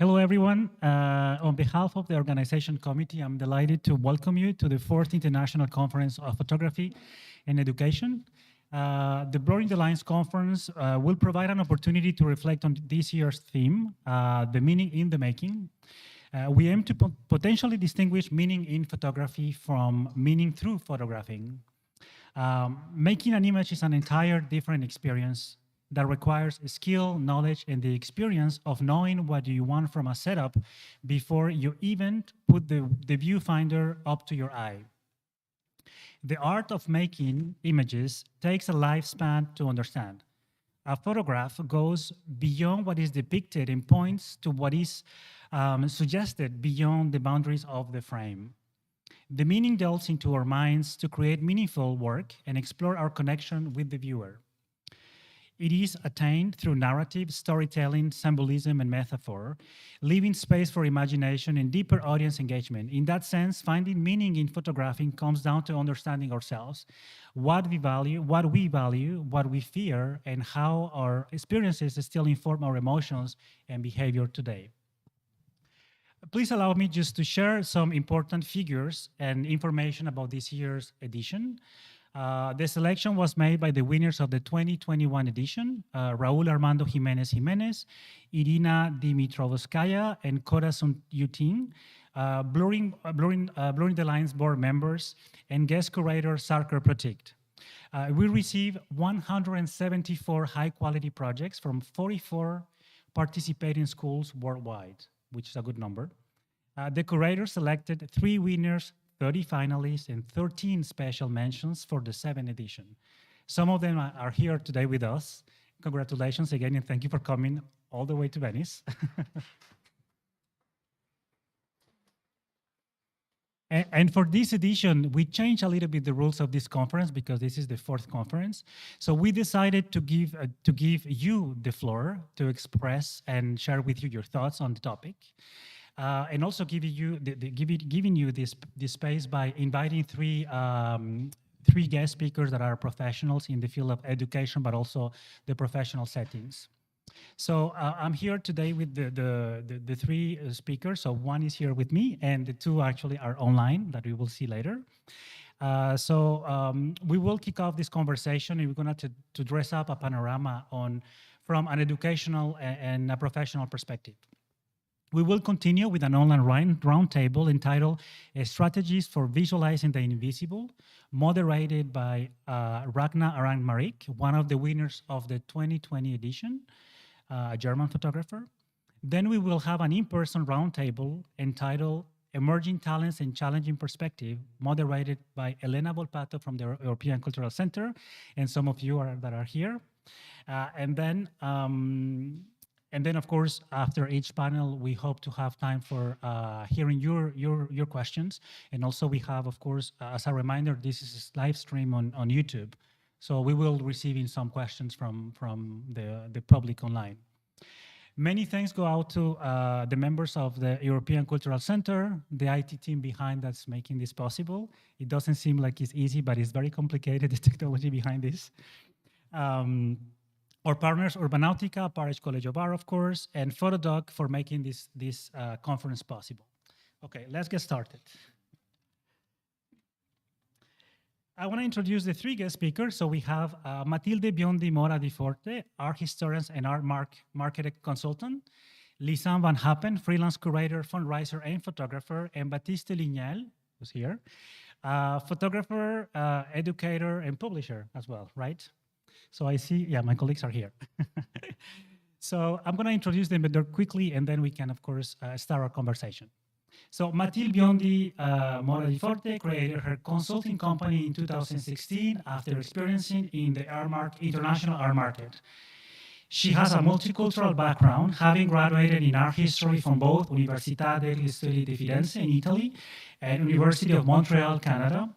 Hello, everyone. On behalf of the organization committee, I'm delighted to welcome you to the fourth International Conference of Photography and Education. The Blurring the Lines conference will provide an opportunity to reflect on this year's theme, the meaning in the making. We aim to potentially distinguish meaning in photography from meaning through photographing. Making an image is an entire different experience that requires skill, knowledge, and the experience of knowing what you want from a setup before you even put the viewfinder up to your eye. The art of making images takes a lifespan to understand. A photograph goes beyond what is depicted and points to what is suggested beyond the boundaries of the frame. The meaning delves into our minds to create meaningful work and explore our connection with the viewer. It is attained through narrative, storytelling, symbolism, and metaphor, leaving space for imagination and deeper audience engagement. In that sense, finding meaning in photographing comes down to understanding ourselves, what we value, what we fear, and how our experiences still inform our emotions and behavior today. Please allow me just to share some important figures and information about this year's edition. The selection was made by the winners of the 2021 edition, Raul Armando Jimenez Jimenez, Irina Dimitrovskaya, and Corazon Yutin, Blurring the Lines board members, and guest curator Sarkar Pratik. We received 174 high-quality projects from 44 participating schools worldwide, which is a good number. The curator selected 3 winners, 30 finalists, and 13 special mentions for the 7th edition. Some of them are here today with us. Congratulations again, and thank you for coming all the way to Venice. And for this edition, we changed a little bit the rules of this conference because this is the 4th conference. So we decided to give you the floor to express and share with you your thoughts on the topic. And also giving you this space by inviting 3 guest speakers that are professionals in the field of education, but also the professional settings. So I'm here today with the 3 speakers. So one is here with me, and the 2 actually are online that we will see later. We will kick off this conversation, and we're going to dress up a panorama from an educational and a professional perspective. We will continue with an online roundtable entitled Strategies for Visualizing the Invisible, moderated by Ragna and Maric, one of the winners of the 2020 edition, a German photographer. Then we will have an in-person roundtable entitled Emerging Talents and Challenging Perspective, moderated by Elena Volpato from the European Cultural Center, and some of you that are here. And then, of course, after each panel, we hope to have time for hearing your questions. And also we have, of course, as a reminder, this is a live stream on YouTube. So we will receiving some questions from the public online. Many thanks go out to the members of the European Cultural Center, the IT team behind that's making this possible. It doesn't seem like it's easy, but it's very complicated, the technology behind this. Our partners, Urbanautica, Parish College of Art, of course, and Photodoc for making this conference possible. Okay, let's get started. I want to introduce the 3 guest speakers. So we have Matilde Biondi Morra di Forte, art historian and art market consultant, Lisanne Van Happen, freelance curator, fundraiser, and photographer, and Baptiste Lignel, who's here, photographer, educator, and publisher as well, right? So I see, yeah, my colleagues are here. So I'm going to introduce them quickly, and then we can, of course, start our conversation. So Matilde Biondi Morra di Forte created her consulting company in 2016 after experiencing in the international art market. She has a multicultural background, having graduated in art history from both Università degli Studi di Firenze in Italy and University of Montreal, Canada,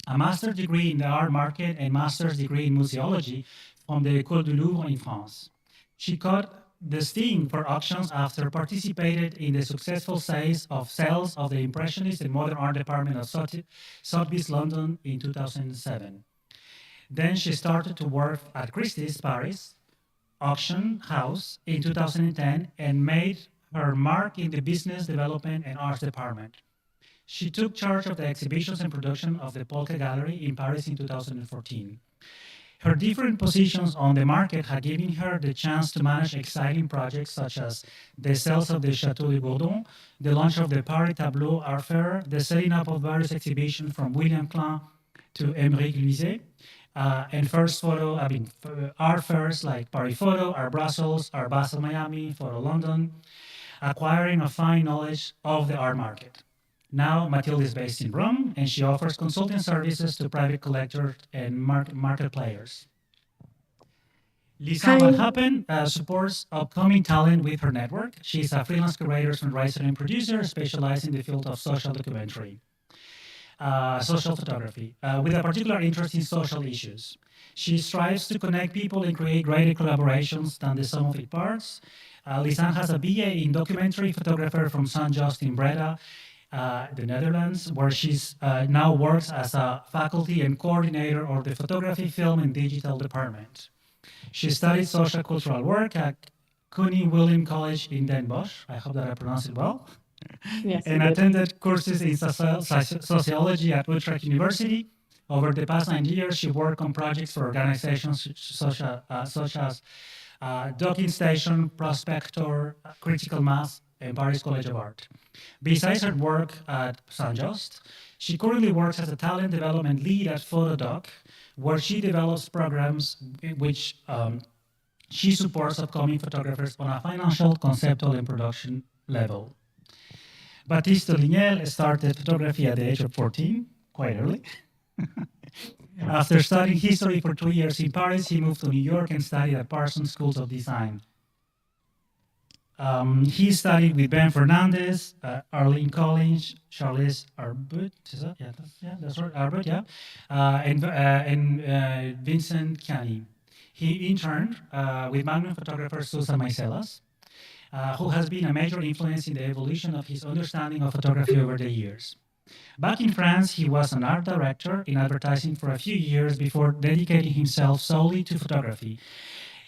a master's degree in the art market and master's degree in museology from the École du Louvre in France. She caught the sting for auctions after participated in the successful sales of the Impressionist and Modern Art Department of Sotheby's London in 2007. Then she started to work at Christie's Paris auction house in 2010 and made her mark in the business development and arts department. She took charge of the exhibitions and production of the Polka Gallery in Paris in 2014. Her different positions on the market had given her the chance to manage exciting projects such as the sales of the Chateau de Gourdon, the launch of the Paris Tableau Art Fair, the setting up of various exhibitions from William Klein to Émeric Luizet, and art fairs like Paris Photo, Art Brussels, Art Basel Miami, Photo London, acquiring a fine knowledge of the art market. Now, Matilde is based in Rome, and she offers consulting services to private collectors and market players. Lisa Van Happen supports upcoming talent with her network. She's a freelance curator, fundraiser, and producer specialized in the field of social documentary, social photography, with a particular interest in social issues. She strives to connect people and create greater collaborations than the sum of its parts. Lisanne has a BA in documentary photographer from St. Just in Breda, the Netherlands, where she's now works as a faculty and coordinator of the photography, film, and digital department. She studied social cultural work at Kuning William College in Den Bosch. I hope that I pronounced it well. Yes, and attended courses in sociology at Utrecht University. Over the past 9 years, she worked on projects for organizations such as Docking Station, Prospector, Critical Mass, and Paris College of Art. Besides her work at St. Just, she currently works as a talent development lead at Photodoc, where she develops programs in which she supports upcoming photographers on a financial, conceptual, and production level. Baptiste Lignel started photography at the age of 14, quite early. After studying history for 2 years in Paris, he moved to New York and studied at Parsons Schools of Design. He studied with Ben Fernandez, Arlene Collins, Charles Arbut, that's right, Arbut, yeah, and Vincent Canny. He interned with Manuel photographer Susan Maicelas, who has been a major influence in the evolution of his understanding of photography over the years. Back in France, he was an art director in advertising for a few years before dedicating himself solely to photography.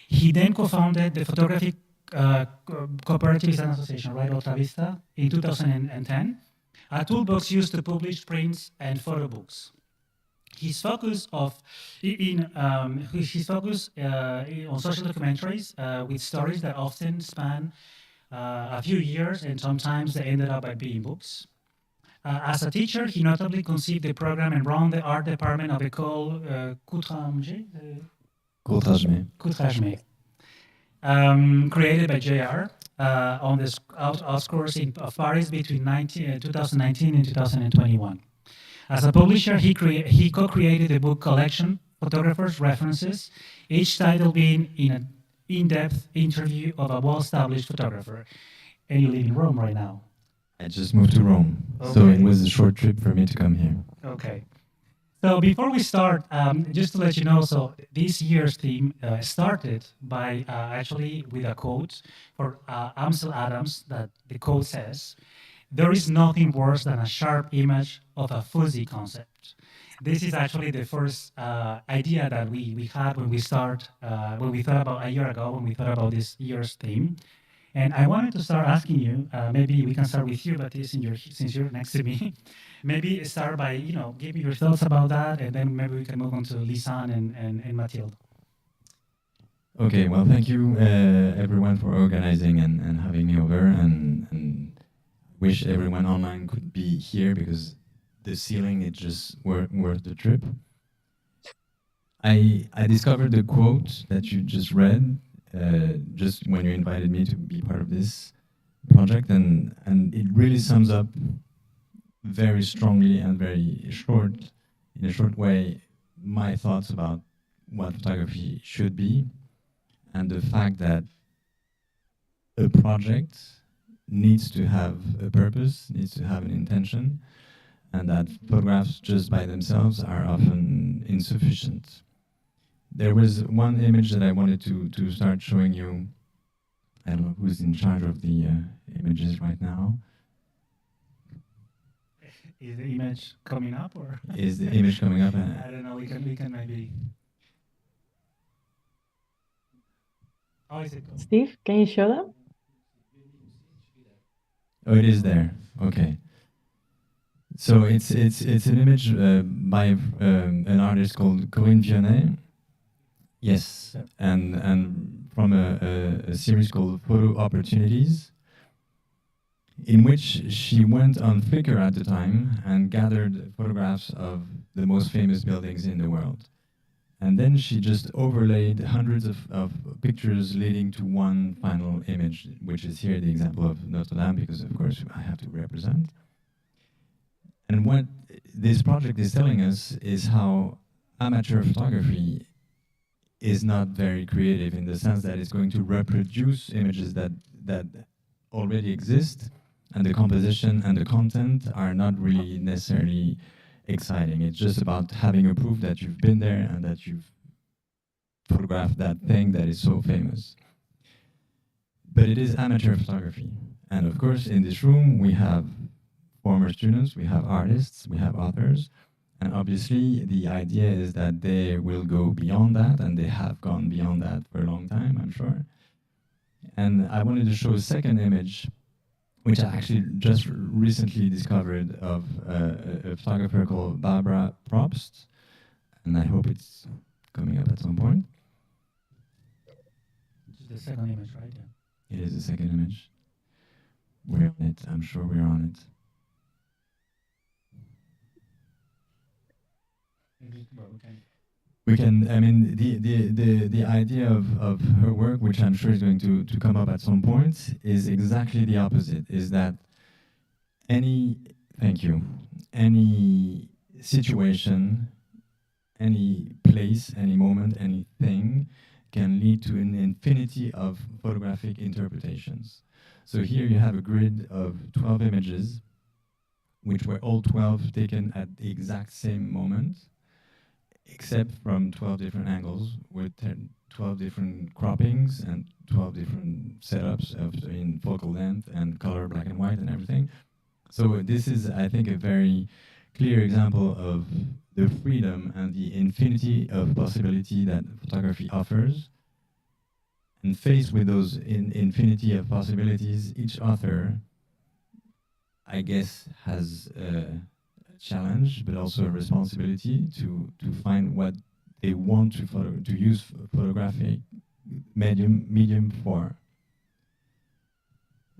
He then co-founded the Photography Cooperative Association, right, Otra Vista, in 2010, a toolbox used to publish prints and photo books. His focus on social documentaries with stories that often span a few years, and sometimes they ended up by being books. As a teacher, he notably conceived the program and ran the art department of École Courtrajmé, created by JR on the outskirts of Paris between 2019 and 2021. As a publisher, he co-created the book collection, Photographers' References, each title being an in-depth interview of a well-established photographer. And you live in Rome right now. I just moved to Rome, okay. So it was a short trip for me to come here. Okay. So before we start, just to let you know, so this year's theme started by actually with a quote for Ansel Adams that the quote says, "There is nothing worse than a sharp image of a fuzzy concept." This is actually the first idea that we had when we thought about a year ago, when we thought about this year's theme. And I wanted to start asking you, maybe we can start with you, Baptiste, since you're next to me. Maybe start by, give me your thoughts about that, and then maybe we can move on to Lisanne and Matilde. Okay, well, thank you, everyone, for organizing and having me over, and wish everyone online could be here because the ceiling is just worth the trip. I discovered the quote that you just read just when you invited me to be part of this project, and it really sums up very strongly and very in a short way, my thoughts about what photography should be, and the fact that a project needs to have a purpose, needs to have an intention, and that photographs just by themselves are often insufficient. There was one image that I wanted to start showing you. I don't know who's in charge of the images right now. Is the image coming up, or is the image coming up? I don't know. We can maybe. Oh, is it? Steve, can you show them? Oh, it is there. Okay. So it's an image by an artist called Corinne Vionnet. Yes, and from a series called Photo Opportunities, in which she went on Flickr at the time and gathered photographs of the most famous buildings in the world. And then she just overlaid hundreds of pictures leading to one final image, which is here the example of Notre Dame, because of course I have to represent. And what this project is telling us is how amateur photography is not very creative, in the sense that it's going to reproduce images that already exist, and the composition and the content are not really necessarily exciting. It's just about having a proof that you've been there and that you've photographed that thing that is so famous. But it is amateur photography. And of course, in this room, we have former students, we have artists, we have authors. And obviously, the idea is that they will go beyond that, and they have gone beyond that for a long time, I'm sure. And I wanted to show a second image, which I actually just recently discovered, of a photographer called Barbara Probst. And I hope it's coming up at some point. This is the second image, right? Yeah. It is the second image. We're on it. I'm sure we're on it. We can, I mean, the idea of her work, which I'm sure is going to come up at some point, is exactly the opposite, is that any situation, any place, any moment, anything can lead to an infinity of photographic interpretations. So here you have a grid of 12 images, which were all 12 taken at the exact same moment, except from 12 different angles with 12 different croppings and 12 different setups in focal length and color, black and white and everything. So this is, I think, a very clear example of the freedom and the infinity of possibility that photography offers. And faced with those infinity of possibilities, each author, I guess, has challenge, but also a responsibility to find what they want to use photographic medium for.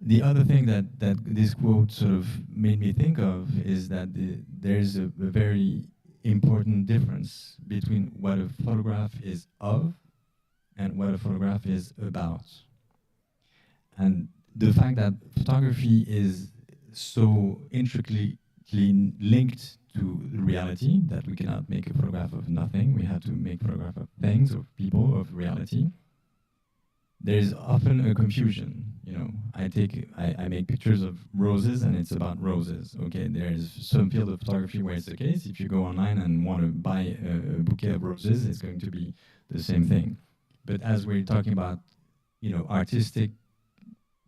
The other thing that this quote sort of made me think of is that there's a very important difference between what a photograph is of and what a photograph is about. And the fact that photography is so intricately linked to reality, that we cannot make a photograph of nothing, we have to make photograph of things, of people, of reality. There's often a confusion, you know. I make pictures of roses and it's about roses. Okay, there's some field of photography where it's the case. If you go online and want to buy a bouquet of roses, it's going to be the same thing. But as we're talking about, you know, artistic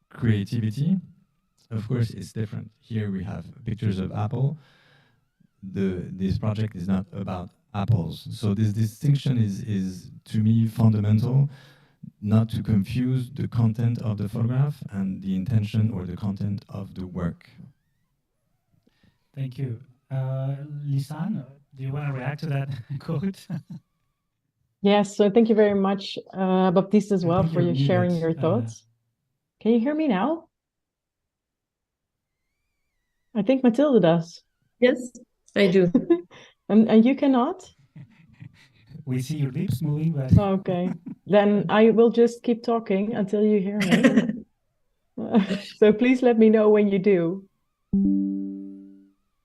creativity, of course, it's different. Here we have pictures of apple. This project is not about apples. So this distinction is to me fundamental, not to confuse the content of the photograph and the intention or the content of the work. Thank you. Lisanne, do you want to react to that quote? Yes, so thank you very much, Baptiste, as well, for sharing your thoughts. Can you hear me now? I think Matilde does. Yes, I do. And you cannot? We see your lips moving, but... Okay, then I will just keep talking until you hear me. So please let me know when you do.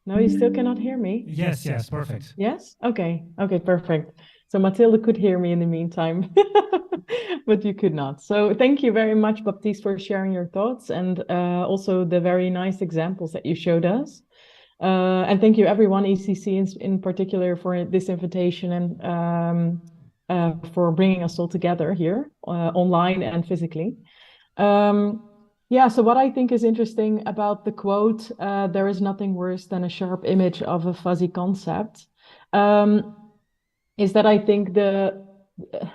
No, you still cannot hear me? Yes, perfect. Yes? Okay, perfect. So Matilde could hear me in the meantime, but you could not. So thank you very much, Baptiste, for sharing your thoughts and also the very nice examples that you showed us. And thank you, everyone, ECC in particular, for this invitation and for bringing us all together here, online and physically. Yeah, so what I think is interesting about the quote, there is nothing worse than a sharp image of a fuzzy concept, is that I think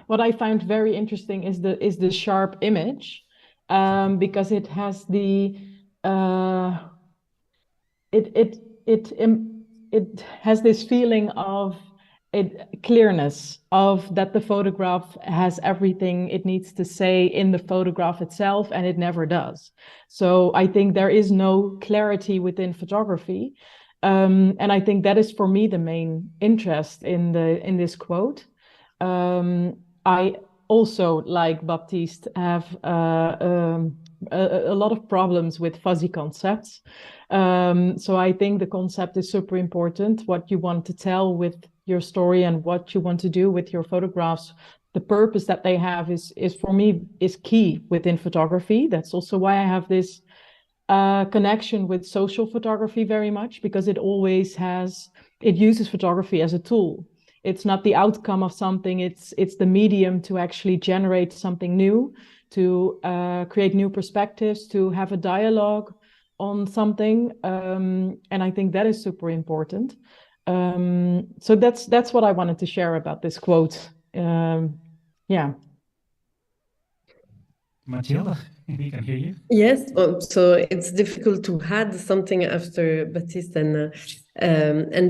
what I found very interesting is the sharp image, because it has the uh, it has this feeling of clearness, of that the photograph has everything it needs to say in the photograph itself, and it never does. So I think there is no clarity within photography. And I think that is for me the main interest in this quote. I also, like Baptiste, have a lot of problems with fuzzy concepts. So I think the concept is super important, what you want to tell with your story and what you want to do with your photographs. The purpose that they have is for me is key within photography. That's also why I have this connection with social photography very much, because it uses photography as a tool. It's not the outcome of something, it's the medium to actually generate something new, to create new perspectives, to have a dialogue on something. And I think that is super important. So that's what I wanted to share about this quote. Yeah. Matilde, we can hear you. Yes, so it's difficult to add something after Baptiste and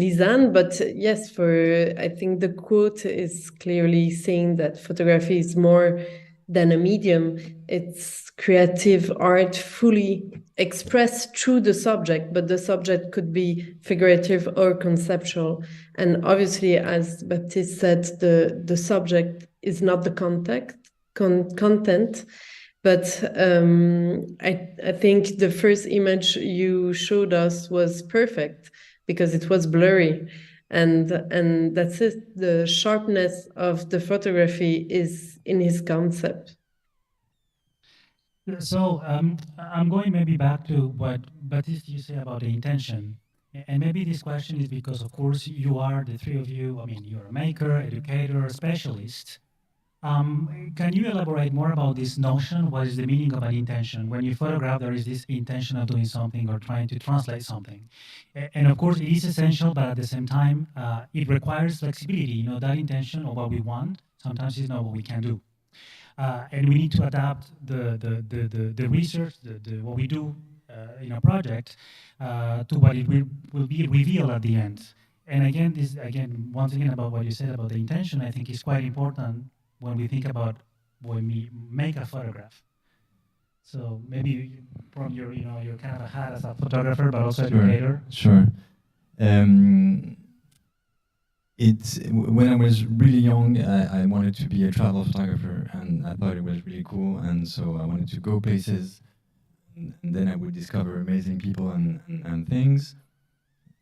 Lisanne, but yes, I think the quote is clearly saying that photography is more than a medium. It's creative art fully expressed through the subject, but the subject could be figurative or conceptual. And obviously, as Baptiste said, the subject is not the content. But I think the first image you showed us was perfect because it was blurry. And that's it. The sharpness of the photography is in his concept. So I'm going maybe back to what Baptiste you say about the intention. And maybe this question is because, of course, you are, the three of you, I mean, you're a maker, educator, specialist. Can you elaborate more about this notion? What is the meaning of an intention? When you photograph, there is this intention of doing something or trying to translate something. And of course, it is essential, but at the same time, it requires flexibility. You know, that intention or what we want sometimes is not what we can do. And we need to adapt the research, what we do in a project to what it will be revealed at the end. And once again, about what you said about the intention, I think is quite important when we think about when we make a photograph. So maybe from your kind of a hat as a photographer, but also educator. Sure. When I was really young, I wanted to be a travel photographer, and I thought it was really cool, and so I wanted to go places, and then I would discover amazing people and things.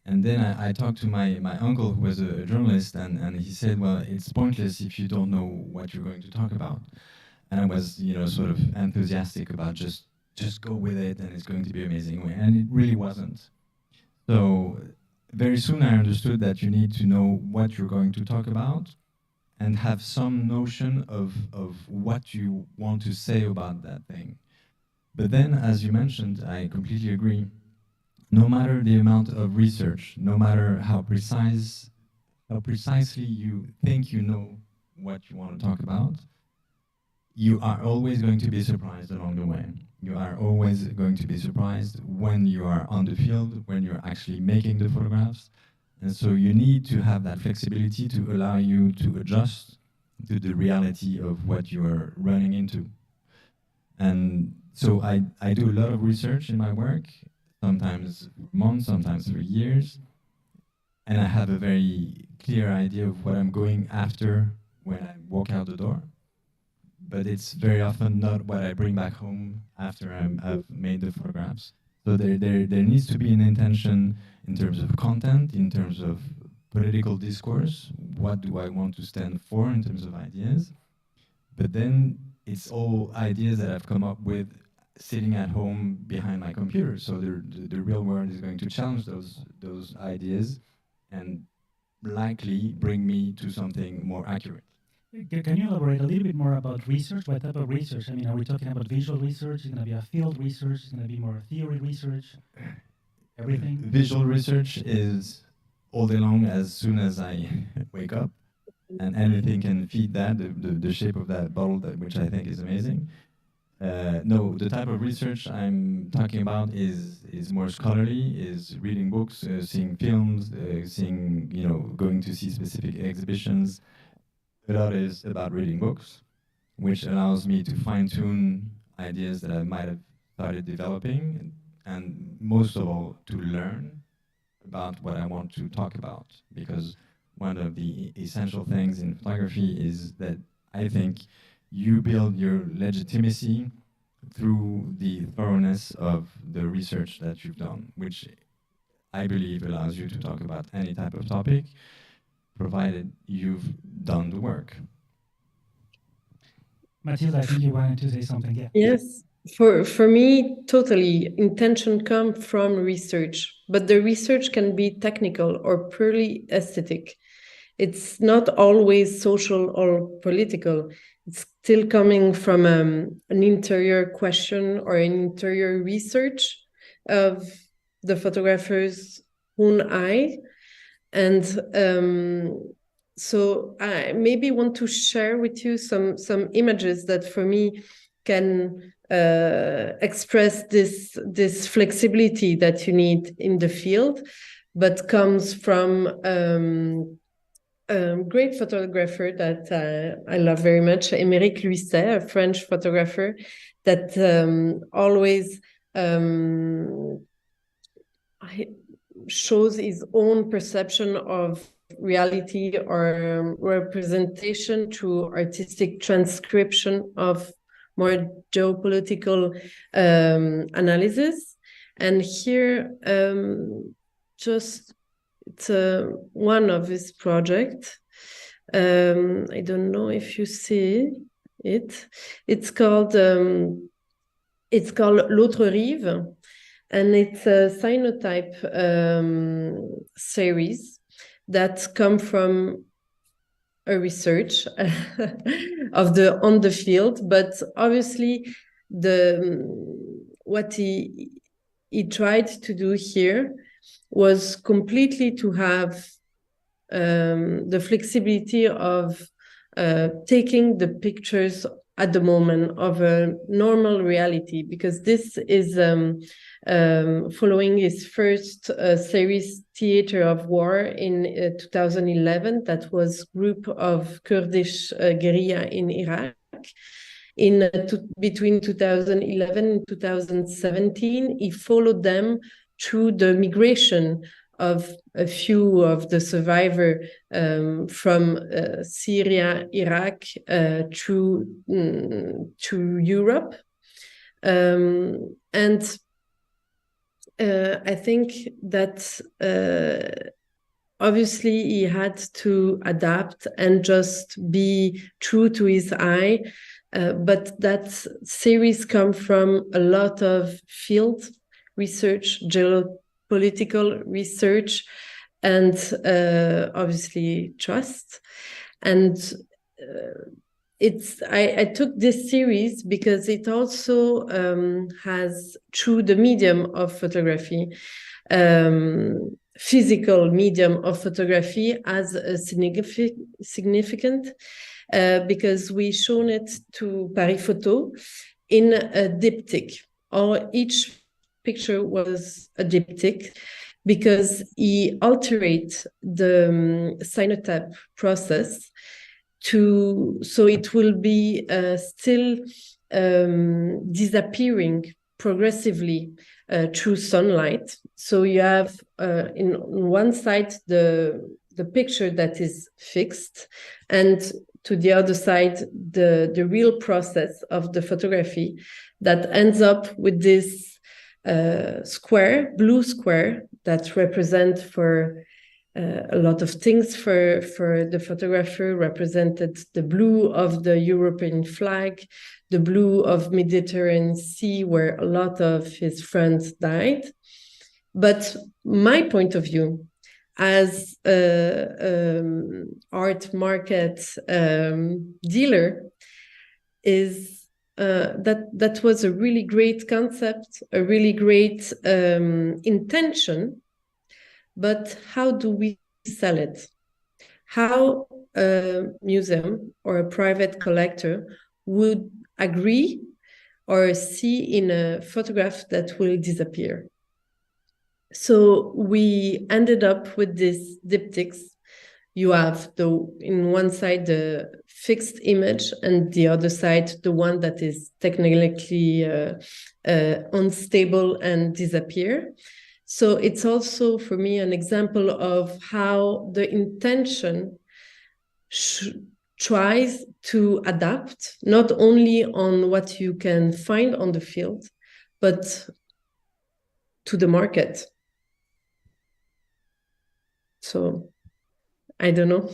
And then I talked to my uncle, who was a journalist, and he said, well, it's pointless if you don't know what you're going to talk about. And I was, sort of enthusiastic about just go with it, and it's going to be amazing. And it really wasn't. So very soon I understood that you need to know what you're going to talk about and have some notion of what you want to say about that thing. But then, as you mentioned, I completely agree. No matter the amount of research, no matter how precisely you think you know what you want to talk about, you are always going to be surprised along the way. You are always going to be surprised when you are on the field, when you're actually making the photographs. And so you need to have that flexibility to allow you to adjust to the reality of what you are running into. And so I do a lot of research in my work, sometimes months, sometimes for years. And I have a very clear idea of what I'm going after when I walk out the door. But it's very often not what I bring back home after I've made the photographs. So there needs to be an intention in terms of content, in terms of political discourse. What do I want to stand for in terms of ideas? But then it's all ideas that I've come up with sitting at home behind my computer. So the real world is going to challenge those ideas and likely bring me to something more accurate. Can you elaborate a little bit more about research? What type of research? I mean, are we talking about visual research? Is it going to be a field research? Is it going to be more theory research? Everything? Visual research is all day long as soon as I wake up. And anything can feed that, the shape of that bottle, which I think is amazing. No, the type of research I'm talking about is more scholarly, is reading books, seeing films, seeing, going to see specific exhibitions. A lot is about reading books, which allows me to fine-tune ideas that I might have started developing, and most of all, to learn about what I want to talk about. Because one of the essential things in photography is that I think you build your legitimacy through the thoroughness of the research that you've done, which I believe allows you to talk about any type of topic, provided you've done the work. Matilde, I think you wanted to say something. Yeah. Yes, for me, totally. Intention comes from research, but the research can be technical or purely aesthetic. It's not always social or political. It's still coming from an interior question or an interior research of the photographer's own eye. And so I maybe want to share with you some images that for me can express this flexibility that you need in the field, but comes from great photographer that I love very much, Émeric Luisset, a French photographer that always shows his own perception of reality or representation through artistic transcription of more geopolitical analysis. And here, just it's one of his projects. I don't know if you see it. It's called L'autre rive, and it's a cyanotype series that come from a research of on the field, but obviously what he tried to do here was completely to have the flexibility of taking the pictures at the moment of a normal reality, because this is following his first series Theater of War in 2011, that was group of Kurdish guerrilla in Iraq. Between 2011 and 2017, he followed them through the migration of a few of the survivors from Syria, Iraq, to Europe. And I think that obviously he had to adapt and just be true to his eye. But that series comes from a lot of field research, geopolitical research, and obviously trust. And I took this series because it also has, through the medium of photography, physical medium of photography, as a significant because we shown it to Paris Photo in a diptych, or each picture was a diptych, because he altered the cyanotype process so it will be still disappearing progressively through sunlight. So you have on one side the picture that is fixed, and to the other side the real process of the photography that ends up with this blue square that represent for a lot of things. For the photographer, represented the blue of the European flag, the blue of Mediterranean Sea, where a lot of his friends died. But my point of view as art market dealer is that was a really great concept, a really great intention. But how do we sell it? How a museum or a private collector would agree or see in a photograph that will disappear. So we ended up with this diptychs. You have in one side the fixed image and the other side the one that is technically unstable and disappear. So it's also for me an example of how the intention tries to adapt not only on what you can find on the field, but to the market. So I don't know.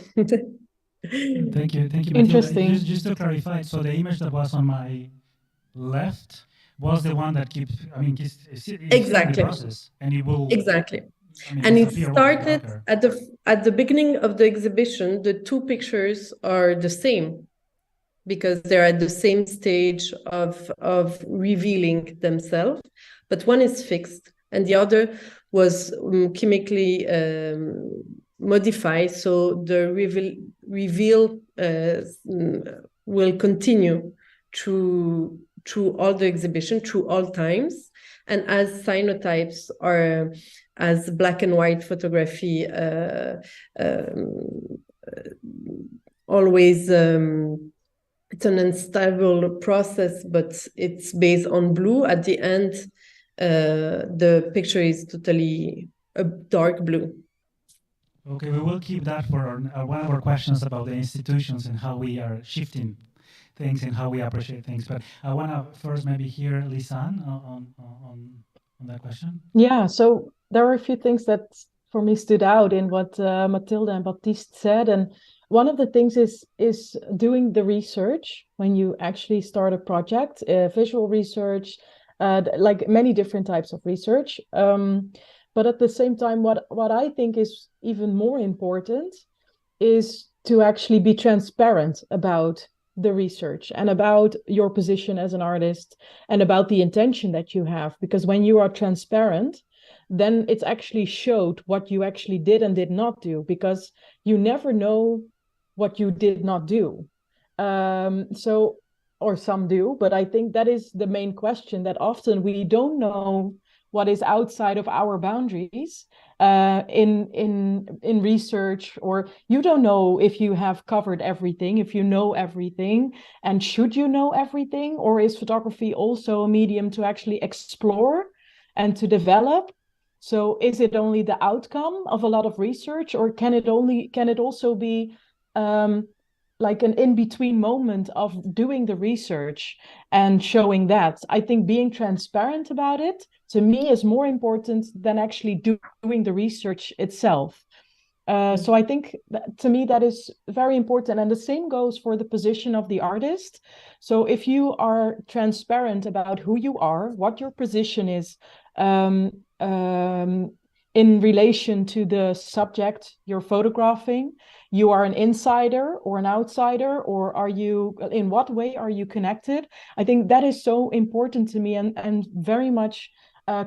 Thank you. Interesting. Just to clarify, so the image that was on my left was the one that keeps, I mean, it's Exactly. the process, and it will exactly. I mean, And it disappear started darker. at the beginning of the exhibition. The two pictures are the same because they're at the same stage of revealing themselves, but one is fixed and the other was chemically modified, so the reveal will continue through all the exhibition, through all times. And as cyanotypes are, as black and white photography always, it's an unstable process, but it's based on blue. At the end, the picture is totally a dark blue. Okay, we will keep that for one of our questions about the institutions and how we are shifting things and how we appreciate things. But I want to first maybe hear Lisanne on that question. Yeah, so there are a few things that for me stood out in what Matilde and Baptiste said. And one of the things is doing the research when you actually start a project, visual research, like many different types of research. But at the same time, what I think is even more important is to actually be transparent about the research and about your position as an artist and about the intention that you have. Because when you are transparent, then it's actually showed what you actually did and did not do, because you never know what you did not do. Or some do, but I think that is the main question, that often we don't know what is outside of our boundaries in research, or you don't know if you have covered everything, if you know everything, and should you know everything, or is photography also a medium to actually explore and to develop? So is it only the outcome of a lot of research, or can it also be like an in-between moment of doing the research and showing that? I think being transparent about it, to me, is more important than actually doing the research itself. So I think that, to me, that is very important. And the same goes for the position of the artist. So if you are transparent about who you are, what your position is in relation to the subject you're photographing, you are an insider or an outsider, or in what way are you connected? I think that is so important to me, and very much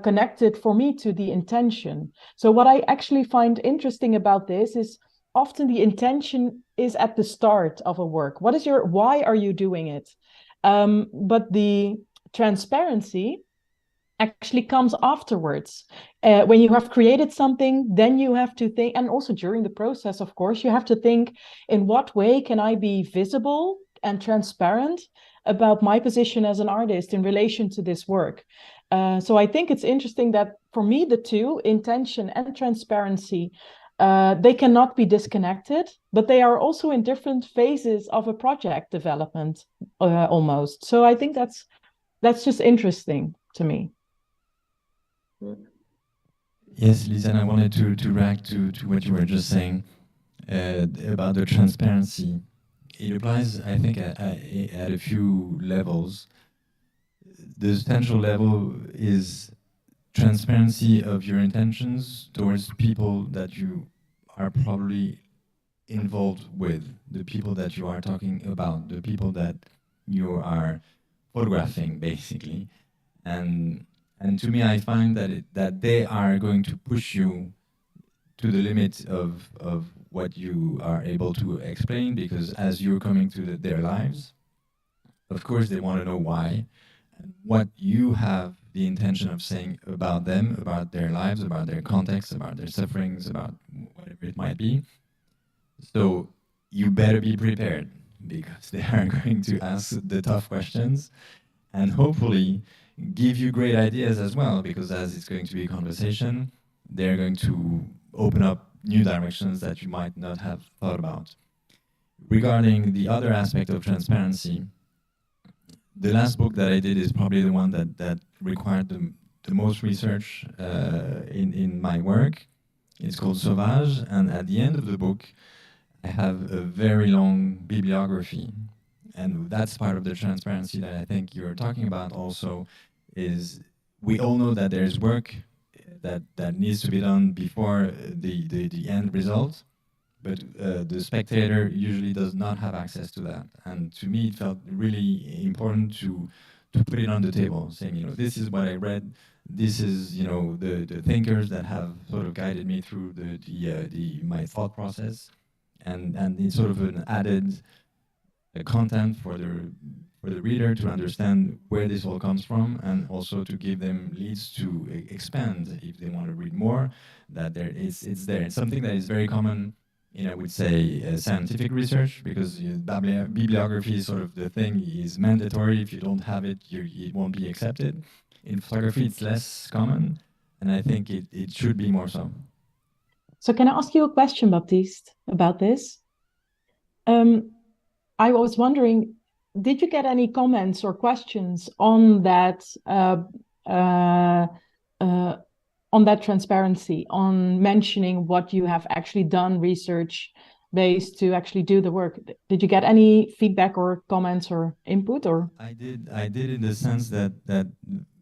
connected for me to the intention. So what I actually find interesting about this is often the intention is at the start of a work. Why are you doing it? But the transparency actually comes afterwards. When you have created something, then you have to think, and also during the process, of course, you have to think, in what way can I be visible and transparent about my position as an artist in relation to this work? So I think it's interesting that for me, the two, intention and transparency, they cannot be disconnected, but they are also in different phases of a project development, almost. So I think that's just interesting to me. Yes, Lisanne, I wanted to react to what you were just saying about the transparency. It applies, I think, at a few levels. The central level is transparency of your intentions towards people that you are probably involved with, the people that you are talking about, the people that you are photographing, basically. And to me, I find that they are going to push you to the limit of what you are able to explain, because as you're coming to their lives, of course, they want to know why. what you have the intention of saying about them, about their lives, about their context, about their sufferings, about whatever it might be. So you better be prepared, because they are going to ask the tough questions and hopefully give you great ideas as well, because as it's going to be a conversation, they're going to open up new directions that you might not have thought about. Regarding the other aspect of transparency, the last book that I did is probably the one that required the most research in my work. It's called Sauvage, and at the end of the book, I have a very long bibliography. And that's part of the transparency that I think you're talking about also, is we all know that there's work that needs to be done before the end result, but the spectator usually does not have access to that. And to me, it felt really important to put it on the table, saying, you know, this is what I read, this is, you know, the thinkers that have sort of guided me through my thought process, and it's sort of an added content for the reader to understand where this all comes from, and also to give them leads to expand if they want to read more. That it's there. It's something that is very common in, I would say, scientific research, because bibliography is sort of the thing is mandatory. If you don't have it, it won't be accepted. In photography, it's less common, and I think it should be more so. So can I ask you a question, Baptiste, about this? I was wondering, did you get any comments or questions on that transparency, on mentioning what you have actually done research based to actually do the work? Did you get any feedback or comments or input? Or I did in the sense that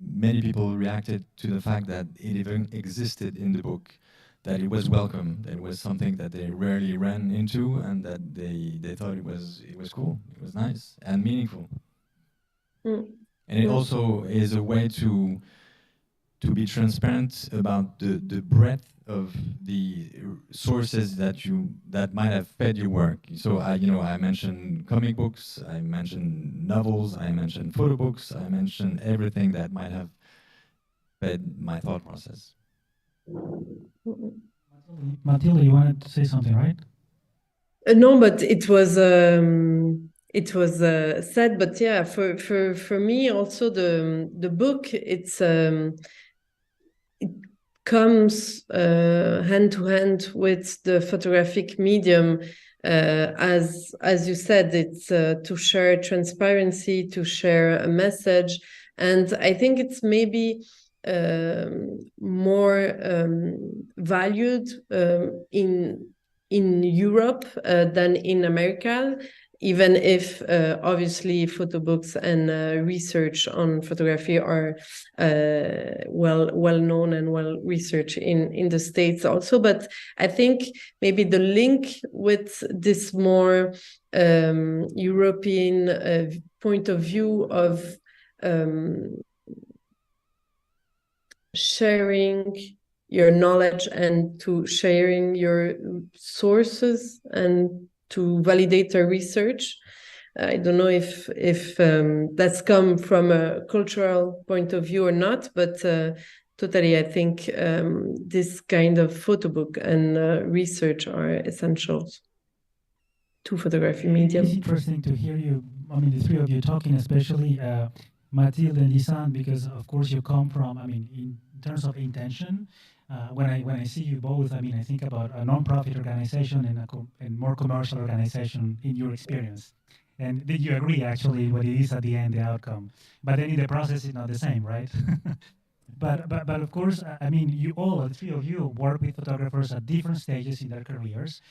many people reacted to the fact that it even existed in the book, that it was welcome, that it was something that they rarely ran into, and that they thought it was cool, it was nice and meaningful. And it also is a way to be transparent about the breadth of the sources that might have fed your work. So I mentioned comic books, I mentioned novels, I mentioned photo books, I mentioned everything that might have fed my thought process. Matilde, you wanted to say something, right? No, but it was said. But yeah, for me also the book, it comes hand to hand with the photographic medium. As you said, it's to share transparency, to share a message, and I think it's maybe more valued in Europe than in America, even if obviously photo books and research on photography are well known and well researched in the States also. But I think maybe the link with this more European point of view of sharing your knowledge and to sharing your sources and to validate our research. I don't know if that's come from a cultural point of view or not, but totally, I think this kind of photo book and research are essentials to photography medium. It's interesting to hear you, I mean, the three of you talking, especially Matilde and Yusman, because of course you come from, I mean, in terms of intention, when I see you both, I mean, I think about a non-profit organization and more commercial organization in your experience. And did you agree actually what it is at the end, the outcome? But then in the process, it's not the same, right? But of course, I mean, you all, the three of you, work with photographers at different stages in their careers,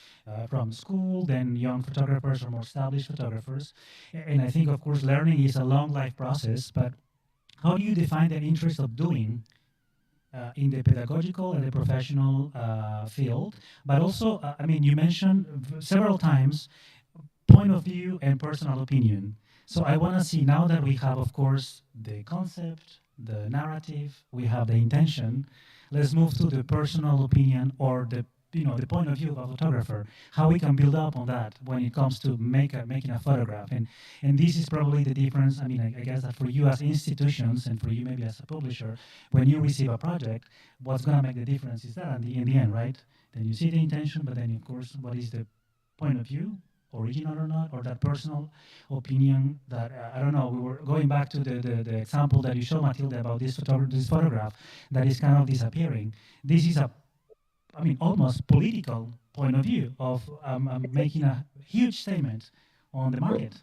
from school, then young photographers or more established photographers. And I think, of course, learning is a long life process, but how do you define the interest of doing in the pedagogical and the professional field? But also, I mean, you mentioned several times point of view and personal opinion. So I want to see, now that we have, of course, the concept, the narrative, we have the intention, let's move to the personal opinion or the the point of view of a photographer, how we can build up on that when it comes to making a photograph. And this is probably the difference. I mean, I guess that for you as institutions and for you maybe as a publisher, when you receive a project, what's going to make the difference is that in the end, right? Then you see the intention, but then of course, what is the point of view, original or not, or that personal opinion that, I don't know, we were going back to the example that you showed, Matilde, about this photograph that is kind of disappearing. This is almost political point of view of making a huge statement on the market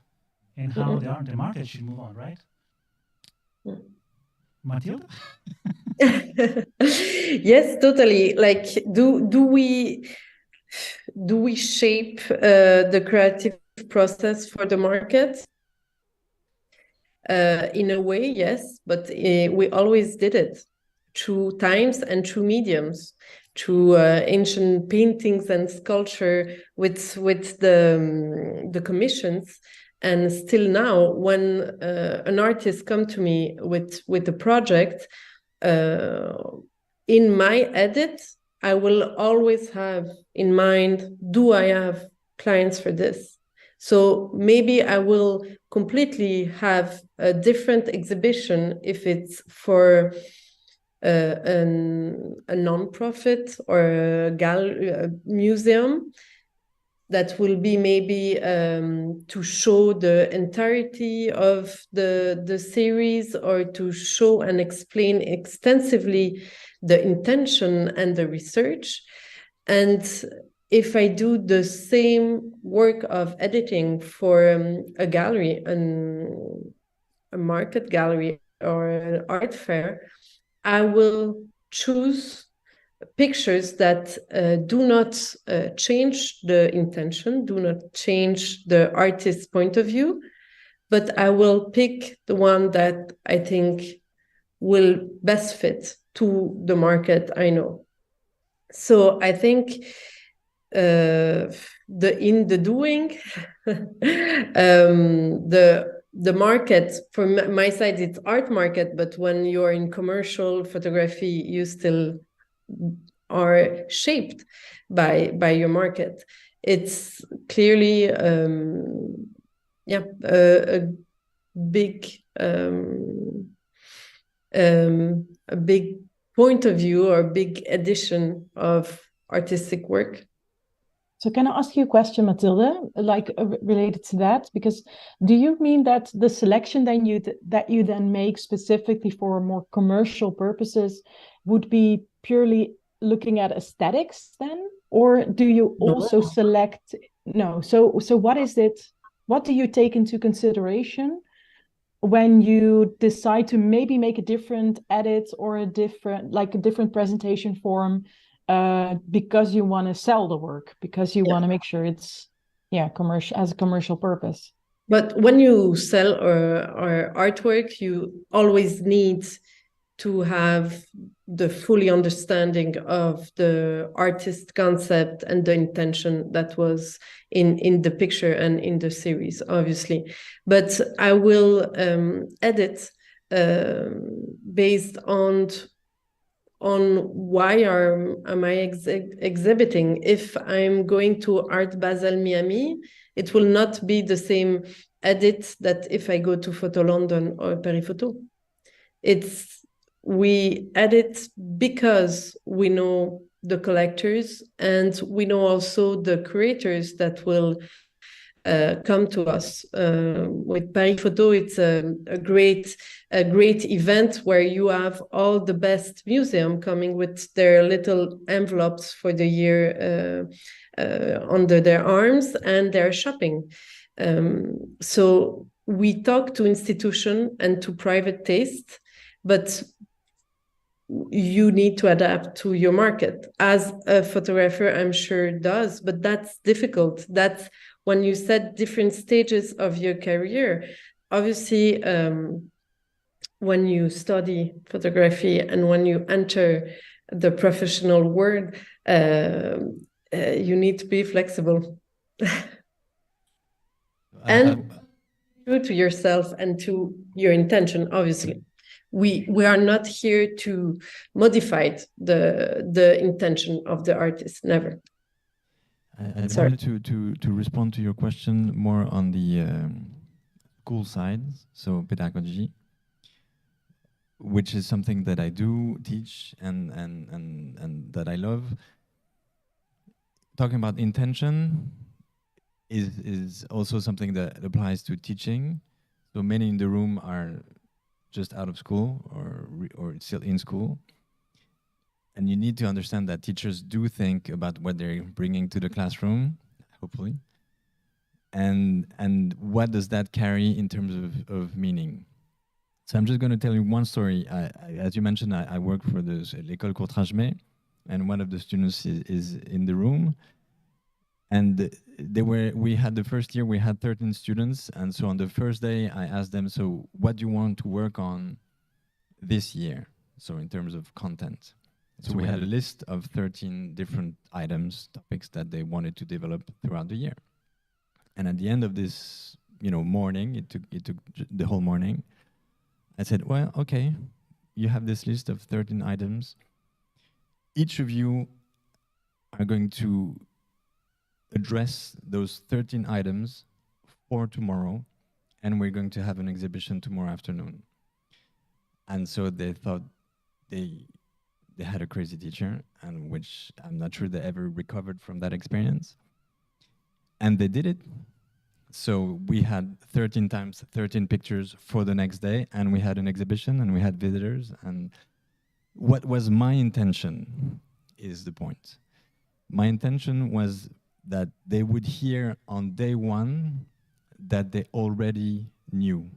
and how the market should move on, right? Matilde? Yes, totally. Like, do we shape the creative process for the market? In a way, yes, but we always did it through times and through mediums, through ancient paintings and sculpture with the commissions. And still now, when an artist come to me with a project, in my edit, I will always have in mind, do I have clients for this? So maybe I will completely have a different exhibition if it's for a non-profit or a gallery, a museum, that will be maybe to show the entirety of the series, or to show and explain extensively the intention and the research. And if I do the same work of editing for a gallery, a market gallery or an art fair, I will choose pictures that do not change the intention, do not change the artist's point of view, but I will pick the one that I think will best fit to the market I know. So I think in the doing, the market, for my side, it's art market, but when you're in commercial photography, you still are shaped by your market. It's clearly a big point of view or big addition of artistic work. So can I ask you a question, Matilde, like related to that? Because do you mean that the selection that you then make specifically for more commercial purposes would be purely looking at aesthetics then? Or do you also select? No. So what is it? What do you take into consideration when you decide to maybe make a different edit or a different presentation form? Because you want to sell the work, because you want to make sure it's commercial, as a commercial purpose. But when you sell or artwork, you always need to have the fully understanding of the artist concept and the intention that was in the picture and in the series, obviously. But I will edit based on why am I exhibiting. If I'm going to Art Basel Miami, it will not be the same edit that if I go to Photo London or Paris Photo. We edit because we know the collectors and we know also the curators that will come to us. With Paris Photo, it's a great event where you have all the best museum coming with their little envelopes for the year under their arms, and they're shopping. So we talk to institution and to private taste, but you need to adapt to your market. As a photographer, I'm sure does, but that's difficult. That's when you set different stages of your career. Obviously, when you study photography and when you enter the professional world, you need to be flexible. And true to yourself and to your intention, obviously. we are not here to modify the intention of the artist. Never. I Sorry. wanted to respond to your question more on the school side, so pedagogy, which is something that I do teach and that I love. Talking about intention is also something that applies to teaching. So many in the room are just out of school or still in school. And you need to understand that teachers do think about what they're bringing to the classroom, hopefully. And what does that carry in terms of meaning? So I'm just going to tell you one story. As you mentioned, I work for l'école Courtrajmé, and one of the students is in the room. And we had the first year, we had 13 students. And so on the first day, I asked them, so what do you want to work on this year? So in terms of content. So we had a list of 13 different items, topics that they wanted to develop throughout the year. And at the end of this, morning, it took the whole morning. I said, well, okay, you have this list of 13 items. Each of you are going to address those 13 items for tomorrow, and we're going to have an exhibition tomorrow afternoon. And so they thought they had a crazy teacher, and which I'm not sure they ever recovered from that experience. And they did it. So we had 13 times 13 pictures for the next day, and we had an exhibition, and we had visitors. And what was my intention is the point. My intention was that they would hear on day one that they already knew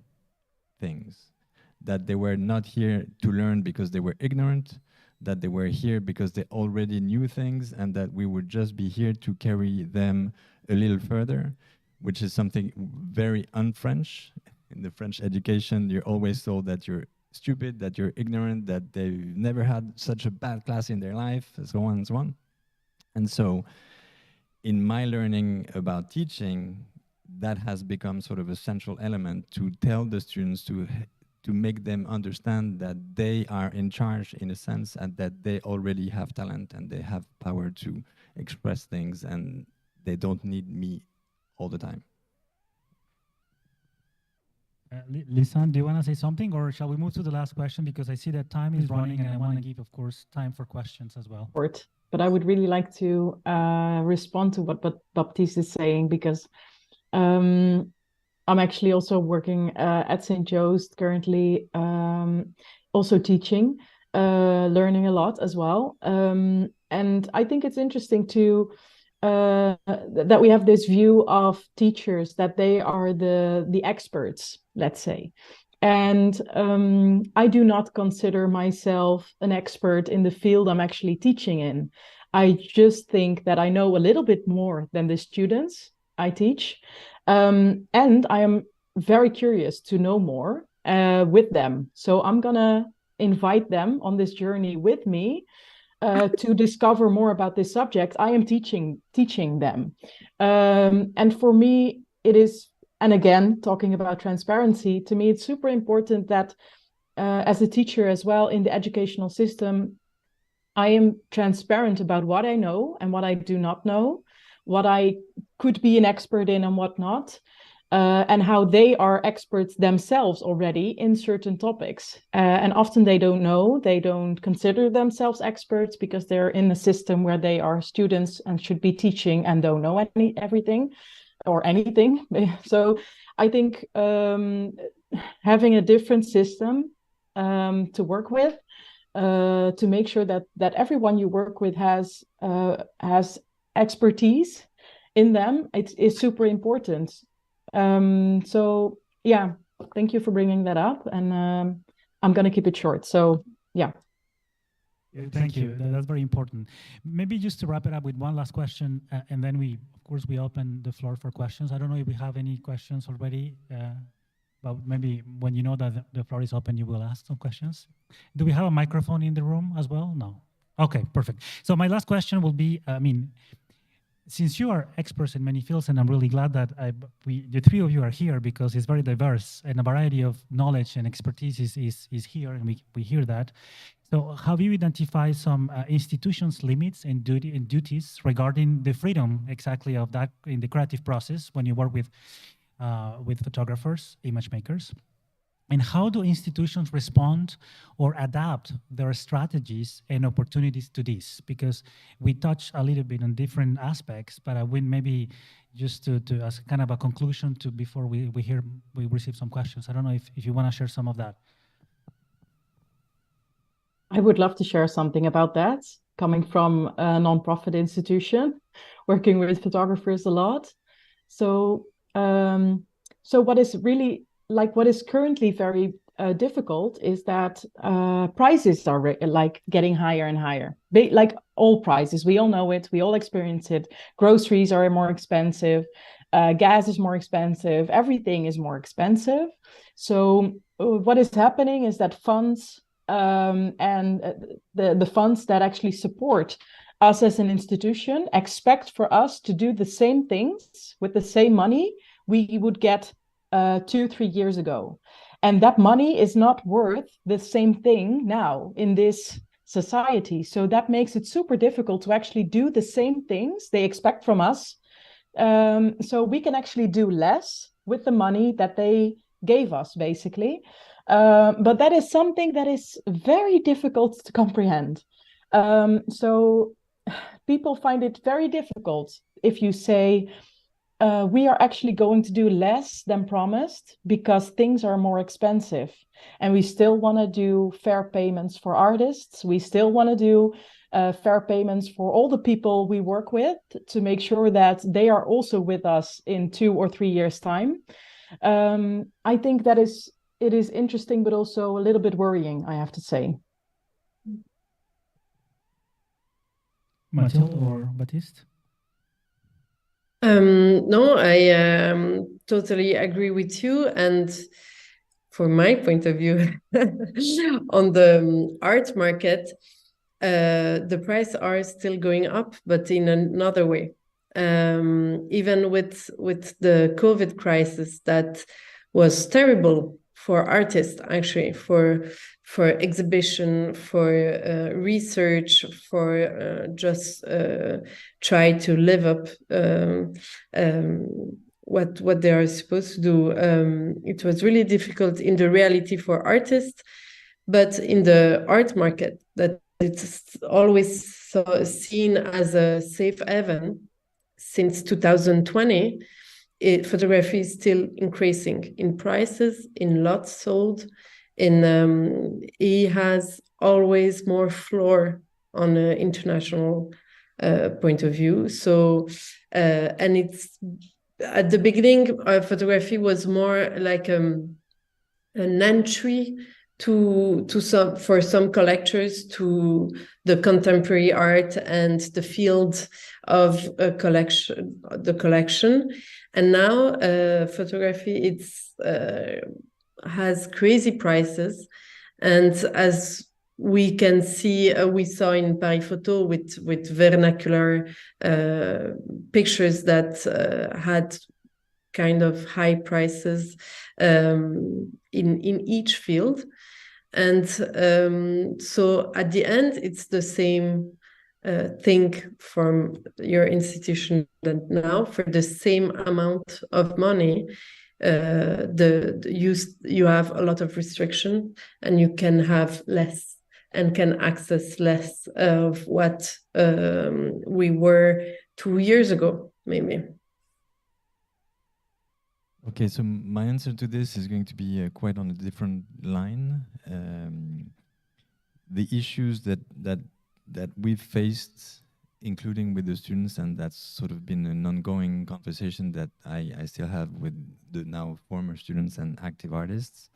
things, that they were not here to learn because they were ignorant, that they were here because they already knew things, and that we would just be here to carry them a little further, which is something very un-French. In the French education, you're always told that you're stupid, that you're ignorant, that they've never had such a bad class in their life, and so on and so on. And so in my learning about teaching, that has become sort of a central element to tell the students to make them understand that they are in charge in a sense, and that they already have talent and they have power to express things, and they don't need me all the time. Lisan, do you want to say something, or shall we move to the last question? Because I see that time is running, and I want to give, of course, time for questions as well. But I would really like to respond to what Baptiste is saying, because I'm actually also working at St. Joe's currently, also teaching, learning a lot as well. And I think it's interesting to that we have this view of teachers, that they are the experts, let's say. And I do not consider myself an expert in the field I'm actually teaching in. I just think that I know a little bit more than the students I teach. And I am very curious to know more with them. So I'm going to invite them on this journey with me to discover more about this subject. I am teaching them. And for me, it is, and again, talking about transparency, to me, it's super important that as a teacher as well in the educational system, I am transparent about what I know and what I do not know, what I could be an expert in and what not, and how they are experts themselves already in certain topics. And often they don't know, they don't consider themselves experts because they're in a system where they are students and should be teaching and don't know everything or anything. So I think having a different system to work with, to make sure that everyone you work with has expertise in them, it is super important. So yeah, thank you for bringing that up, and I'm going to keep it short. So yeah. Thank you. That's very important. Maybe just to wrap it up with one last question, and then we open the floor for questions. I don't know if we have any questions already, but maybe when you know that the floor is open, you will ask some questions. Do we have a microphone in the room as well? No. Okay, perfect. So my last question will be, since you are experts in many fields, and I'm really glad that the three of you are here because it's very diverse and a variety of knowledge and expertise is here, and we hear that. So have you identified some institutions' limits and duties regarding the freedom exactly of that in the creative process when you work with photographers, image makers? And how do institutions respond or adapt their strategies and opportunities to this? Because we touch a little bit on different aspects, but I would maybe just to as kind of a conclusion to before we receive some questions. I don't know if you want to share some of that. I would love to share something about that, coming from a nonprofit institution, working with photographers a lot. So, what is currently very difficult is that prices are like getting higher and higher. Like all prices, we all know it, we all experience it. Groceries are more expensive, gas is more expensive, everything is more expensive. So what is happening is that funds and the funds that actually support us as an institution expect for us to do the same things with the same money we would get 2-3 years ago. And that money is not worth the same thing now in this society. So that makes it super difficult to actually do the same things they expect from us. So we can actually do less with the money that they gave us, basically. But that is something that is very difficult to comprehend. So people find it very difficult if you say, we are actually going to do less than promised because things are more expensive. And we still want to do fair payments for artists. We still want to do fair payments for all the people we work with to make sure that they are also with us in 2 or 3 years' time. I think that it is interesting, but also a little bit worrying, I have to say. Matilde or Baptiste? No, I totally agree with you. And from my point of view, on the art market, the prices are still going up, but in another way. Even with the COVID crisis, that was terrible for artists, actually, for exhibition, for research, for just try to live up what they are supposed to do. It was really difficult in the reality for artists, but in the art market, that it's always seen as a safe haven. Since 2020, photography is still increasing in prices, in lots sold. He has always more floor on an international point of view. So, and it's at the beginning, photography was more like an entry for some collectors to the contemporary art and the field of the collection. And now photography has crazy prices, and as we can see, we saw in Paris Photo with vernacular pictures that had kind of high prices in each field. And so at the end, it's the same thing from your institution that now for the same amount of money, you have a lot of restriction, and you can have less and can access less of what we were 2 years ago, maybe. Okay, so my answer to this is going to be quite on a different line. The issues that we've faced, including with the students, and that's sort of been an ongoing conversation that I still have with the now former students and active artists,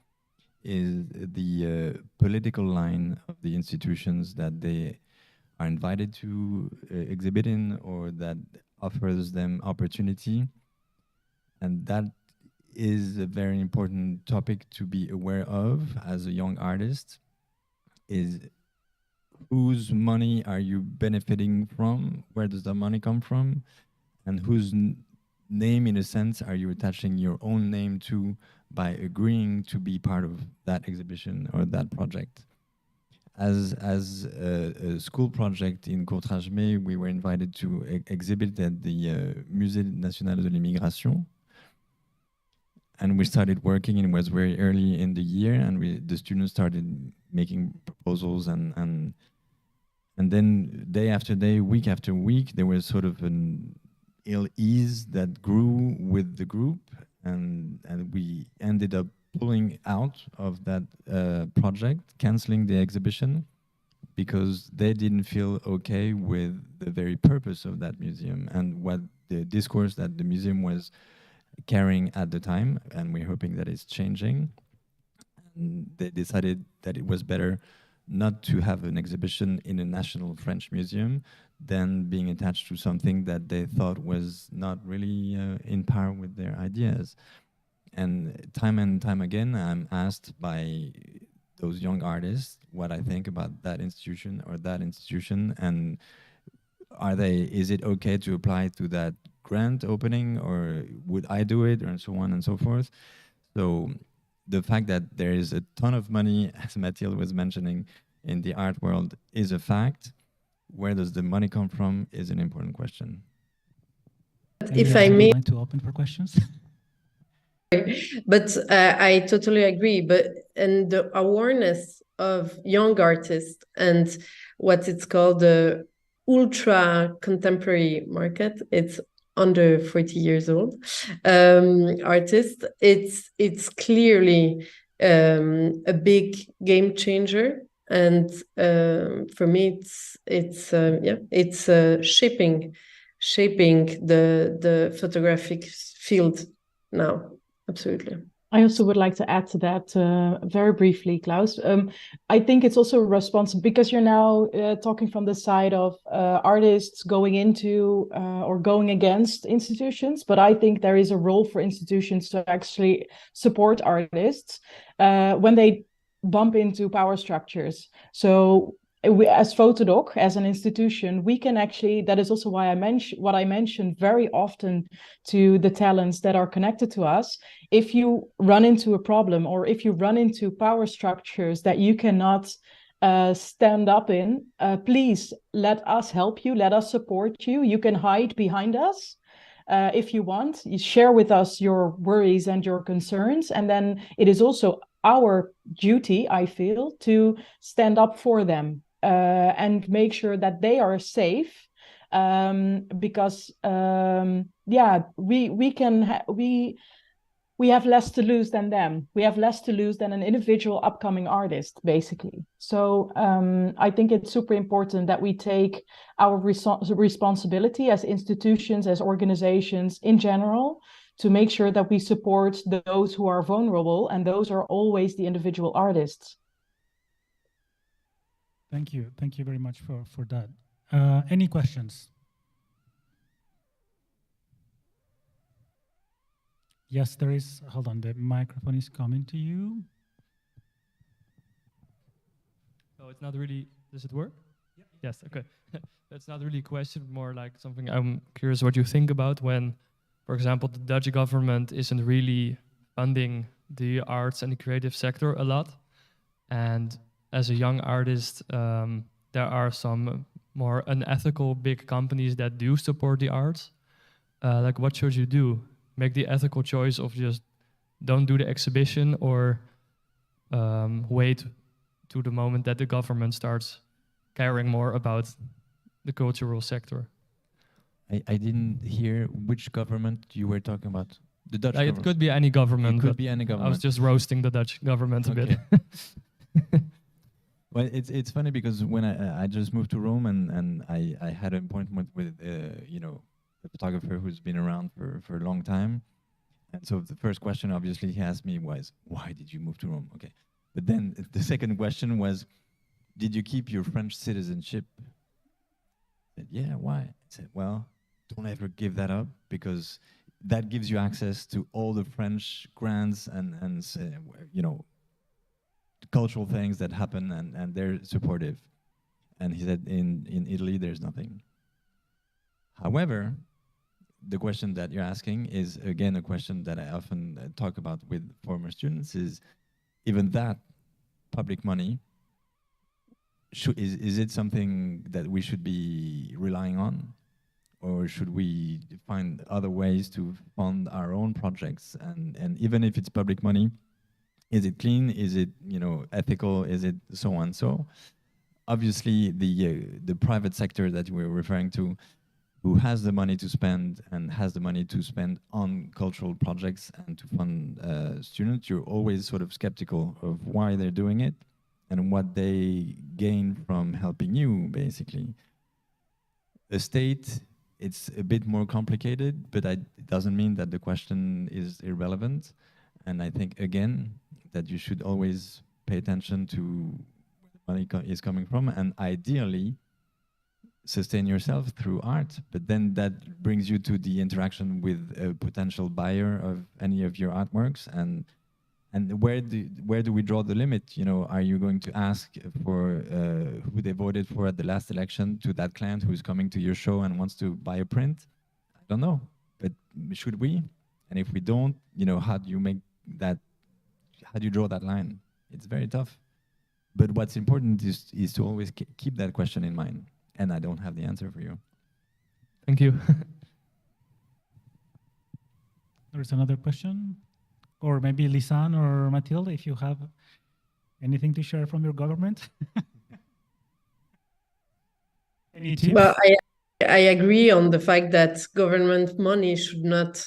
is the political line of the institutions that they are invited to exhibit in, or that offers them opportunity. And that is a very important topic to be aware of as a young artist, is whose money are you benefiting from? Where does the money come from? and whose name, in a sense, are you attaching your own name to by agreeing to be part of that exhibition or that project. As a school project in Courtrajmé, we were invited to exhibit at the Musée National de l'Immigration. And we started working, and it was very early in the year, and the students started making proposals, and then day after day, week after week, there was sort of an ill ease that grew with the group, and we ended up pulling out of that project, canceling the exhibition, because they didn't feel okay with the very purpose of that museum and what the discourse that the museum was carrying at the time, and we're hoping that it's changing. And they decided that it was better not to have an exhibition in a national French museum than being attached to something that they thought was not really in par with their ideas. And time again, I'm asked by those young artists what I think about that institution or that institution, and is it okay to apply to that grant opening, or would I do it, and so on and so forth. So the fact that there is a ton of money, as Matilde was mentioning, in the art world is a fact. Where does the money come from is an important question. If I may, to open for questions. but I totally agree. And the awareness of young artists and what it's called the ultra contemporary market, it's under 40 years old artist, it's clearly a big game changer. And for me, it's shaping the photographic field now. Absolutely. I also would like to add to that very briefly, Klaus. I think it's also responsible because you're now talking from the side of artists going into or going against institutions. But I think there is a role for institutions to actually support artists when they bump into power structures. So we, as Fotodoc, as an institution, we can actually, that is also why I mentioned very often to the talents that are connected to us. If you run into a problem or if you run into power structures that you cannot stand up in, please let us help you, let us support you. You can hide behind us. If you want, you share with us your worries and your concerns. And then it is also our duty, I feel, to stand up for them. And make sure that they are safe, because we have less to lose than them. We have less to lose than an individual upcoming artist, basically. So I think it's super important that we take our responsibility as institutions, as organizations in general, to make sure that we support those who are vulnerable, and those are always the individual artists. Thank you. Thank you very much for that. Any questions? Yes, there is. Hold on, the microphone is coming to you. So it's not really, does it work? Yeah. Yes, okay. That's not really a question, more like something I'm curious what you think about when, for example, the Dutch government isn't really funding the arts and the creative sector a lot. And as a young artist, there are some more unethical big companies that do support the arts. Like, what should you do? Make the ethical choice of just don't do the exhibition, or wait to the moment that the government starts caring more about the cultural sector? I didn't hear which government you were talking about. The Dutch government. It could be any government. It could be any government. I was just roasting the Dutch government a bit. Well, it's funny because when I just moved to Rome, and I had an appointment with a photographer who's been around for a long time, and so the first question obviously he asked me was, why did you move to Rome? Okay, but then the second question was, did you keep your French citizenship? I said, yeah, why? I said, well, don't ever give that up, because that gives you access to all the French grants and cultural things that happen, and they're supportive. And he said, in Italy, there's nothing. However, the question that you're asking is, again, a question that I often talk about with former students, is even that public money, is it something that we should be relying on? Or should we find other ways to fund our own projects? And even if it's public money, is it clean? Is it, you know, ethical? Is it so on? So obviously the private sector that we're referring to, who has the money to spend and has the money to spend on cultural projects and to fund students, you're always sort of skeptical of why they're doing it and what they gain from helping you, basically. The state, it's a bit more complicated, but it doesn't mean that the question is irrelevant. And I think, again, that you should always pay attention to where the money is coming from, and ideally sustain yourself through art. But then that brings you to the interaction with a potential buyer of any of your artworks, and where do we draw the limit? You know, are you going to ask for who they voted for at the last election to that client who's coming to your show and wants to buy a print? I don't know, but should we? And if we don't, you know, how do you make that? How do you draw that line? It's very tough. But what's important is to always keep that question in mind. And I don't have the answer for you. Thank you. There's another question. Or maybe Lisanne or Matilde, if you have anything to share from your government. Any tips? Well, I agree on the fact that government money should not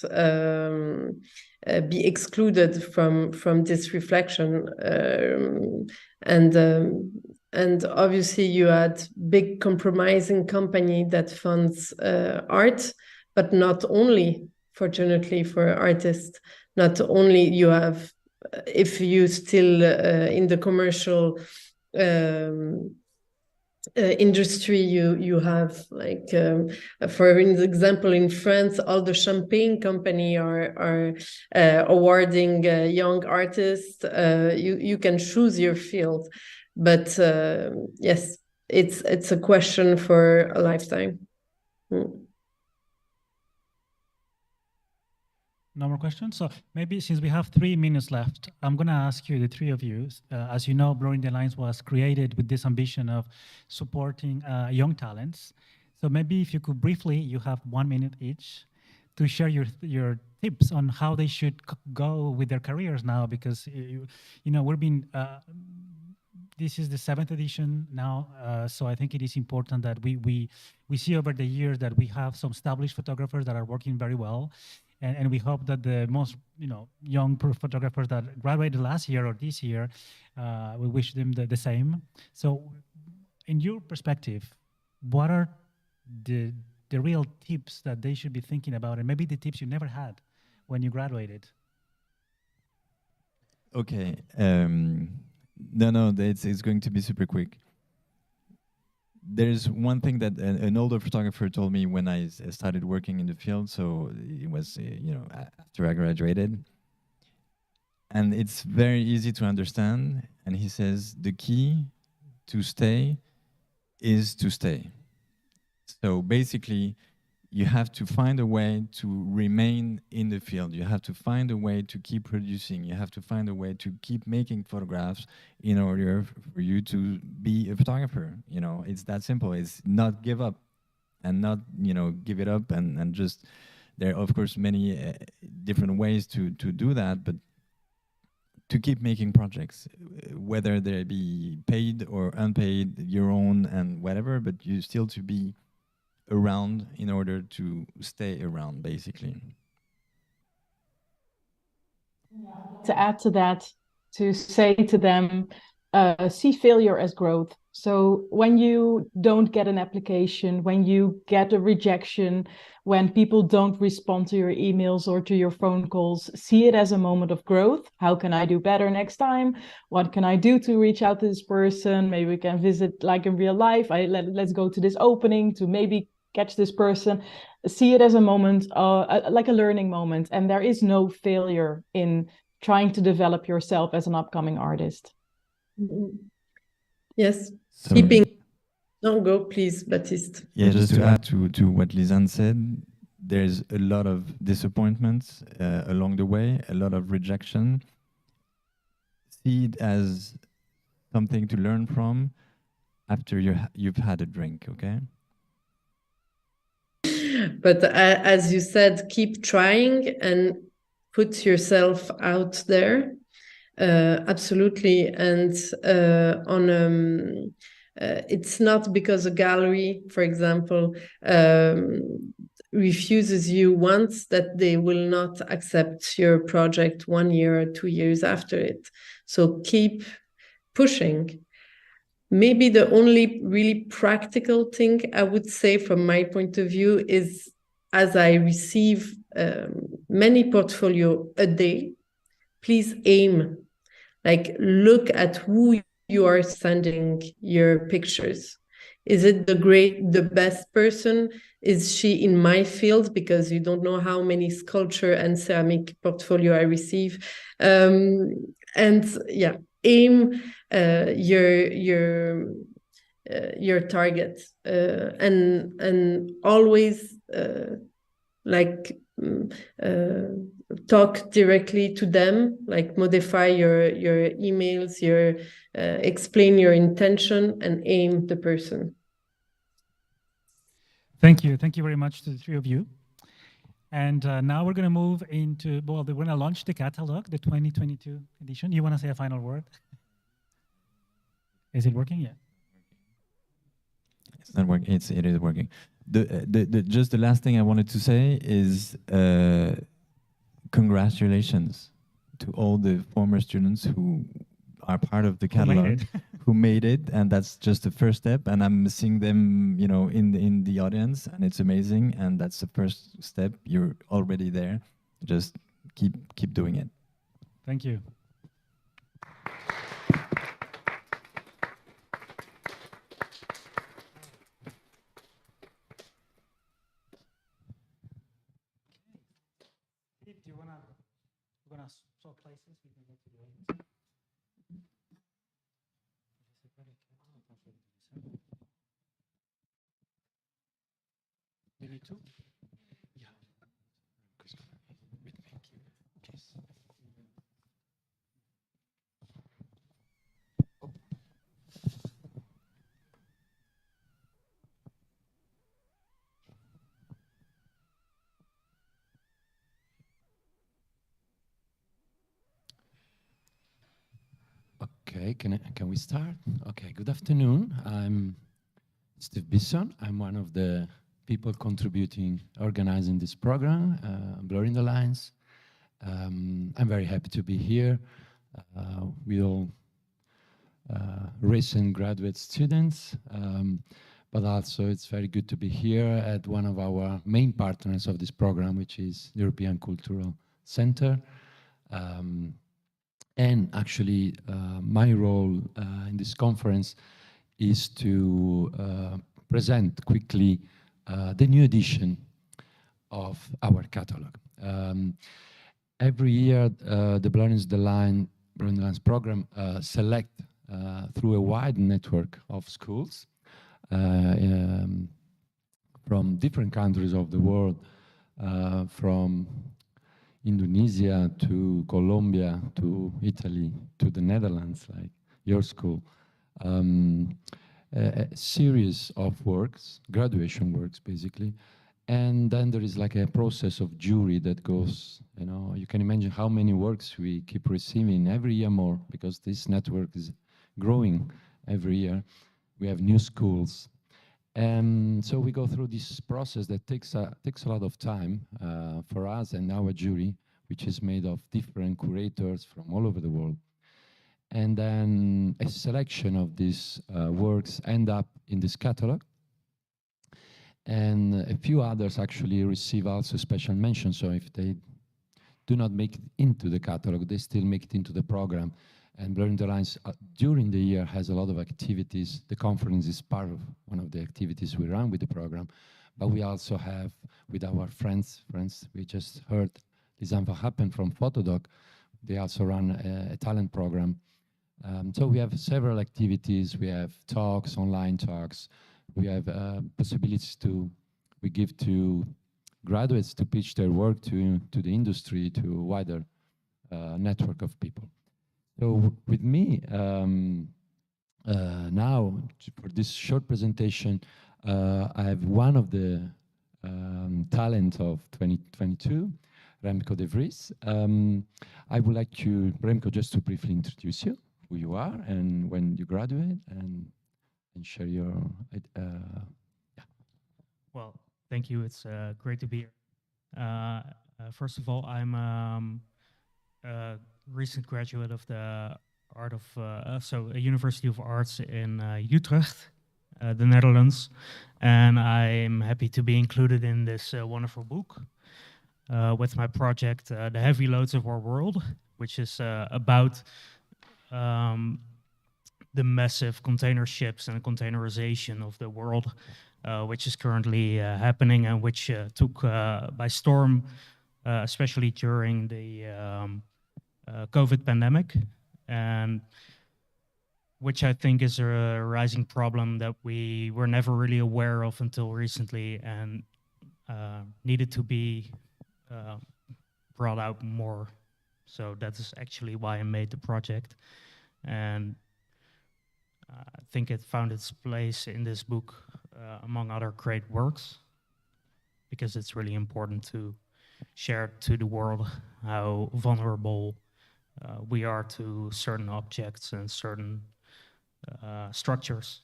be excluded from this reflection. And obviously you had big compromising company that funds art, but not only, fortunately for artists, not only you have, if you still in the commercial industry, you have like, for example, in France, all the champagne company are awarding young artists. You can choose your field, but yes, it's a question for a lifetime. No more questions? So maybe since we have 3 minutes left, I'm going to ask you, the three of you, as you know, Blurring the Lines was created with this ambition of supporting young talents. So maybe if you could briefly, you have 1 minute each, to share your tips on how they should go with their careers now, because, you know, we've been, this is the 7th edition now, so I think it is important that we see over the years that we have some established photographers that are working very well. And we hope that the most, you know, young photographers that graduated last year or this year, we wish them the same. So, in your perspective, what are the real tips that they should be thinking about, and maybe the tips you never had when you graduated? Okay. No, it's going to be super quick. There's one thing that an older photographer told me when I started working in the field. So it was, you know, after I graduated. And it's very easy to understand. And he says, the key to stay is to stay. So basically, you have to find a way to remain in the field. You have to find a way to keep producing. You have to find a way to keep making photographs in order for you to be a photographer. You know, it's that simple. It's not give up and not, you know, give it up and just, there are of course many different ways to do that, but to keep making projects, whether they be paid or unpaid, your own and whatever, but you still to be around in order to stay around, basically. To add to that, to say to them, see failure as growth. So when you don't get an application, when you get a rejection, when people don't respond to your emails or to your phone calls, see it as a moment of growth. How can I do better next time? What can I do to reach out to this person? Maybe we can visit like in real life. Let's go to this opening to maybe catch this person. See it as a moment, like a learning moment. And there is no failure in trying to develop yourself as an upcoming artist. Yes, So, keeping. No, go please, Baptiste. yeah, just to add to what Lisanne said, there's a lot of disappointments along the way, a lot of rejection. See it as something to learn from after you've had a drink, okay? But as you said, keep trying and put yourself out there. Absolutely. And it's not because a gallery, for example, refuses you once that they will not accept your project 1 year or 2 years after it. So keep pushing. Maybe the only really practical thing I would say from my point of view is, as I receive many portfolio a day, please aim, like look at who you are sending your pictures. Is it the best person? Is she in my field? Because you don't know how many sculpture and ceramic portfolio I receive. And yeah, aim your target and always talk directly to them, like modify your emails, explain your intention and aim the person. Thank you very much to the three of you. And now we're going to move into, well, we're going to launch the catalog, the 2022 edition. You want to say a final word? Is it working yet? It's not working. It is working. Just the last thing I wanted to say is congratulations to all the former students who are part of the catalog, who made it, and that's just the first step. And I'm seeing them, you know, in the audience, and it's amazing. And that's the first step. You're already there. Just keep doing it. Thank you. Do you wanna? We're gonna swap places. We can go to the audience. We need to. Yeah. Okay, can we start? Okay, good afternoon. I'm Steve Bisson. I'm one of the people organizing this program, Blurring the Lines. I'm very happy to be here with all recent graduate students, but also it's very good to be here at one of our main partners of this program, which is the European Cultural Center. And actually, my role in this conference is to present quickly the new edition of our catalog. Every year, the Blurring the Lines program select through a wide network of schools from different countries of the world, from Indonesia to Colombia to Italy to the Netherlands, like your school, a series of works, graduation works basically, and then there is like a process of jury that goes, you know, you can imagine how many works we keep receiving every year more, because this network is growing every year. We have new schools. And so we go through this process that takes a lot of time for us and our jury, which is made of different curators from all over the world. And then a selection of these works end up in this catalog. And a few others actually receive also special mention. So if they do not make it into the catalog, they still make it into the program. And Blurring the Lines during the year has a lot of activities. The conference is part of one of the activities we run with the program. But we also have, with our friends we just heard, Lisanne Verhappen from Photodoc, they also run a talent program. So we have several activities. We have talks, online talks. We have possibilities we give to graduates to pitch their work to the industry, to a wider network of people. So with me, now for this short presentation, I have one of the talent of 2022, Remco de Vries. I would like you, Remco, just to briefly introduce you, who you are, and when you graduate, and share your. Yeah. Well, thank you. It's great to be here. First of all, I'm a recent graduate of the a University of Arts in Utrecht, the Netherlands, and I'm happy to be included in this wonderful book with my project, The Heavy Loads of Our World, which is about the massive container ships and containerization of the world, which is currently happening and which took by storm, especially during the COVID pandemic, and which I think is a rising problem that we were never really aware of until recently and needed to be brought out more. So that is actually why I made the project. And I think it found its place in this book, among other great works, because it's really important to share to the world how vulnerable we are to certain objects and certain structures.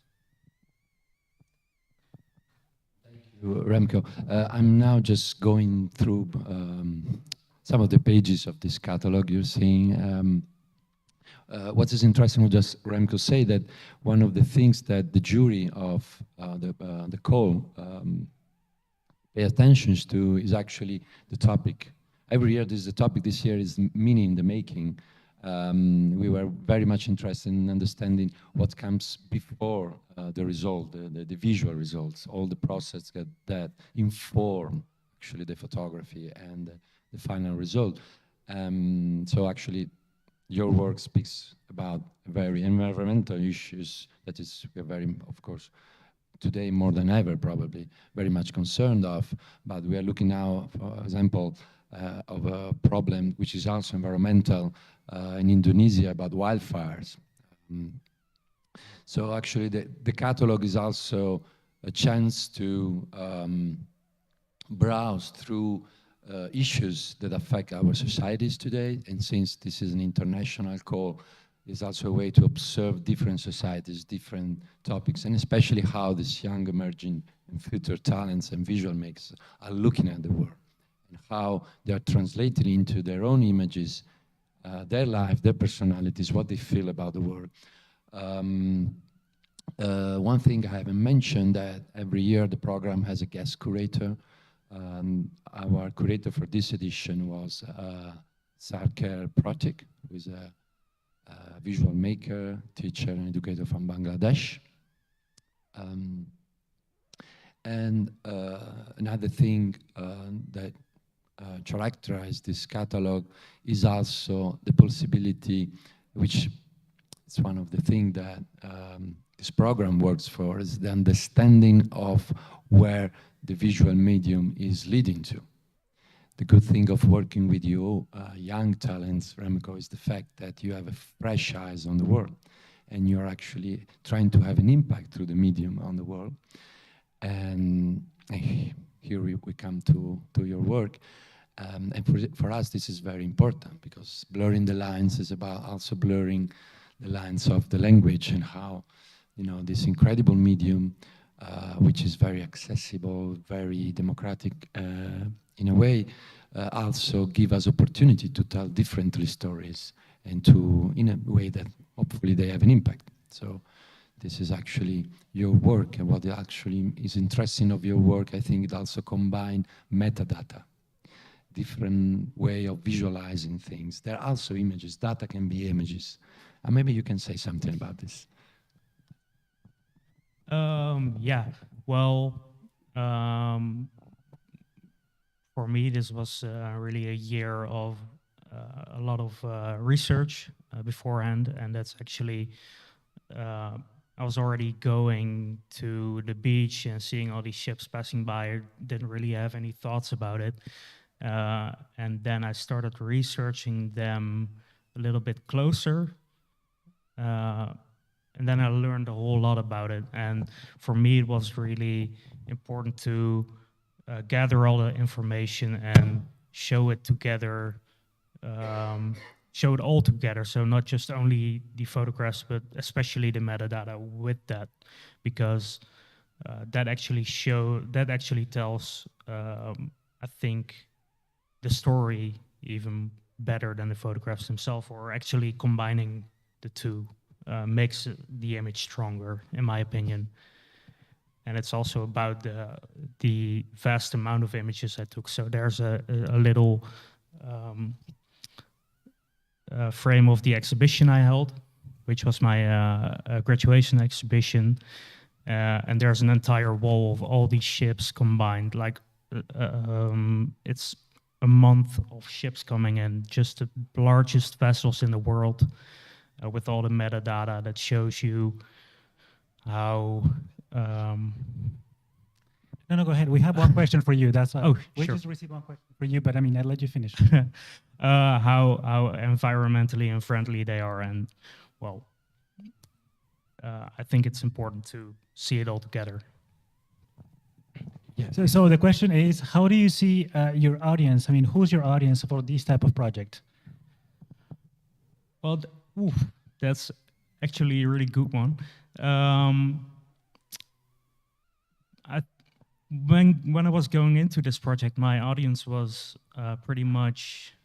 Thank you, Remco. I'm now just going through some of the pages of this catalog you're seeing. What is interesting, will just Remco say that one of the things that the jury of the call pay attention to is actually the topic. Every year, this is the topic. This year is meaning in the making. We were very much interested in understanding what comes before the result, the visual results, all the process that inform actually the photography and the final result. So actually, your work speaks about very environmental issues that is very, of course, today more than ever probably very much concerned of. But we are looking now, for example, of a problem which is also environmental in Indonesia about wildfires. So actually the catalog is also a chance to browse through issues that affect our societies today, and since this is an international call, it's also a way to observe different societies, different topics, and especially how these young emerging and future talents and visual makers are looking at the world, and how they are translated into their own images, their life, their personalities, what they feel about the world. One thing I haven't mentioned, that every year the program has a guest curator. Our curator for this edition was Sarker Pratik, who is a visual maker, teacher, and educator from Bangladesh. And another thing that characterized this catalog is also the possibility, which is one of the things that this program works for, is the understanding of where the visual medium is leading to. The good thing of working with you, young talents, Remco, is the fact that you have a fresh eyes on the world, and you're actually trying to have an impact through the medium on the world. And here we come to your work. And for us, this is very important, because blurring the lines is about also blurring the lines of the language, and how, you know, this incredible medium, which is very accessible, very democratic in a way, also give us opportunity to tell differently stories, and to, in a way that hopefully they have an impact. So this is actually your work, and what actually is interesting of your work, I think it also combine metadata, different way of visualizing things. There are also images, data can be images. And maybe you can say something about this. Yeah, well, for me, this was really a year of a lot of research beforehand, and that's actually I was already going to the beach and seeing all these ships passing by. I didn't really have any thoughts about it. And then I started researching them a little bit closer. And then I learned a whole lot about it. And for me, it was really important to gather all the information and show it together, show it all together. So not just only the photographs, but especially the metadata with that, because that actually tells, I think, the story even better than the photographs themselves, or actually combining the two makes the image stronger, in my opinion. And it's also about the vast amount of images I took. So there's a little frame of the exhibition I held, which was my graduation exhibition. And there's an entire wall of all these ships combined. Like it's a month of ships coming in, just the largest vessels in the world, with all the metadata that shows you how. No, go ahead. We have one question for you. That's Oh, we sure. just received one question for you, but I mean, I'll let you finish. How environmentally and friendly they are, and well, I think it's important to see it all together. Yeah. So the question is, how do you see your audience? I mean, who's your audience for this type of project? Well, that's actually a really good one. When I was going into this project, my audience was pretty much,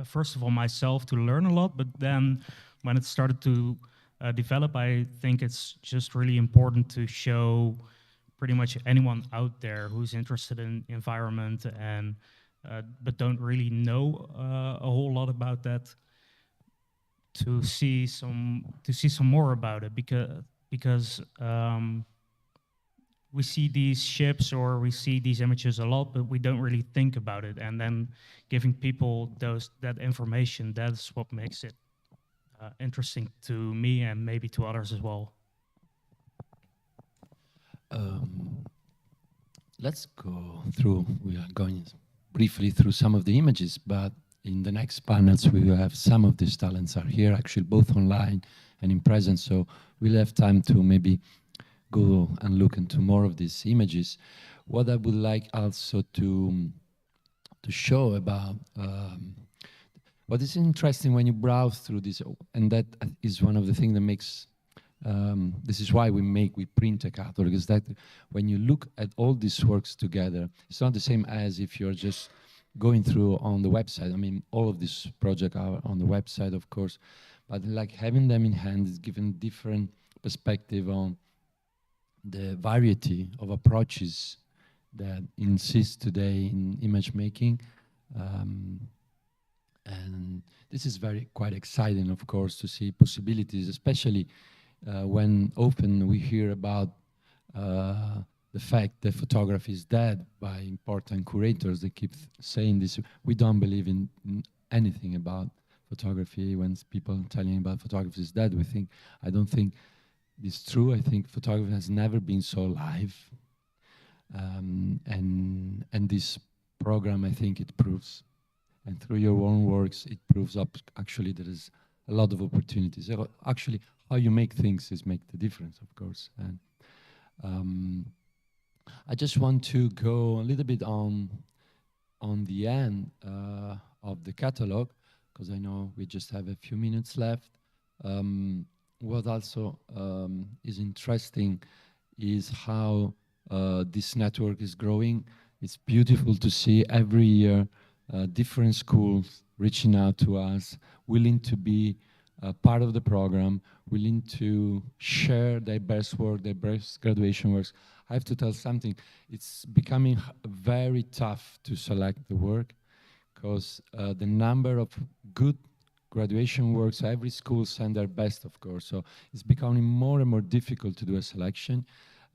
first of all, myself, to learn a lot. But then when it started to develop, I think it's just really important to show pretty much anyone out there who's interested in environment and but don't really know a whole lot about that, to see some more about it, because we see these ships or we see these images a lot, but we don't really think about it. And then giving people that information, that's what makes it interesting to me and maybe to others as well. Let's go through, we are going briefly through some of the images, but in the next panels we will have some of these talents are here, actually both online and in presence, so we'll have time to maybe go and look into more of these images. What I would like also to show about what is interesting when you browse through this, and that is one of the things that makes this is why we print a catalog, is that when you look at all these works together, it's not the same as if you're just going through on the website. I mean, all of these projects are on the website, of course, but like having them in hand is giving different perspective on the variety of approaches that insist today in image making. And this is quite exciting, of course, to see possibilities, especially when often we hear about the fact that photography is dead by important curators. They keep saying this. We don't believe in anything about photography. When people telling about photography is dead, I don't think it's true. I think photography has never been so alive. And this program, I think it proves, and through your own works, it proves up actually there is a lot of opportunities. Actually, how you make things is make the difference, of course. And I just want to go a little bit on the end of the catalog, because I know we just have a few minutes left. What also is interesting is how this network is growing. It's beautiful to see every year different schools reaching out to us, willing to be part of the program, willing to share their best work, their best graduation works. I have to tell something, it's becoming very tough to select the work, because the number of good graduation works, every school send their best, of course, so it's becoming more and more difficult to do a selection,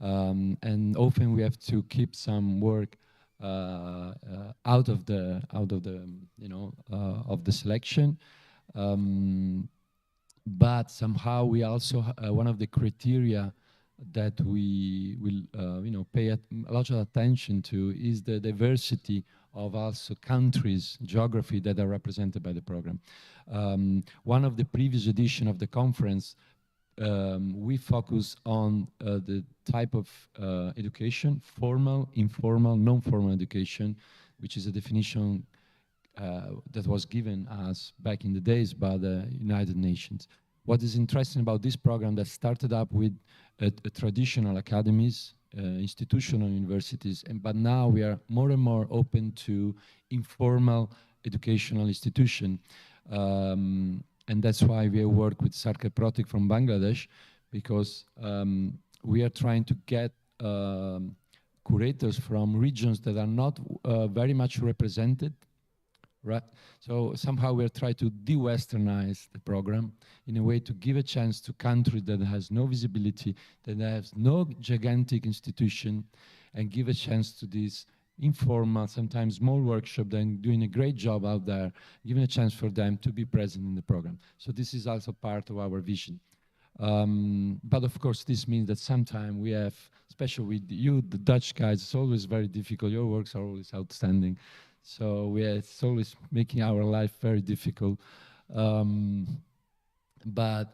and often we have to keep some work out of the of the selection. but somehow we also, one of the criteria that we will pay a lot of attention to is the diversity of also countries, geography that are represented by the program. One of the previous edition of the conference, we focus on the type of education, formal, informal, non-formal education, which is a definition that was given us back in the days by the United Nations. What is interesting about this program that started up with traditional academies, institutional universities, but now we are more and more open to informal educational institution. And that's why we work with Sarkar Protik from Bangladesh, because we are trying to get curators from regions that are not very much represented. Right, so somehow we're trying to de-Westernize the program in a way to give a chance to countries that has no visibility, that has no gigantic institution, and give a chance to these informal, sometimes small workshop, then doing a great job out there, giving a chance for them to be present in the program. So this is also part of our vision. But of course, this means that sometimes we have, especially with you, the Dutch guys, it's always very difficult. Your works are always outstanding. So it's always making our life very difficult. But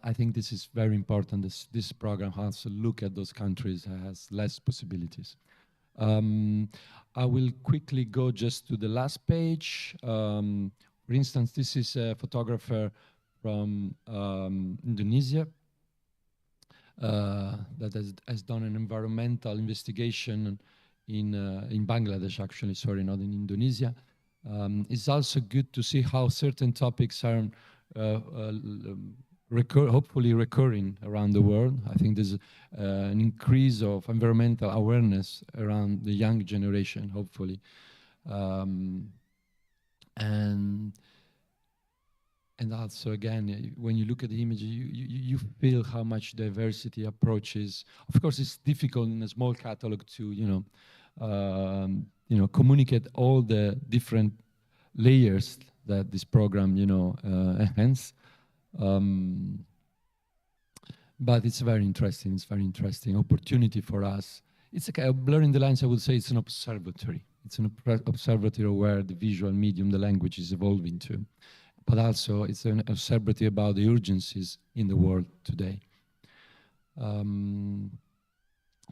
I think this is very important. This program has to look at those countries that has less possibilities. I will quickly go just to the last page. For instance, this is a photographer from Indonesia that has done an environmental investigation in Bangladesh, actually, sorry, not in Indonesia. It's also good to see how certain topics are hopefully recurring around the world. I think there's an increase of environmental awareness around the young generation, hopefully. And also, again, when you look at the image, you feel how much diversity approaches. Of course, it's difficult in a small catalog to, communicate all the different layers that this program, enhance. But it's very interesting. It's very interesting opportunity for us. It's a kind of blurring the lines. I would say it's an observatory. It's an observatory where the visual medium, the language, is evolving to. But also, it's an observatory about the urgencies in the world today.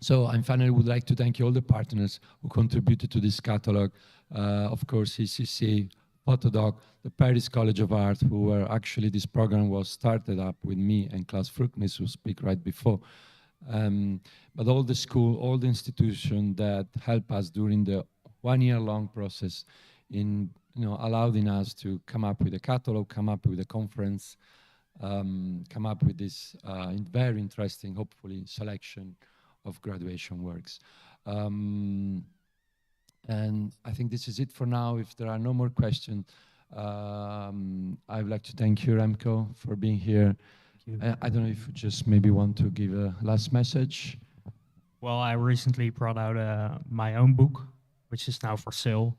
So I finally would like to thank all the partners who contributed to this catalog. Of course, ECC, Photodoc, the Paris College of Art, who were actually, this program was started up with me and Klaus Fruchtnis, who speak right before. But all the school, all the institutions that helped us during the one-year-long process in allowing us to come up with a catalog, come up with a conference, come up with this very interesting, hopefully, selection of graduation works. And I think this is it for now. If there are no more questions, I would like to thank you, Remco, for being here. I don't know if you just maybe want to give a last message. Well, I recently brought out my own book, which is now for sale.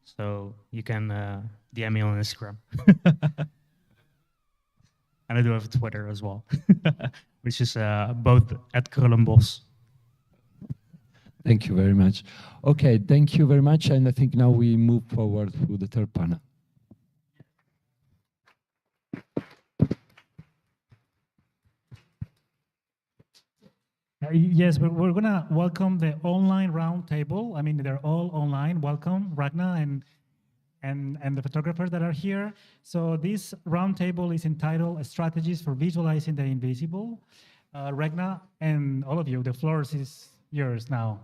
So you can DM me on Instagram. And I do have a Twitter as well, which is both at Krullenbos. Thank you very much. Okay, thank you very much. And I think now we move forward to the third panel. Yes, but we're going to welcome the online roundtable. I mean, they're all online. Welcome, Ragna and the photographers that are here. So this roundtable is entitled Strategies for Visualizing the Invisible. Ragna and all of you, the floor is yours now.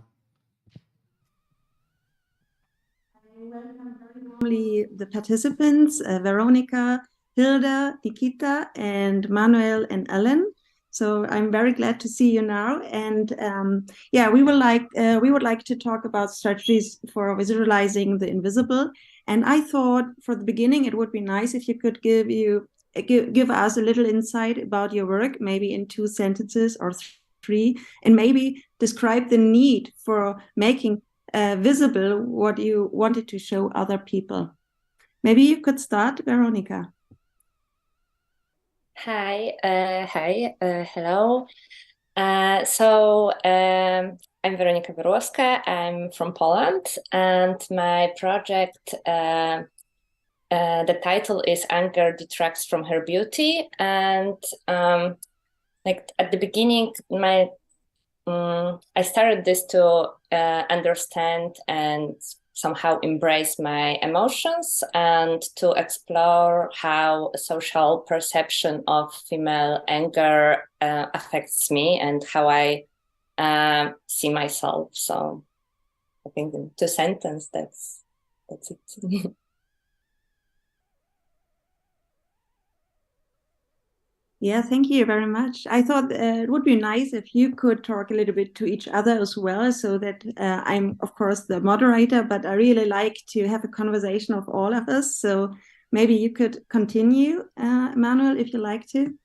I welcome very warmly the participants, Weronika, Hilda, Nikita, and Manuel and Elena. So I'm very glad to see you now. And yeah, we would like to talk about strategies for visualizing the invisible. And I thought for the beginning, it would be nice if you could give us a little insight about your work, maybe in 2 sentences or 3, and maybe describe the need for making visible what you wanted to show other people. Maybe you could start, Weronika. Hello. I'm Weronika Perłowska. I'm from Poland, and my project, the title is Anger Detracts from Her Beauty. And like at the beginning, I started this to understand and somehow embrace my emotions and to explore how social perception of female anger affects me and how I see myself. So I think in 2 sentences, that's it. Yeah, thank you very much. I thought it would be nice if you could talk a little bit to each other as well, so that I'm, of course, the moderator, but I really like to have a conversation of all of us. So maybe you could continue, Manuel, if you like to.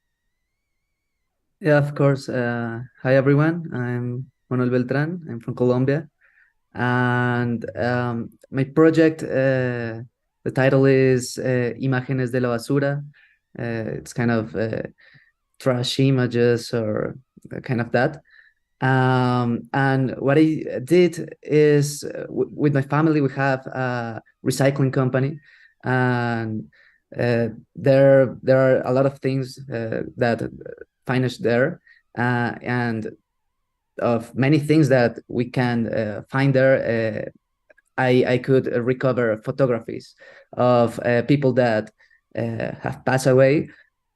Yeah, of course. Hi, everyone. I'm Manuel Beltrán. I'm from Colombia. And my project, the title is Imágenes de la Basura. It's kind of trash images or kind of that. And what I did is with my family, we have a recycling company, and there are a lot of things that finished there, and of many things that we can find there. I could recover photographies of people that have passed away.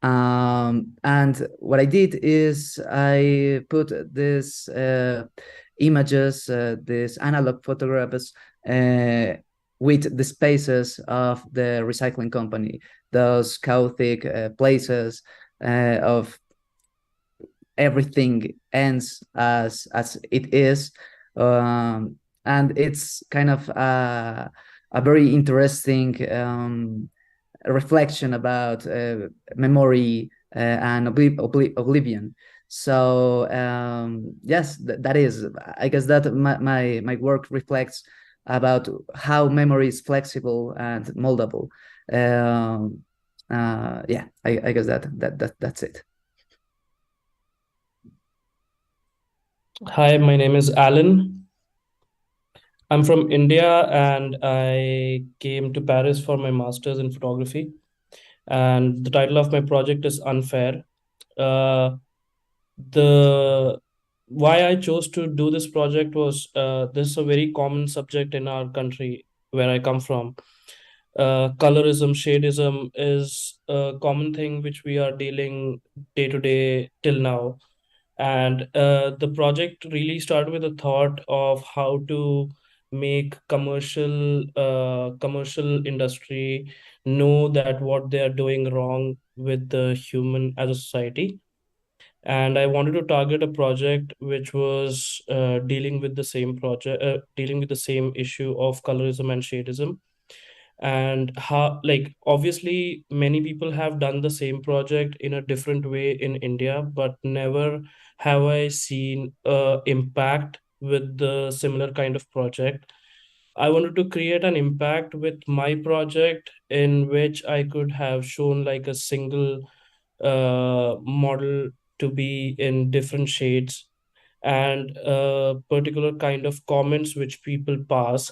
And what I did is I put these images, these analog photographs, with the spaces of the recycling company, those chaotic places of everything ends as it is. And it's kind of a very interesting reflection about memory and oblivion. So yes, that is, I guess that my work reflects about how memory is flexible and moldable. Yeah, I guess that's it. Hi, my name is Alan. I'm from India and I came to Paris for my master's in photography. And the title of my project is Unfair. The why I chose to do this project was this is a very common subject in our country where I come from. Colorism, shadism is a common thing which we are dealing day to day till now. And the project really started with a thought of how to make commercial industry know that what they are doing wrong with the human as a society. And I wanted to target a project which was dealing with the same issue of colorism and shadism, and how, like, obviously many people have done the same project in a different way in India, but never have I seen impact with the similar kind of project. I wanted to create an impact with my project in which I could have shown like a single model to be in different shades, and a particular kind of comments which people pass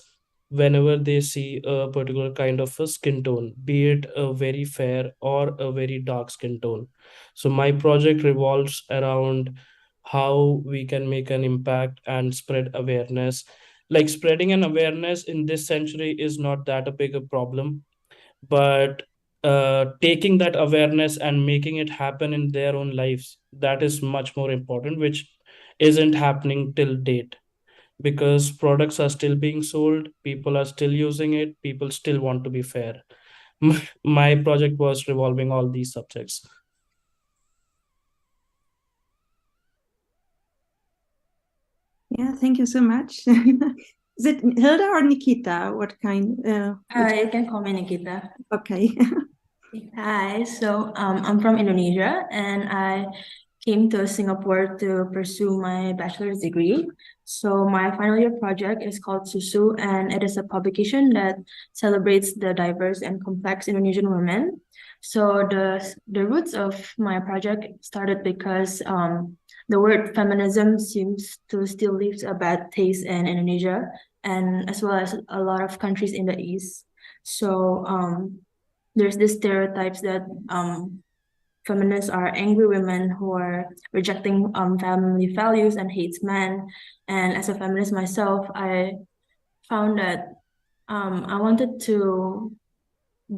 whenever they see a particular kind of a skin tone, be it a very fair or a very dark skin tone. So my project revolves around how we can make an impact and spread awareness. Like, spreading an awareness in this century is not that a big a problem, but taking that awareness and making it happen in their own lives, that is much more important, which isn't happening till date, because products are still being sold, people are still using it, people still want to be fair. My project was revolving all these subjects. Yeah, thank you so much. Is it Hilda or Nikita? What kind? You can call me Nikita. Okay. Hi, so I'm from Indonesia and I came to Singapore to pursue my bachelor's degree. So my final year project is called Susu, and it is a publication that celebrates the diverse and complex Indonesian women. So the roots of my project started because the word feminism seems to still leave a bad taste in Indonesia, and as well as a lot of countries in the East. So there's this stereotypes that feminists are angry women who are rejecting family values and hates men. And as a feminist myself, I found that I wanted to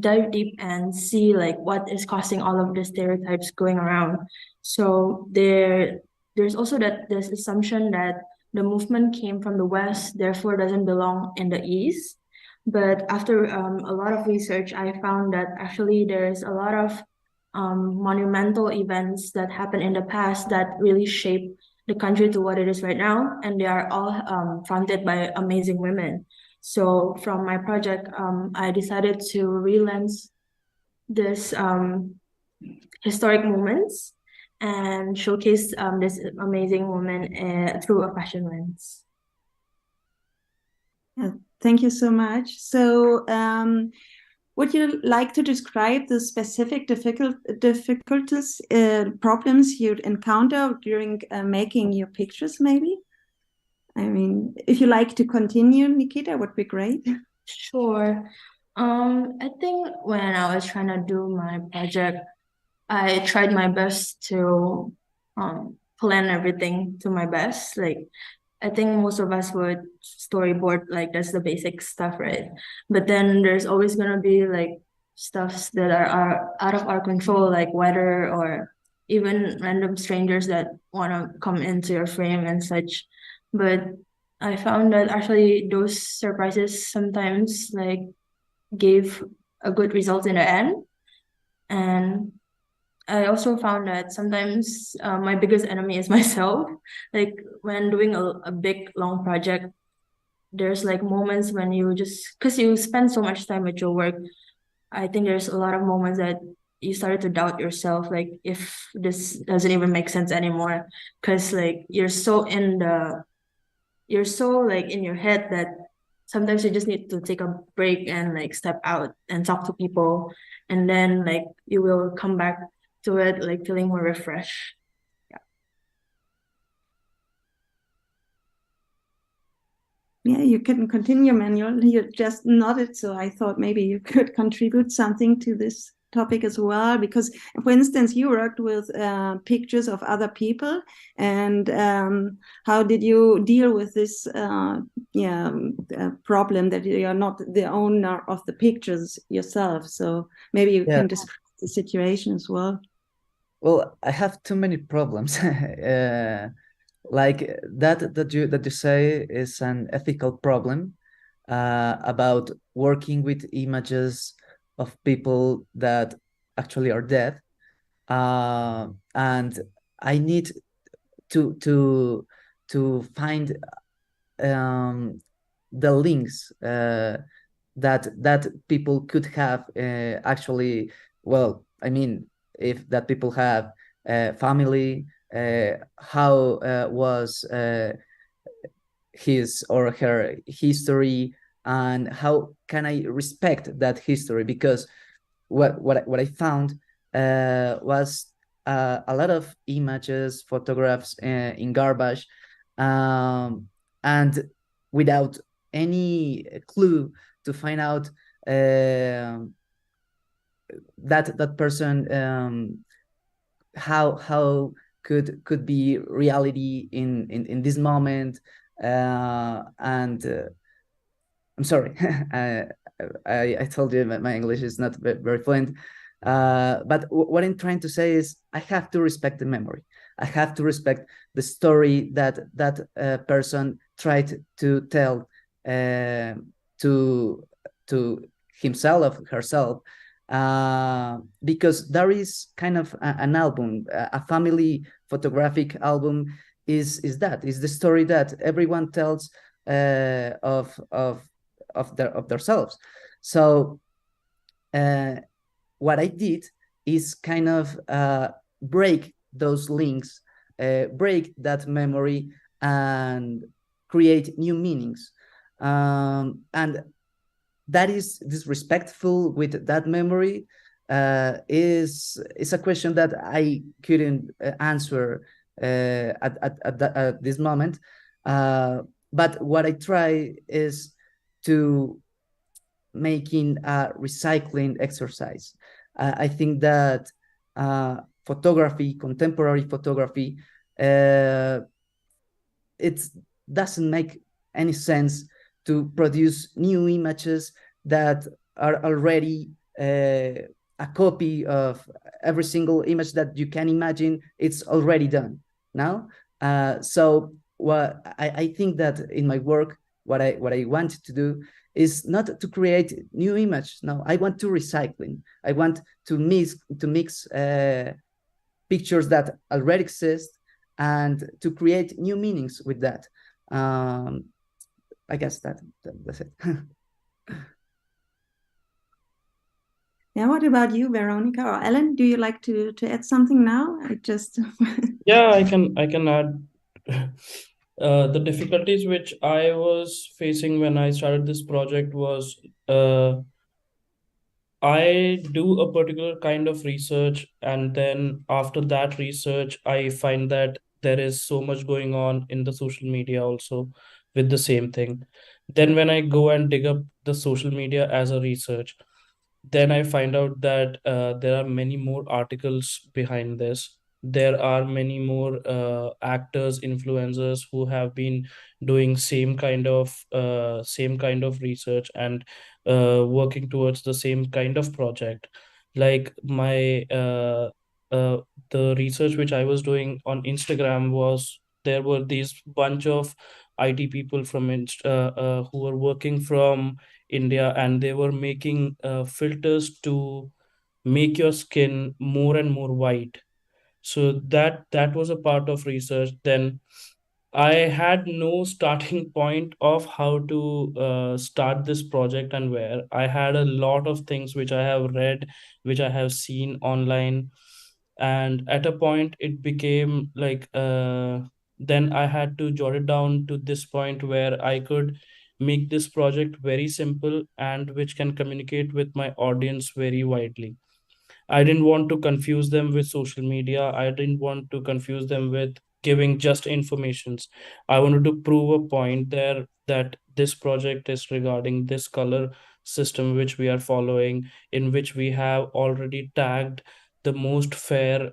dive deep and see like what is causing all of the stereotypes going around. So there's also this assumption that the movement came from the West, therefore doesn't belong in the East. But after a lot of research, I found that actually there's a lot of monumental events that happened in the past that really shaped the country to what it is right now, and they are all fronted by amazing women. So from my project, I decided to relance this historic moments and showcase this amazing woman through a fashion lens. Yeah, thank you so much. So would you like to describe the specific difficulties, problems you'd encounter during making your pictures, maybe? I mean, if you like to continue, Nikita, would be great. Sure. I think when I was trying to do my project, I tried my best to plan everything to my best. Like, I think most of us would storyboard, like that's the basic stuff, right? But then there's always gonna be like stuffs that are out of our control, like weather or even random strangers that wanna come into your frame and such. But I found that actually those surprises sometimes like gave a good result in the end. And I also found that sometimes my biggest enemy is myself. Like when doing a big long project, there's like moments when you just, because you spend so much time with your work, I think there's a lot of moments that you started to doubt yourself, like if this doesn't even make sense anymore. Because like you're so like in your head that sometimes you just need to take a break and like step out and talk to people, and then like you will come back to it like feeling more refreshed. Yeah, you can continue, Manuel. You just nodded, so I thought maybe you could contribute something to this topic as well. Because, for instance, you worked with pictures of other people, and how did you deal with this problem that you are not the owner of the pictures yourself? So maybe you can describe the situation as well. Well, I have too many problems. Like that you say is an ethical problem about working with images of people that actually are dead, and I need to find the links that people could have actually. Well, I mean, if that people have family, how was his or her history, and how can I respect that history? Because what I found was a lot of images, photographs in garbage, and without any clue to find out that person, how could be reality in this moment. And I'm sorry, I told you that my English is not very fluent, but what I'm trying to say is I have to respect the memory. I have to respect the story that person tried to tell to himself or herself, because there is kind of an album, a family photographic album is the story that everyone tells of themselves. So what I did is kind of break those links, break that memory, and create new meanings. And that is disrespectful with that memory, is a question that I couldn't answer at this moment. But what I try is to making a recycling exercise. I think that photography, contemporary photography, it doesn't make any sense to produce new images that are already a copy of every single image that you can imagine. It's already done now. So what I think that in my work, what I want to do is not to create new image. No, I want to recycling. I want to mix pictures that already exist and to create new meanings with that. I guess that's it. Yeah, what about you, Weronika or Ellen? Do you like to add something now? I just Yeah, I can add. The difficulties which I was facing when I started this project was I do a particular kind of research, and then after that research, I find that there is so much going on in the social media also with the same thing. Then when I go and dig up the social media as a research, then I find out that there are many more articles behind this. There are many more actors, influencers who have been doing same kind of research and working towards the same kind of project. Like uh, the research which I was doing on Instagram was there were these bunch of IT people from who were working from India, and they were making filters to make your skin more and more white. So that was a part of research. Then I had no starting point of how to start this project and where. I had a lot of things which I have read, which I have seen online, and at a point it became like then I had to jot it down to this point where I could make this project very simple and which can communicate with my audience very widely. I didn't want to confuse them with social media. I didn't want to confuse them with giving just informations. I wanted to prove a point there that this project is regarding this color system which we are following, in which we have already tagged the most fair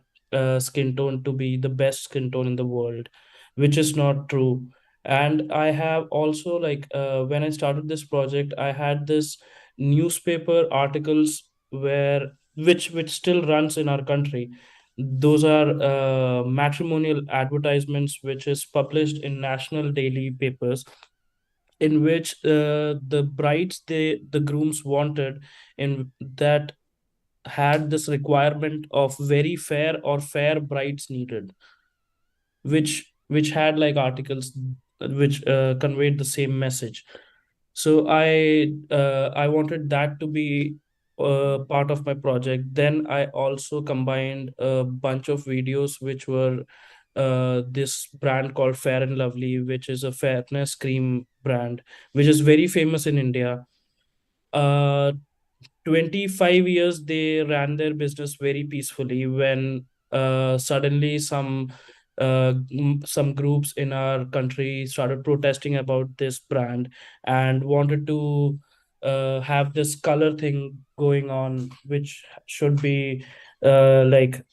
skin tone to be the best skin tone in the world, which is not true. And I have also when I started this project, I had this newspaper articles where which still runs in our country. Those are matrimonial advertisements which is published in national daily papers, in which the brides the grooms wanted, in that had this requirement of very fair or fair brides needed, which had like articles which conveyed the same message. So I wanted that to be part of my project. Then I also combined a bunch of videos which were this brand called Fair and Lovely, which is a fairness cream brand, which is very famous in India. uh 25 years they ran their business very peacefully, when suddenly some groups in our country started protesting about this brand and wanted to have this color thing going on, which should be like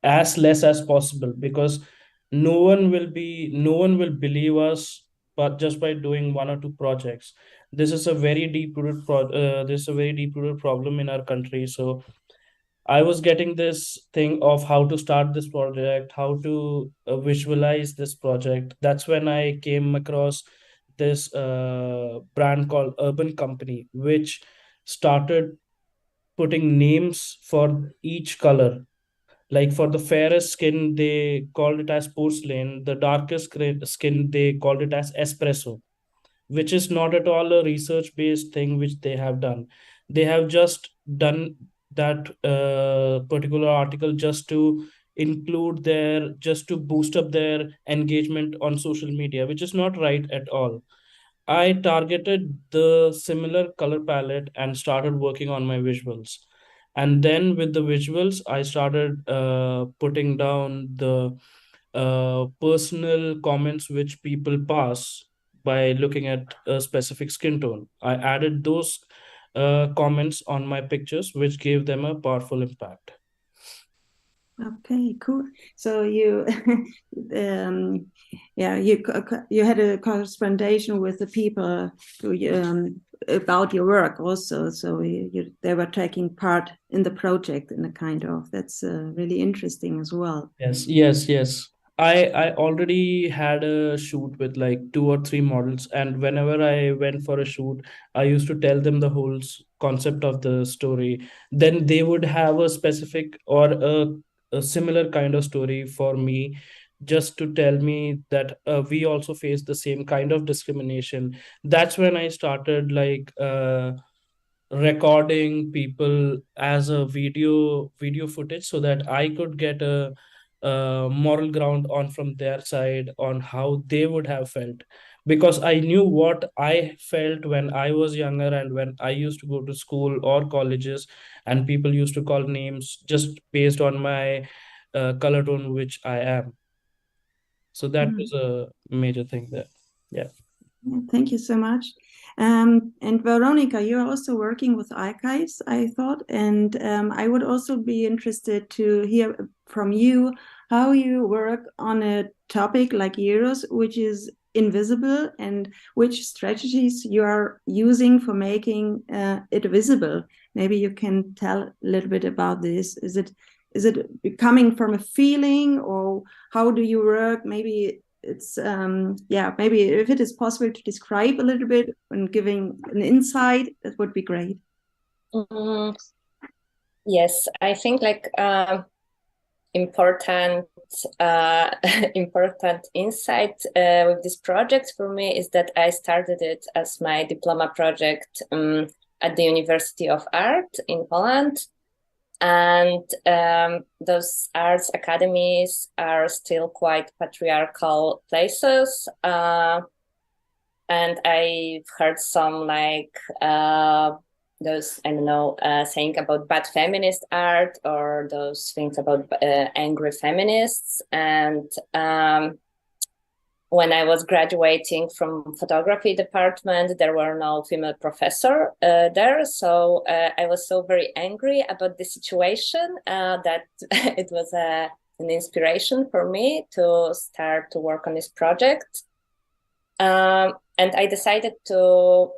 as less as possible, because no one will believe us but just by doing one or two projects. This is a very this is a very deep rooted problem in our country. So I was getting this thing of how to start this project, how to visualize this project. That's when I came across this brand called Urban Company, which started putting names for each color. Like for the fairest skin, they called it as porcelain. The darkest skin, they called it as espresso, which is not at all a research based thing which they have done. They have just done that particular article just to just to boost up their engagement on social media, which is not right at all. I targeted the similar color palette and started working on my visuals. And then with the visuals, I started putting down the personal comments which people pass by looking at a specific skin tone. I added those comments on my pictures, which gave them a powerful impact. Okay, cool. So you, yeah, you had a correspondence with the people who, about your work also. So they were taking part in the project in a kind of. That's really interesting as well. Yes. I already had a shoot with like 2 or 3 models, and whenever I went for a shoot, I used to tell them the whole concept of the story. Then they would have a specific or a similar kind of story for me, just to tell me that we also face the same kind of discrimination. That's when I started like recording people as a video footage, so that I could get a moral ground on from their side on how they would have felt, because I knew what I felt when I was younger and when I used to go to school or colleges, and people used to call names just based on my color tone which I am. So that was a major thing there. Yeah. Thank you so much. And Weronika, you're also working with archives, I thought, and I would also be interested to hear from you how you work on a topic like Euros, which is invisible, and which strategies you are using for making it visible. Maybe you can tell a little bit about this. Is it coming from a feeling, or how do you work? Maybe it's maybe if it is possible to describe a little bit and giving an insight, that would be great. Yes, I think like important important insight with this project for me is that I started it as my diploma project at the University of Art in Poland. And those arts academies are still quite patriarchal places. And I've heard some like those, I don't know, saying about bad feminist art, or those things about angry feminists. And when I was graduating from photography department, there were no female professor there. So I was so very angry about the situation that it was an inspiration for me to start to work on this project. And I decided to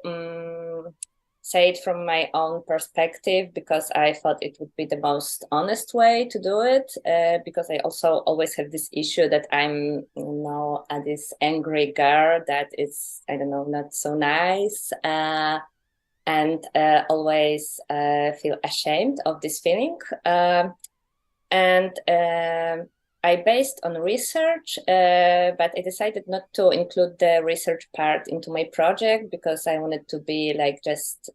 say it from my own perspective, because I thought it would be the most honest way to do it, because I also always have this issue that I'm, this angry girl that is, I don't know, not so nice, and always feel ashamed of this feeling. I based on research, but I decided not to include the research part into my project, because I wanted to be like just,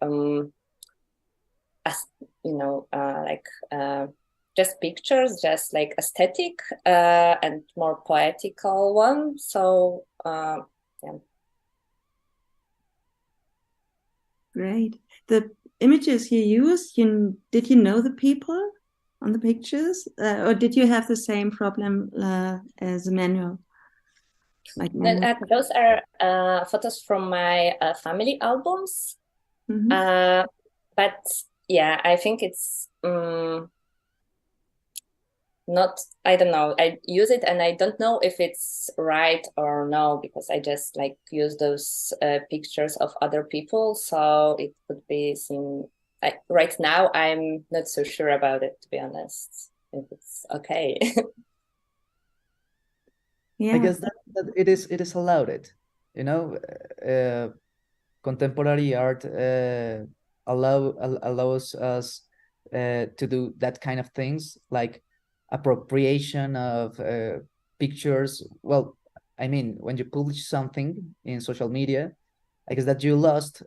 just pictures, just like aesthetic and more poetical one. So, yeah. Great. The images you used, did you know the people on the pictures, or did you have the same problem as Manuel? Like Manuel? Those are photos from my family albums. Mm-hmm. But yeah, I think it's not, I don't know, I use it and I don't know if it's right or no, because I just like use those pictures of other people. So it could be seen. Right now, I'm not so sure about it, to be honest, if it's okay. Yeah. I guess that it is allowed. Contemporary art allows us to do that kind of things, like appropriation of pictures. Well, I mean, when you publish something in social media, I guess that you lost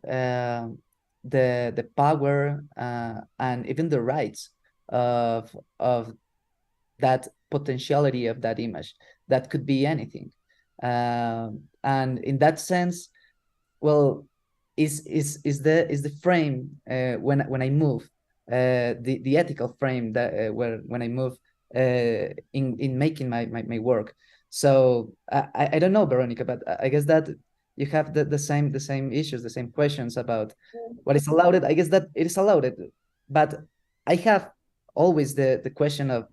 the power and even the rights of that potentiality of that image. That could be anything, and in that sense, well, is the frame when I move the ethical frame that when I move in making my work. So I don't know, Weronika, but I guess that you have the same issues, the same questions about what is allowed. I guess that it is allowed, but I have always the question of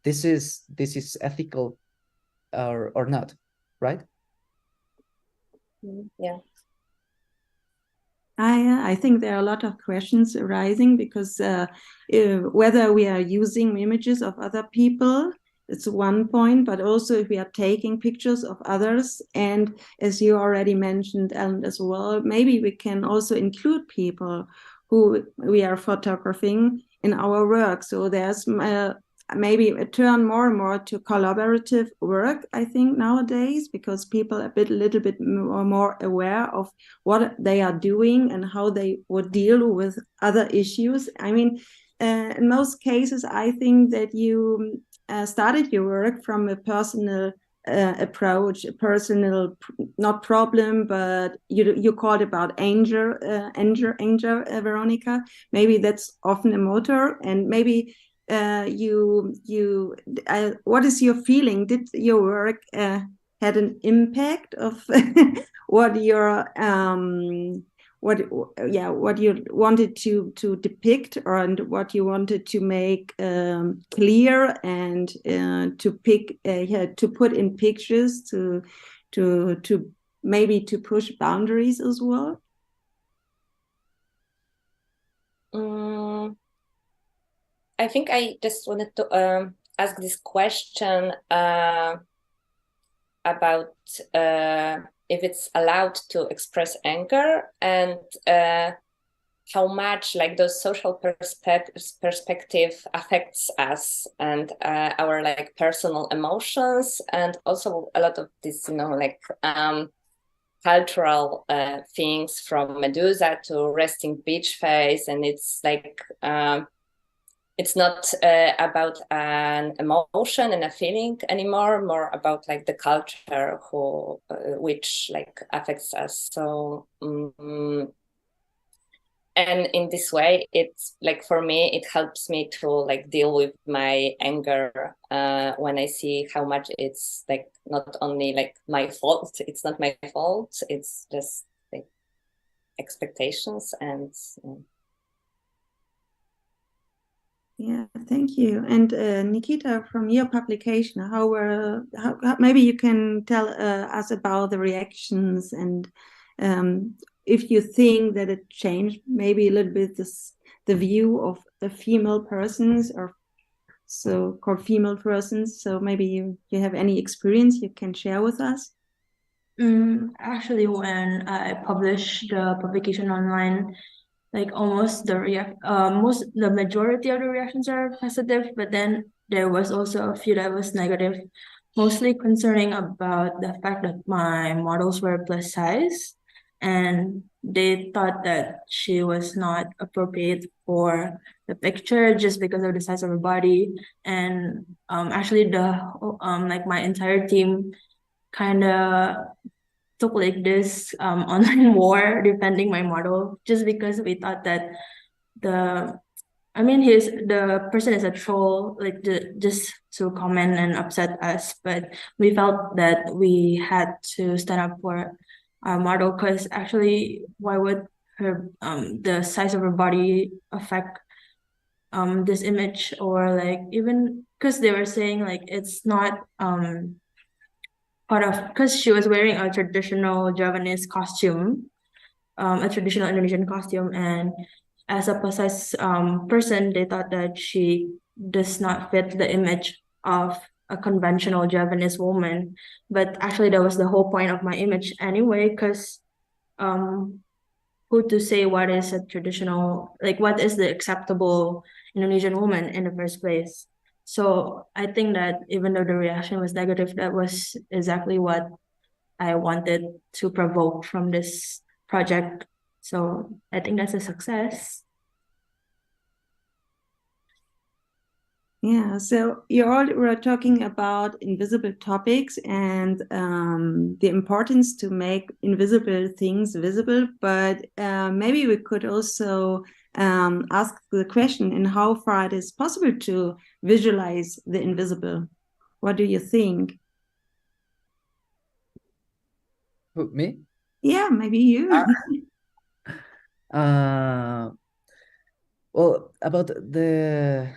this is ethical or not, right? Yeah. I think there are a lot of questions arising because whether we are using images of other people, it's one point, but also if we are taking pictures of others, and as you already mentioned, Ellen, as well, maybe we can also include people who we are photographing in our work. So there's maybe a turn more and more to collaborative work, I think, nowadays, because people are a little bit more aware of what they are doing and how they would deal with other issues. I mean, in most cases, I think that you started your work from a personal approach, a personal, not problem, but you called about anger, Weronika. Maybe that's often a motor, and maybe what is your feeling? Did your work had an impact of what your what you wanted to depict, and what you wanted to make clear, and to put in pictures to maybe to push boundaries as well? I think I just wanted to ask this question about if it's allowed to express anger, and how much like those social perspective affects us and our like personal emotions, and also a lot of this, like cultural things from Medusa to resting beach face, and it's like it's not about an emotion and a feeling anymore, more about like the culture which like affects us. So and in this way, it's like for me, it helps me to like deal with my anger when I see how much it's like not only like my fault. It's not my fault. It's just like expectations and. Yeah, thank you. And Nikita, from your publication, how maybe you can tell us about the reactions, and if you think that it changed maybe a little bit the view of the female persons, or so-called female persons. So maybe you have any experience you can share with us? Actually, when I published the publication online, like almost the majority of the reactions are positive, but then there was also a few that was negative, mostly concerning about the fact that my models were plus size, and they thought that she was not appropriate for the picture just because of the size of her body. And actually like my entire team kind of took like this online war defending my model, just because we thought that the person is a troll, like just to comment and upset us. But we felt that we had to stand up for our model, because actually, why would her the size of her body affect this image? Or like, even because they were saying like it's not part of, because she was wearing a traditional Javanese costume, a traditional Indonesian costume, and as a plus size person, they thought that she does not fit the image of a conventional Javanese woman. But actually, that was the whole point of my image anyway, because who to say what is a traditional, like what is the acceptable Indonesian woman in the first place? So I think that even though the reaction was negative, that was exactly what I wanted to provoke from this project. So I think that's a success. Yeah, so you all were talking about invisible topics and the importance to make invisible things visible, but maybe we could also ask the question in how far it is possible to visualize the invisible. What do you think? Who, me? Yeah, maybe you. Well, about the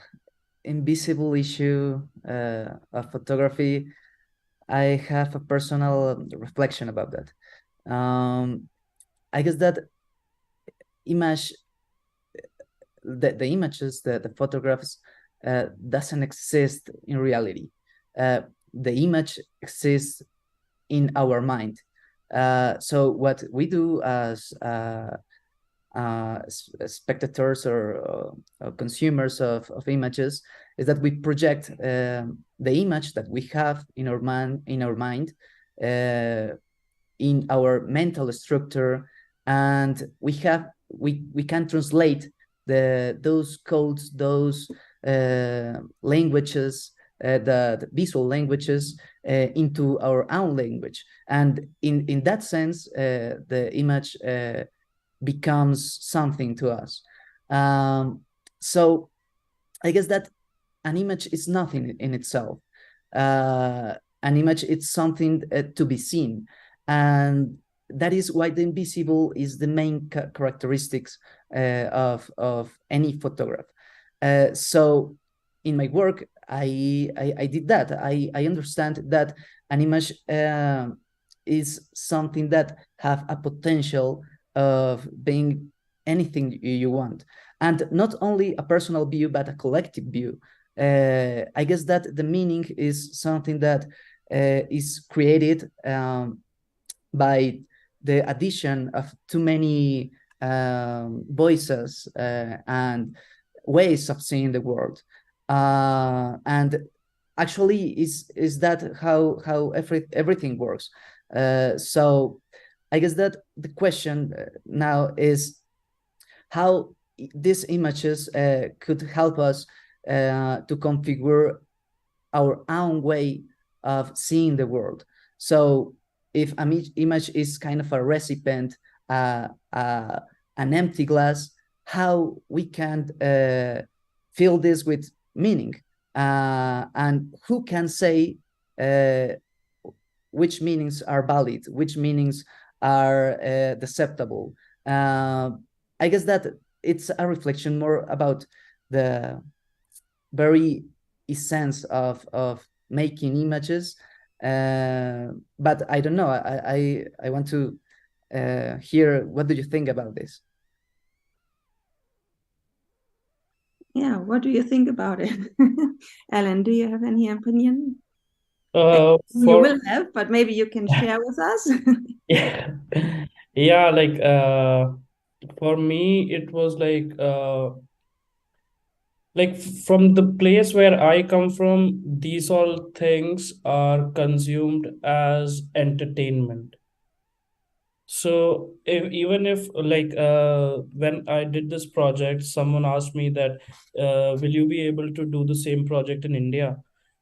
invisible issue of photography, I have a personal reflection about that. I guess that image, the images, the photographs doesn't exist in reality. The image exists in our mind. So what we do as spectators or consumers of images is that we project the image that we have in our mind, in our mental structure, and we can translate those codes, those languages, the visual languages into our own language, and in that sense, the image becomes something to us. So I guess that an image is nothing in itself. An image is something to be seen, and that is why the invisible is the main characteristics of any photograph. So in my work, I did that. I understand that an image is something that have a potential of being anything you want, and not only a personal view but a collective view. I guess that the meaning is something that is created by the addition of too many voices and ways of seeing the world, and actually is that how everything works. So I guess that the question now is how these images could help us to configure our own way of seeing the world. So if an image is kind of a recipient, an empty glass, how we can fill this with meaning, and who can say which meanings are valid, which meanings are acceptable. I guess that it's a reflection more about the very essence of making images, but I don't know. I want to hear, what do you think about this? Yeah, what do you think about it? Ellen, do you have any opinion? You will have, but maybe you can share with us. Yeah, like for me, it was like from the place where I come from, these all things are consumed as entertainment. So even if like when I did this project, someone asked me that will you be able to do the same project in India?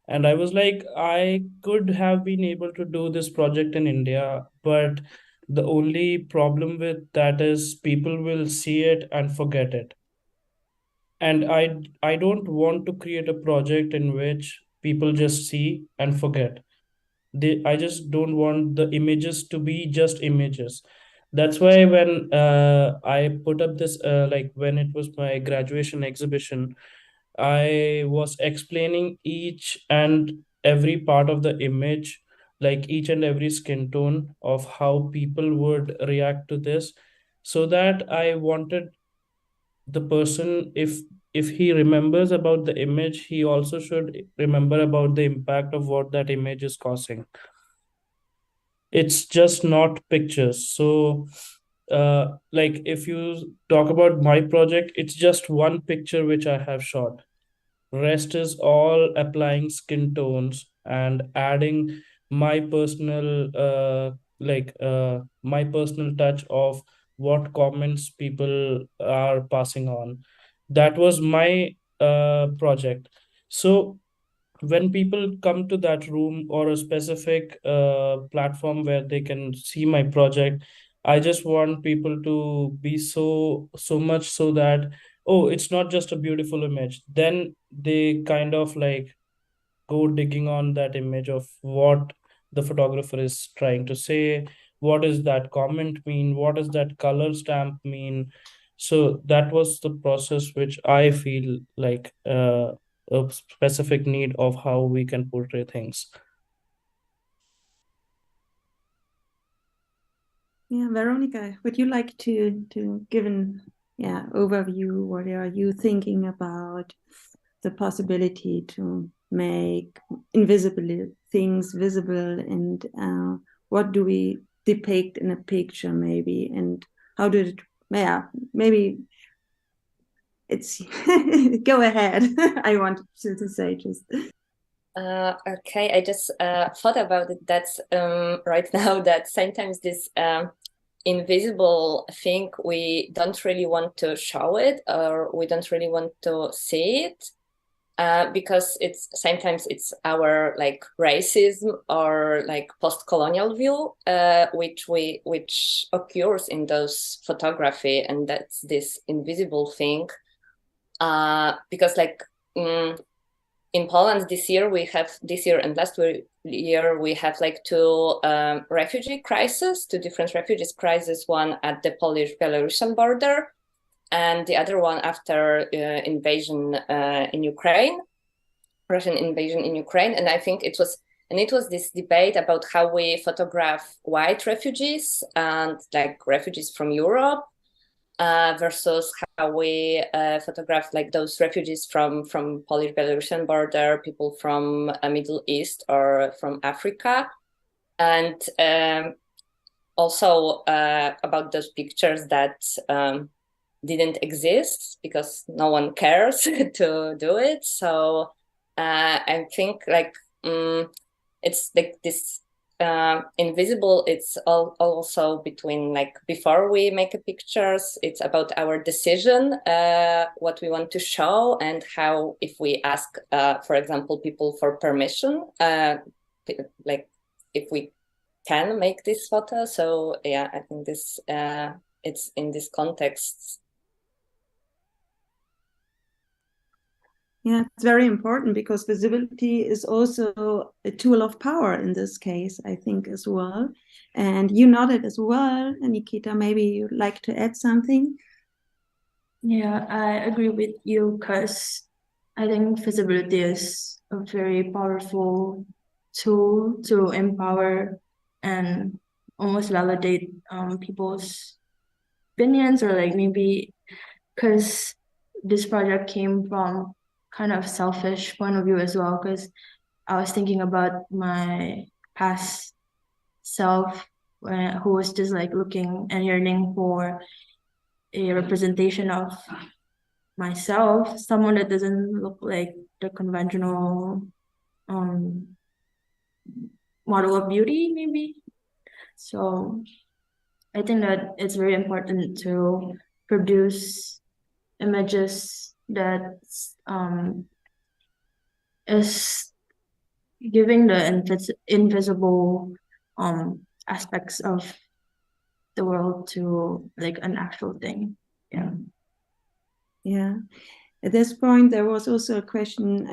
And I was like, I could have been able to do this project in India, but the only problem with that is people will see it and forget it. And I don't want to create a project in which people just see and forget. I just don't want the images to be just images. That's why when I put up this like when it was my graduation exhibition, I was explaining each and every part of the image, like each and every skin tone of how people would react to this, so that I wanted the person, if he remembers about the image, he also should remember about the impact of what that image is causing. It's just not pictures. So like if you talk about my project, it's just one picture which I have shot. Rest is all applying skin tones and adding my personal my personal touch of what comments people are passing on. That was my project. So when people come to that room or a specific platform where they can see my project, I just want people to be so much so that oh, it's not just a beautiful image, then they kind of like go digging on that image of what the photographer is trying to say, what does that comment mean, what does that color stamp mean. So that was the process which I feel like a specific need of how we can portray things. Yeah, Weronika, would you like to give an overview? What are you thinking about the possibility to make invisible things visible, and what do we depict in a picture maybe, and how did it, maybe it's go ahead. I wanted to say just okay, I just thought about it. That's right now that sometimes this invisible thing, we don't really want to show it, or we don't really want to see it, because sometimes it's our like racism or like post-colonial view, which occurs in those photography, and that's this invisible thing, because like in Poland this year and last year we have like two refugee crises, two different refugees crises, one at the Polish-Belarusian border and the other one after invasion in Ukraine, Russian invasion in Ukraine. And I think it was this debate about how we photograph white refugees and like refugees from Europe, versus how we photograph like those refugees from Polish-Belarusian border, people from Middle East or from Africa. And also about those pictures that didn't exist because no one cares to do it. So I think like it's like this invisible, it's also between like before we make a pictures, it's about our decision, what we want to show, and how if we ask for example people for permission, like if we can make this photo. So yeah, I think this it's in this context. Yeah, it's very important because visibility is also a tool of power in this case, I think, as well. And you nodded as well, Nikita, maybe you'd like to add something? Yeah, I agree with you because I think visibility is a very powerful tool to empower and almost validate people's opinions, or like maybe because this project came from kind of selfish point of view as well, because I was thinking about my past self who was just like looking and yearning for a representation of myself, someone that doesn't look like the conventional model of beauty maybe. So I think that it's very important to produce images that is giving the invisible aspects of the world to like an actual thing. Yeah. At this point, there was also a question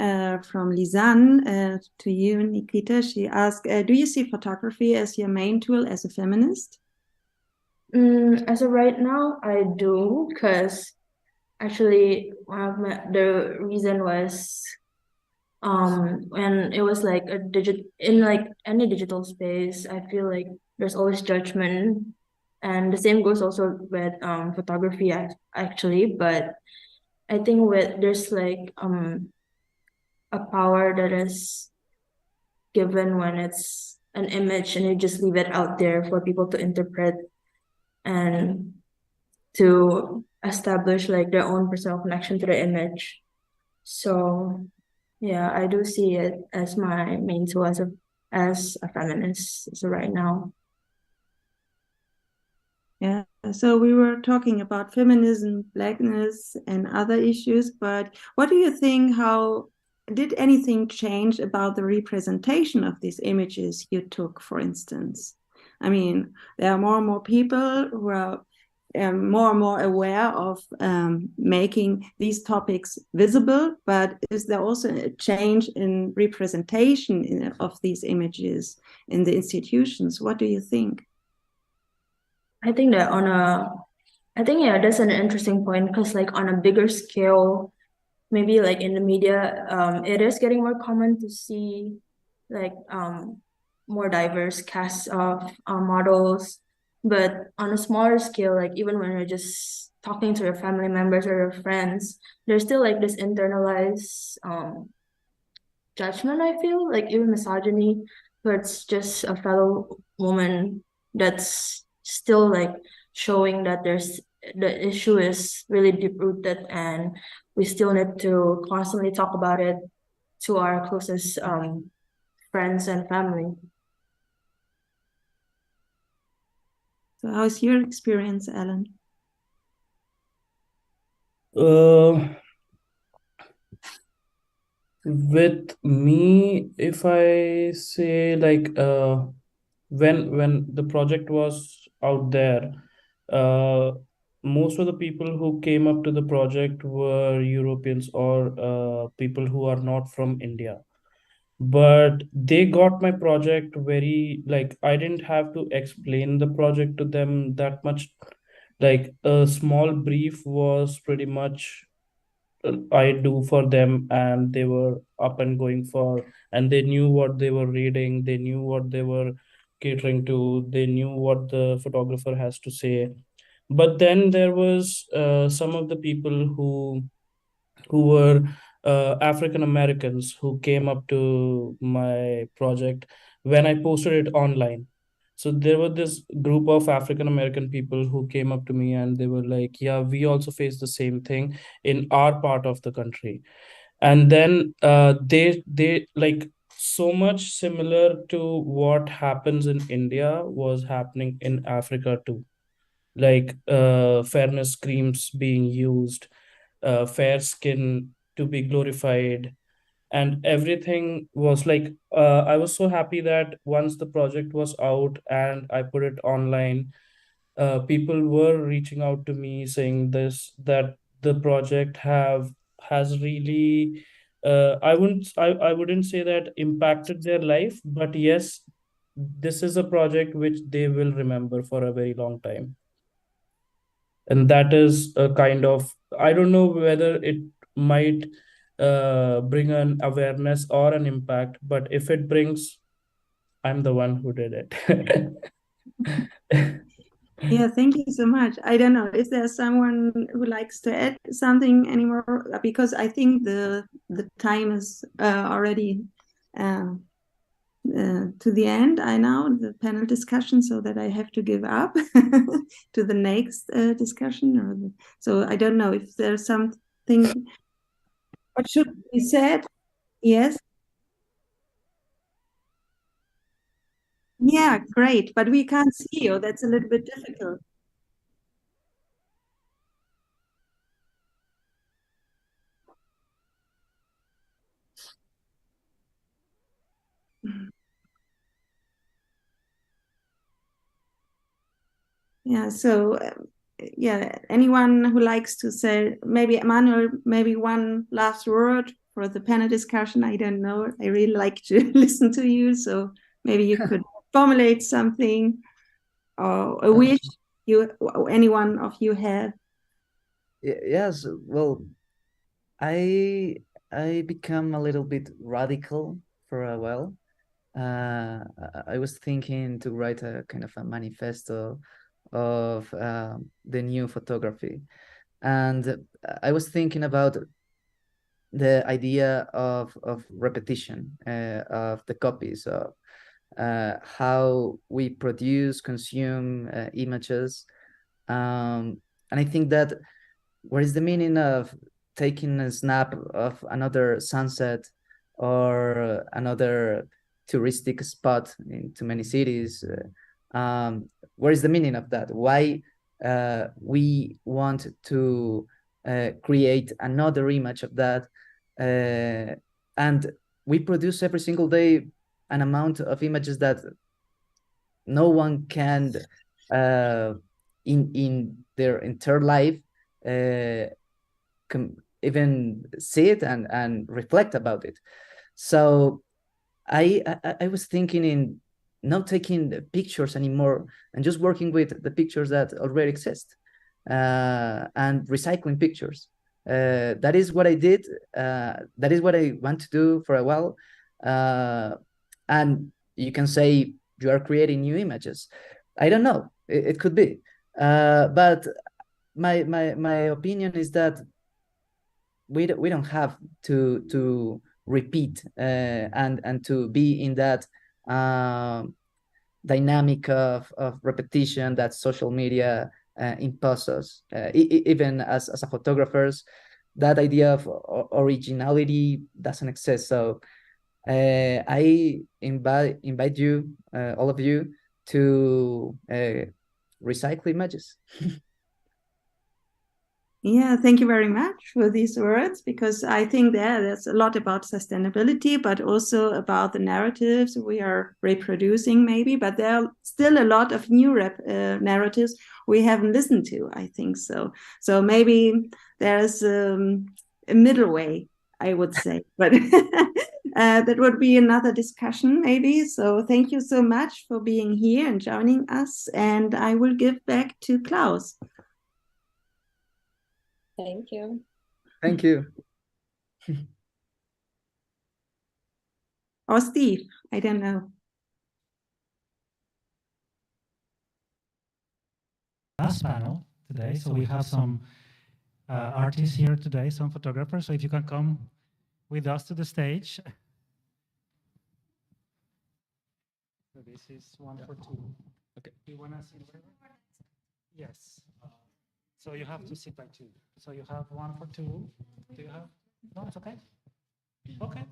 from Lisanne to you, Nikita. She asked, do you see photography as your main tool as a feminist? As of right now, I do, because actually one of the reason was when it was like in like any digital space, I feel like there's always judgment, and the same goes also with photography actually. But I think there's like a power that is given when it's an image and you just leave it out there for people to interpret and to establish like their own personal connection to the image. So yeah, I do see it as my main tool as a feminist so right now. Yeah, so we were talking about feminism, blackness, and other issues, but what do you think, how did anything change about the representation of these images you took, for instance? I mean, there are more and more people who are more and more aware of making these topics visible, but is there also a change in representation of these images in the institutions? What do you think? I think that yeah, that's an interesting point because like on a bigger scale, maybe like in the media, it is getting more common to see like more diverse casts of models. But on a smaller scale, like even when you're just talking to your family members or your friends, there's still like this internalized judgment, I feel, like even misogyny, but it's just a fellow woman that's still like showing that the issue is really deep rooted and we still need to constantly talk about it to our closest friends and family. So how's your experience, Ellen? With me, if I say like when the project was out there, most of the people who came up to the project were Europeans or people who are not from India. But they got my project very, like, I didn't have to explain the project to them that much. Like a small brief was pretty much I do for them, and they were up and going for, and they knew what they were reading, they knew what they were catering to, they knew what the photographer has to say. But then there was some of the people who were African Americans who came up to my project when I posted it online. So there were this group of African American people who came up to me and they were like, "Yeah, we also face the same thing in our part of the country." And then they like so much similar to what happens in India was happening in Africa too, like fairness creams being used, fair skin to be glorified, and everything was like I was so happy that once the project was out and I put it online, people were reaching out to me saying this, that the project has really I wouldn't say that impacted their life, but yes, this is a project which they will remember for a very long time. And that is a kind of, I don't know whether it might bring an awareness or an impact, but if it brings, I'm the one who did it. Yeah, thank you so much. I don't know, is there someone who likes to add something anymore? Because I think the time is already to the end. I know the panel discussion, so that I have to give up to the next discussion. So I don't know if there's something. What should be said? Yes. Yeah, great. But we can't see you. That's a little bit difficult. Yeah, so yeah, anyone who likes to say, maybe Manuel, maybe one last word for the panel discussion. I don't know. I really like to listen to you, so maybe you could formulate something or a wish any one of you have. Yes, well, I become a little bit radical for a while. I was thinking to write a kind of a manifesto of the new photography, and I was thinking about the idea of repetition, of the copies, of how we produce, consume images, and I think that what is the meaning of taking a snap of another sunset or another touristic spot in too many cities? What is the meaning of that? Why we want to create another image of that? And we produce every single day an amount of images that no one can in their entire life even see it and reflect about it. So I was thinking in not taking the pictures anymore and just working with the pictures that already exist and recycling pictures. That is what I did. That is what I want to do for a while. And you can say you are creating new images. I don't know. It could be. But my opinion is that we don't have to repeat and to be in that dynamic of repetition that social media imposes. Even as a photographers, that idea of originality doesn't exist. So I invite you, all of you, to recycle images. Yeah, thank you very much for these words, because I think there's a lot about sustainability, but also about the narratives we are reproducing maybe, but there are still a lot of new narratives we haven't listened to, I think so. So maybe there's a middle way, I would say, but that would be another discussion maybe. So thank you so much for being here and joining us, and I will give back to Klaus. Thank you. Thank you. Or Steve, I don't know. Last panel today, so we have some artists here today, some photographers. So if you can come with us to the stage. So this is 1 for 2. Okay. Do you want to see? Yes. So you have to sit by 2. So you have 1 for 2. Do you have? No, it's okay. Okay.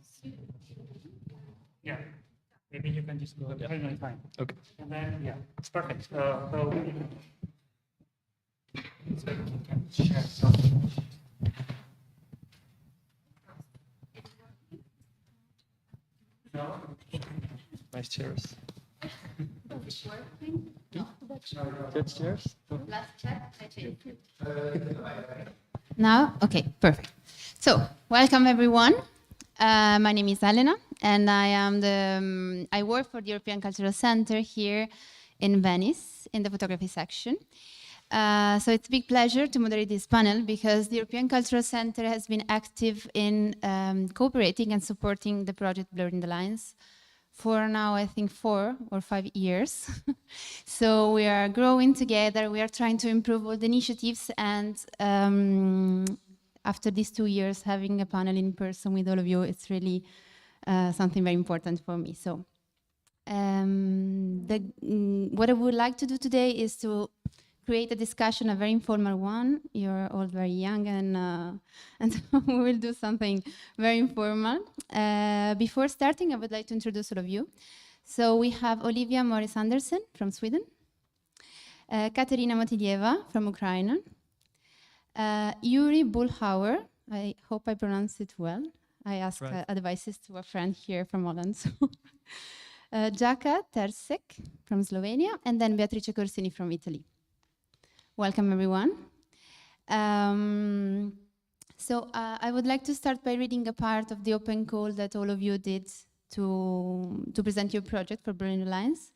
Yeah. Maybe you can just go. Yeah. No, fine. Okay. And then yeah, it's perfect. So you can share something. No. Nice chairs. Good chairs. Last chat. Now, okay, perfect. So, welcome everyone. My name is Elena, and I work for the European Cultural Center here in Venice in the photography section. So it's a big pleasure to moderate this panel because the European Cultural Center has been active in cooperating and supporting the project Blurring the Lines for now, I think 4 or 5 years. So we are growing together. We are trying to improve all the initiatives, and after these 2 years, having a panel in person with all of you, it's really something very important for me. So what I would like to do today is to create a discussion, a very informal one. You're all very young, and we will do something very informal. Before starting, I would like to introduce all of you. So we have Olivia Morris Andersen from Sweden, Katerina Motyleva from Ukraine, Yuri Bullhauer, I hope I pronounced it well. I asked advices to a friend here from Holland. Jaka Tersek from Slovenia, and then Beatrice Corsini from Italy. Welcome, everyone. So I would like to start by reading a part of the open call that all of you did to present your project for Blurring the Lines,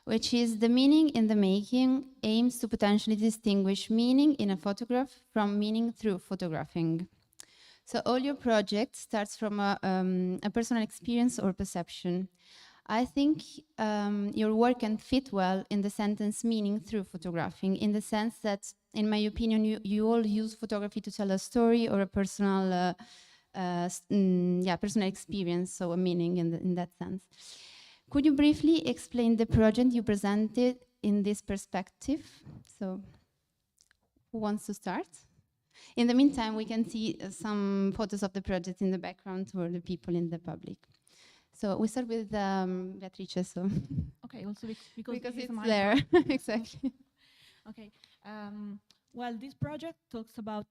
which is the meaning in the making aims to potentially distinguish meaning in a photograph from meaning through photographing. So all your project starts from a personal experience or perception. I think your work can fit well in the sentence meaning through photographing, in the sense that, in my opinion, you all use photography to tell a story or a personal, personal experience, so a meaning in that sense. Could you briefly explain the project you presented in this perspective? So, who wants to start? In the meantime, we can see some photos of the project in the background for the people in the public. So we start with Beatrice. So okay, also because it's there. Exactly. Okay. Well, this project talks about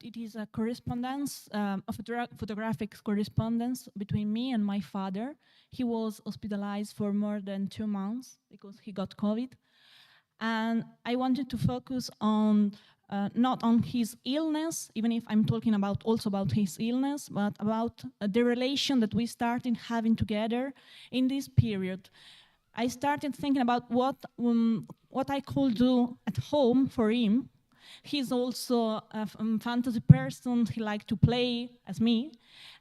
it is a correspondence, a photographic correspondence between me and my father. He was hospitalized for more than 2 months because he got COVID, And I wanted to focus on not on his illness, even if I'm talking about also about his illness, but about the relation that we started having together in this period. I started thinking about what I could do at home for him. He's also a fantasy person. He liked to play as me.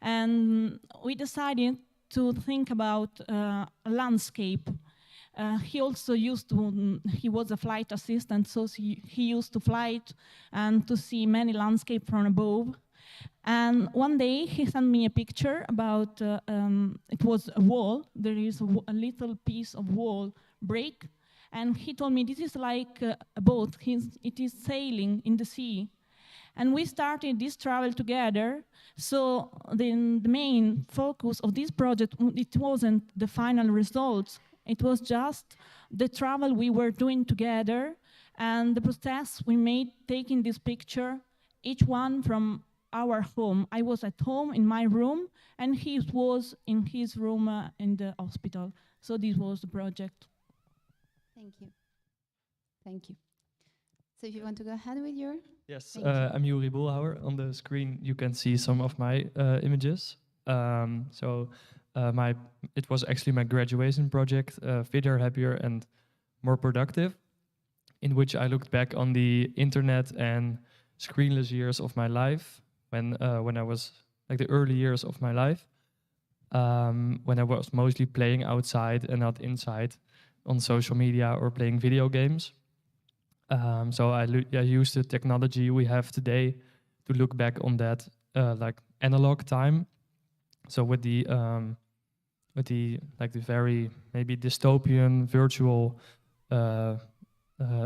And we decided to think about a landscape. He also used to, he was a flight assistant, so he used to fly and to see many landscapes from above. And one day he sent me a picture about, it was a wall, there is a little piece of wall break, and he told me this is like a boat, it is sailing in the sea. And we started this travel together, so the main focus of this project, it wasn't the final results, it was just the travel we were doing together and the process we made taking this picture, each one from our home. I was at home in my room, and he was in his room in the hospital. So this was the project. Thank you. Thank you. So if you want to go ahead with your... Yes, I'm Yuri Boelhouwer. On the screen, you can see some of my images. It was actually my graduation project, Fitter, Happier, and More Productive, in which I looked back on the internet and screenless years of my life, when I was like the early years of my life, when I was mostly playing outside and not inside on social media or playing video games. So I used the technology we have today to look back on that like analog time. So with the very maybe dystopian virtual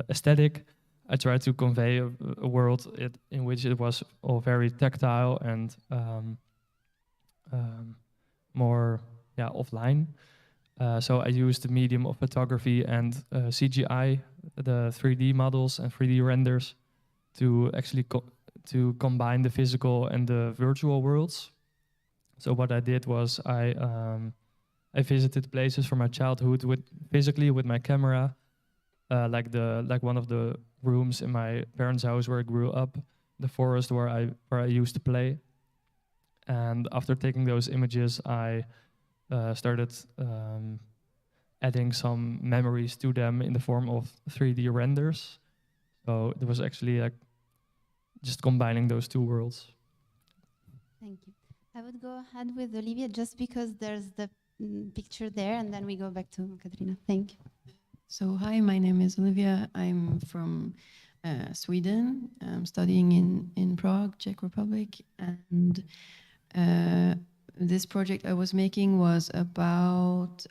aesthetic, I tried to convey a world in which it was all very tactile and more offline. So I used the medium of photography and CGI, the 3D models and 3D renders, to actually to combine the physical and the virtual worlds. So what I did was I visited places from my childhood physically with my camera, like one of the rooms in my parents' house where I grew up, the forest where I used to play. And after taking those images, I started adding some memories to them in the form of 3D renders. So it was actually like just combining those two worlds. Thank you. I would go ahead with Olivia just because there's the picture there, and then we go back to Katerina. Thank you. So hi, my name is Olivia. I'm from Sweden. I'm studying in Prague, Czech Republic, and this project I was making was about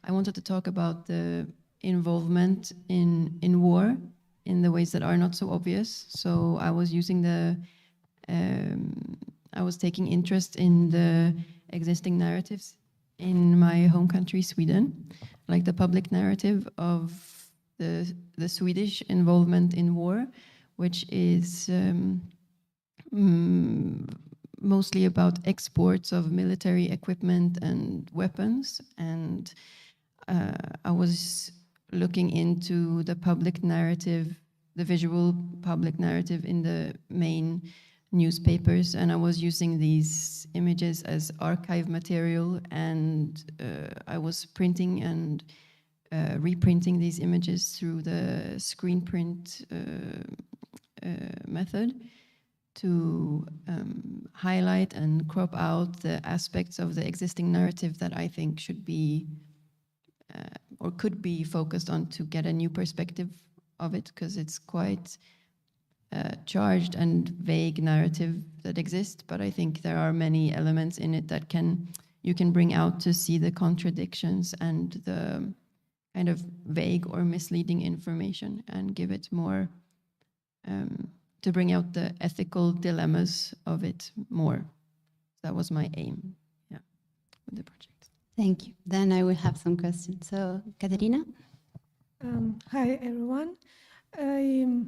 I wanted to talk about the involvement in war in the ways that are not so obvious. So I was using I was taking interest in the existing narratives in my home country, Sweden, like the public narrative of the Swedish involvement in war, which is mostly about exports of military equipment and weapons. And I was looking into the public narrative, the visual public narrative in the main newspapers, and I was using these images as archive material, and I was printing and reprinting these images through the screen print method to highlight and crop out the aspects of the existing narrative that I think should be or could be focused on to get a new perspective of it, because it's quite charged and vague narrative that exists, but I think there are many elements in it that you can bring out to see the contradictions and the kind of vague or misleading information and give it more, to bring out the ethical dilemmas of it more. That was my aim, with the project. Thank you. Then I will have some questions. So, Katerina? Hi, everyone.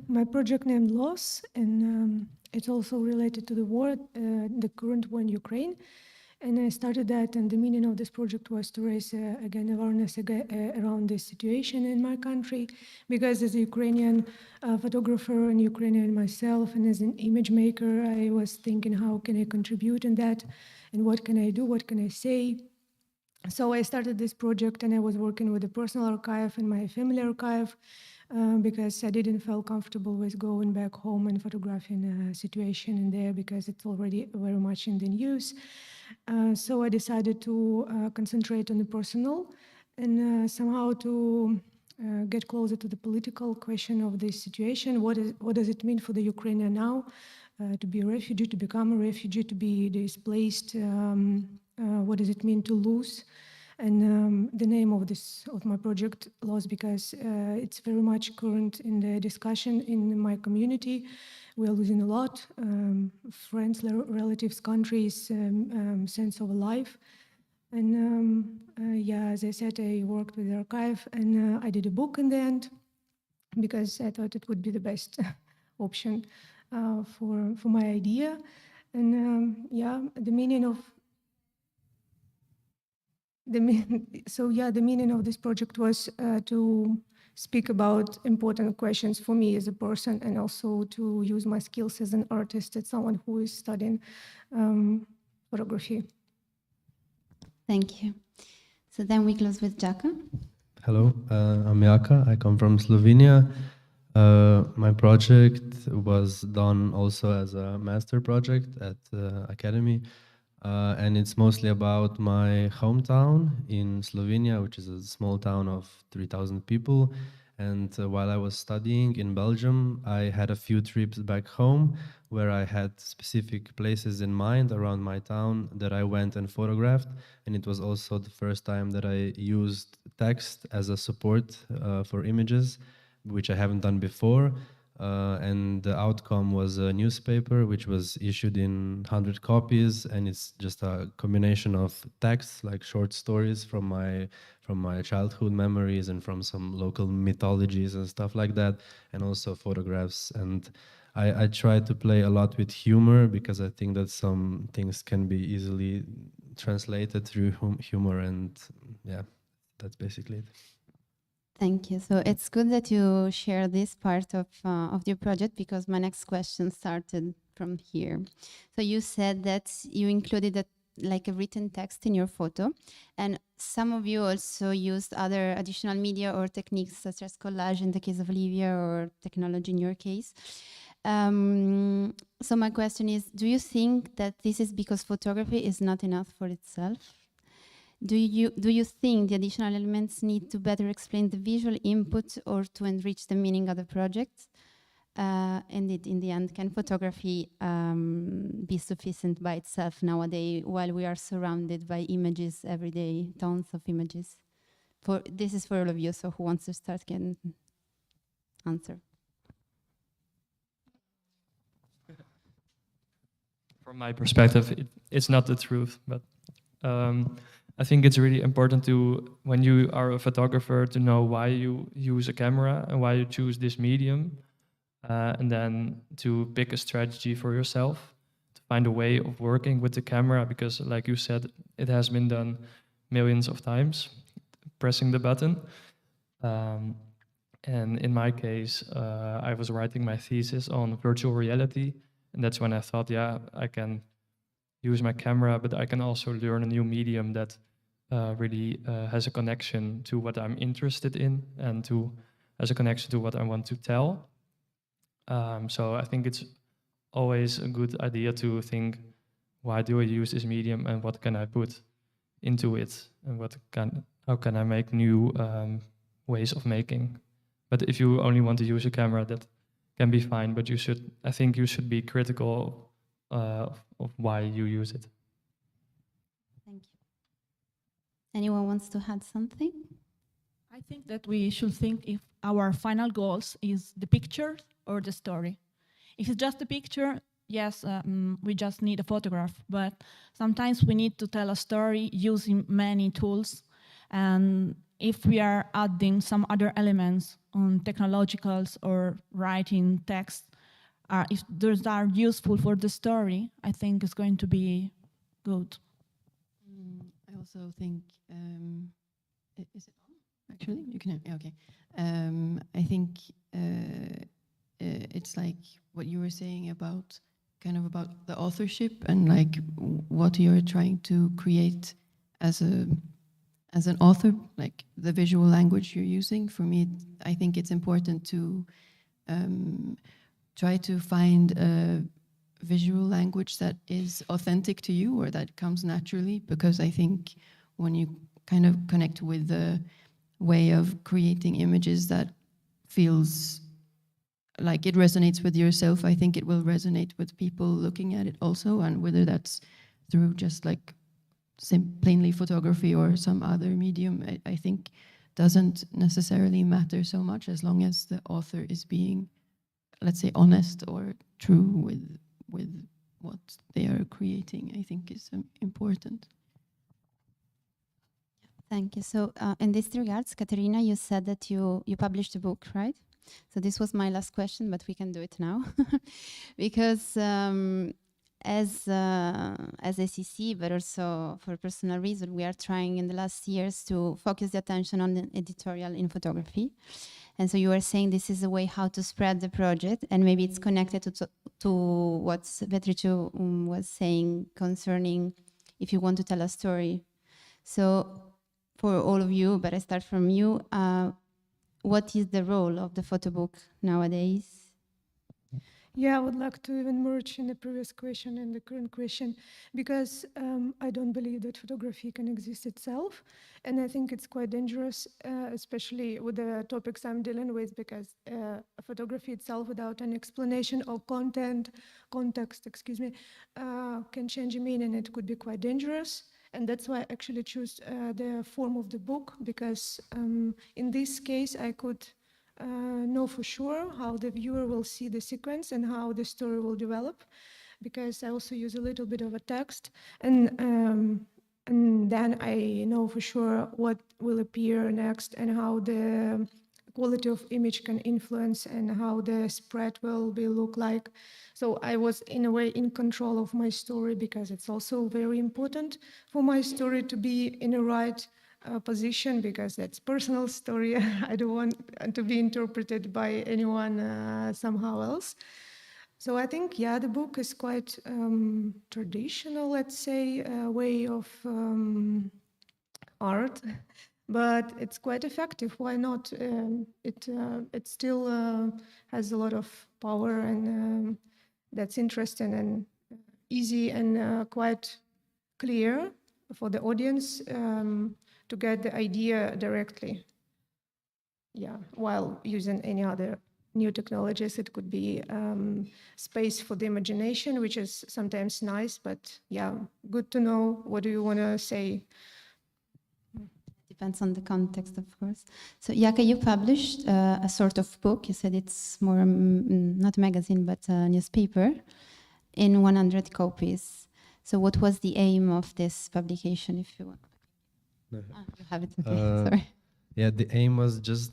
My project named Loss, and it's also related to the war, the current war in Ukraine. And I started that, and the meaning of this project was to raise, again, awareness around this situation in my country, because as a Ukrainian photographer and Ukrainian myself, and as an image maker, I was thinking, how can I contribute in that, and what can I do, what can I say? So I started this project, and I was working with the personal archive and my family archive, because I didn't feel comfortable with going back home and photographing a situation in there, because it's already very much in the news. So I decided to concentrate on the personal and somehow to get closer to the political question of this situation. What does it mean for the Ukrainian now to be a refugee, to become a refugee, to be displaced? What does it mean to lose? And the name of my project, Loss, because it's very much current in the discussion in my community. We are losing a lot, friends, relatives, countries, sense of life. And yeah, as I said, I worked with the archive, and I did a book in the end, because I thought it would be the best option for my idea. And yeah, the meaning of the meaning of this project was to speak about important questions for me as a person, and also to use my skills as an artist, as someone who is studying photography. Thank you. So then we close with Jaka. Hello, I'm Jaka. I come from Slovenia. My project was done also as a master project at the academy. And it's mostly about my hometown in Slovenia, which is a small town of 3,000 people. And while I was studying in Belgium, I had a few trips back home where I had specific places in mind around my town that I went and photographed. And it was also the first time that I used text as a support for images, which I haven't done before. And the outcome was a newspaper which was issued in 100 copies, and it's just a combination of texts, like short stories from my childhood memories and from some local mythologies and stuff like that, and also photographs. And I try to play a lot with humor, because I think that some things can be easily translated through humor, and yeah, that's basically it. Thank you. So it's good that you share this part of your project, because my next question started from here. So you said that you included a written text in your photo, and some of you also used other additional media or techniques such as collage in the case of Olivia, or technology in your case. So my question is, do you think that this is because photography is not enough for itself? Do you think the additional elements need to better explain the visual input or to enrich the meaning of the project? And in the end, can photography be sufficient by itself nowadays, while we are surrounded by images every day, tons of images? This is for all of you, so who wants to start can answer. From my perspective, it's not the truth, but I think it's really important to, when you are a photographer, to know why you use a camera and why you choose this medium, and then to pick a strategy for yourself, to find a way of working with the camera, because like you said, it has been done millions of times, pressing the button. And in my case, I was writing my thesis on virtual reality, and that's when I thought, yeah, I can use my camera, but I can also learn a new medium that really has a connection to what I'm interested in, and has a connection to what I want to tell. So I think it's always a good idea to think, why do I use this medium, and what can I put into it, and how can I make new ways of making. But if you only want to use a camera, that can be fine, but I think you should be critical of why you use it. Thank you. Anyone wants to add something? I think that we should think if our final goals is the picture or the story. If it's just a picture, yes, we just need a photograph, but sometimes we need to tell a story using many tools. And if we are adding some other elements on technologicals or writing text, if those are useful for the story, I think it's going to be good. also think, is it on? Actually, you can hear me, okay. I think it's like what you were saying about kind of about the authorship and like what you're trying to create as an author, like the visual language you're using. For me, I think it's important to try to find a visual language that is authentic to you or that comes naturally, because I think when you kind of connect with the way of creating images that feels like it resonates with yourself, I think it will resonate with people looking at it also, and whether that's through just like plainly photography or some other medium, I think doesn't necessarily matter so much as long as the author is being, let's say, honest or true with what they are creating, I think is important. Thank you. So in this regards, Katerina, you said that you published a book, right? So this was my last question, but we can do it now. Because as ACC, but also for personal reason, we are trying in the last years to focus the attention on the editorial in photography. And so you were saying this is a way how to spread the project, and maybe it's connected to what Beatrice was saying concerning if you want to tell a story. So for all of you, but I start from you, what is the role of the photo book nowadays? Yeah, I would like to even merge in the previous question and the current question, because I don't believe that photography can exist itself. And I think it's quite dangerous, especially with the topics I'm dealing with, because photography itself without an explanation or context, excuse me, can change the meaning. It could be quite dangerous. And that's why I actually choose the form of the book, because in this case, I could know for sure how the viewer will see the sequence and how the story will develop, because I also use a little bit of a text, and then I know for sure what will appear next and how the quality of image can influence and how the spread will look like. So I was in a way in control of my story, because it's also very important for my story to be in the right position, because that's personal story. I don't want to be interpreted by anyone somehow else. So I think, yeah, the book is quite traditional, let's say, way of art, but it's quite effective. Why not? It still has a lot of power, and that's interesting and easy and quite clear for the audience to get the idea directly. Yeah, while using any other new technologies, it could be space for the imagination, which is sometimes nice, but yeah, good to know what do you want to say. Depends on the context, of course. So Jaka, you published a sort of book. You said it's more, not a magazine, but a newspaper in 100 copies. So what was the aim of this publication, if you want? No. You have it, okay, sorry. Yeah, the aim was just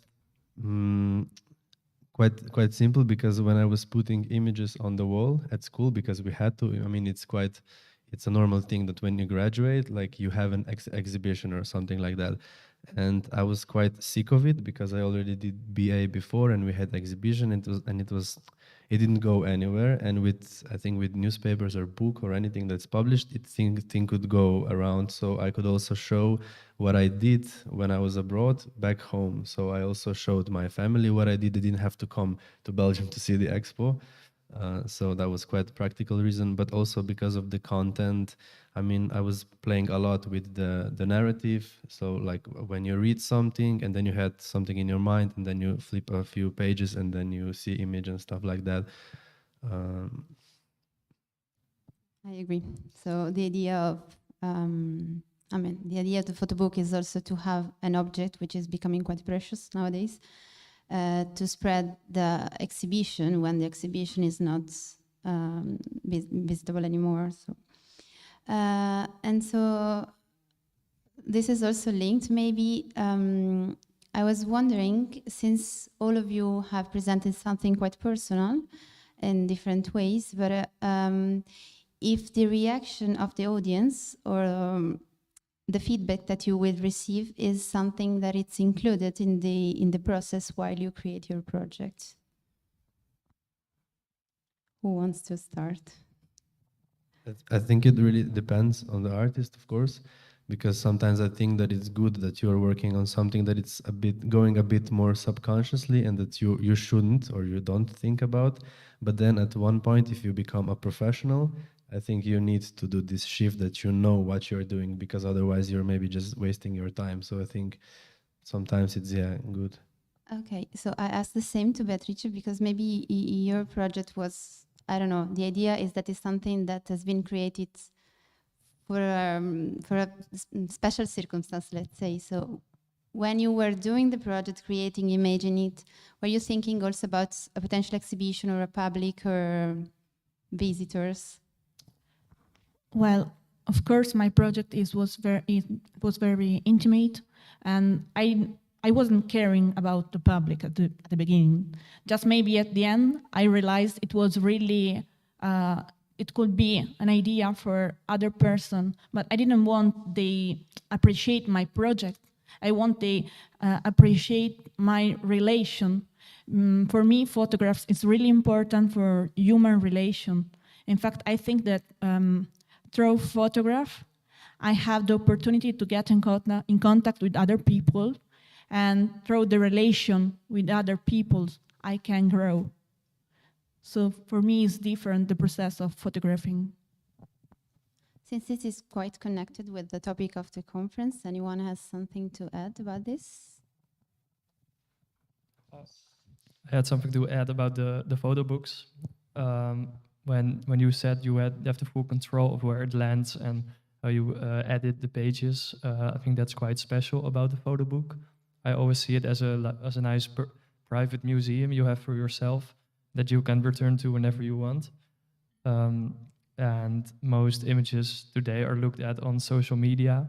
quite simple, because when I was putting images on the wall at school, because we had to, I mean, it's a normal thing that when you graduate, like you have an exhibition or something like that. And I was quite sick of it, because I already did BA before and we had exhibition, it didn't go anywhere. And I think with newspapers or book or anything that's published, thing could go around. So I could also show what I did when I was abroad back home. So I also showed my family what I did. They didn't have to come to Belgium to see the expo. So that was quite a practical reason, but also because of the content. I mean, I was playing a lot with the narrative. So like when you read something and then you had something in your mind and then you flip a few pages and then you see image and stuff like that. I agree. So the idea of, the idea of the photo book is also to have an object which is becoming quite precious nowadays, to spread the exhibition when the exhibition is not visible anymore. So, and so this is also linked. Maybe I was wondering, since all of you have presented something quite personal in different ways, but if the reaction of the audience or the feedback that you will receive is something that it's included in the process while you create your project. Who wants to start? I think it really depends on the artist, of course, because sometimes I think that it's good that you are working on something that it's going a bit more subconsciously and that you shouldn't or you don't think about. But then at one point, if you become a professional, I think you need to do this shift that you know what you're doing, because otherwise you're maybe just wasting your time. So I think sometimes it's good. Okay, so I asked the same to Beatrice because maybe your project was, I don't know, the idea is that it's something that has been created for a special circumstance, let's say. So when you were doing the project, creating, imagining it, were you thinking also about a potential exhibition or a public or visitors? Well, of course, my project was very intimate, and I wasn't caring about the public at the beginning. Just maybe at the end, I realized it was really, it could be an idea for other person, but I didn't want they appreciate my project. I want they appreciate my relation. For me, photographs is really important for human relation. In fact, I think that through photograph, I have the opportunity to get in contact with other people, and through the relation with other people, I can grow. So for me, it's different, the process of photographing. Since this is quite connected with the topic of the conference, anyone has something to add about this? I had something to add about the photo books. When you said you have the full control of where it lands and how you edit the pages, I think that's quite special about the photo book. I always see it as a nice private museum you have for yourself that you can return to whenever you want. And most images today are looked at on social media,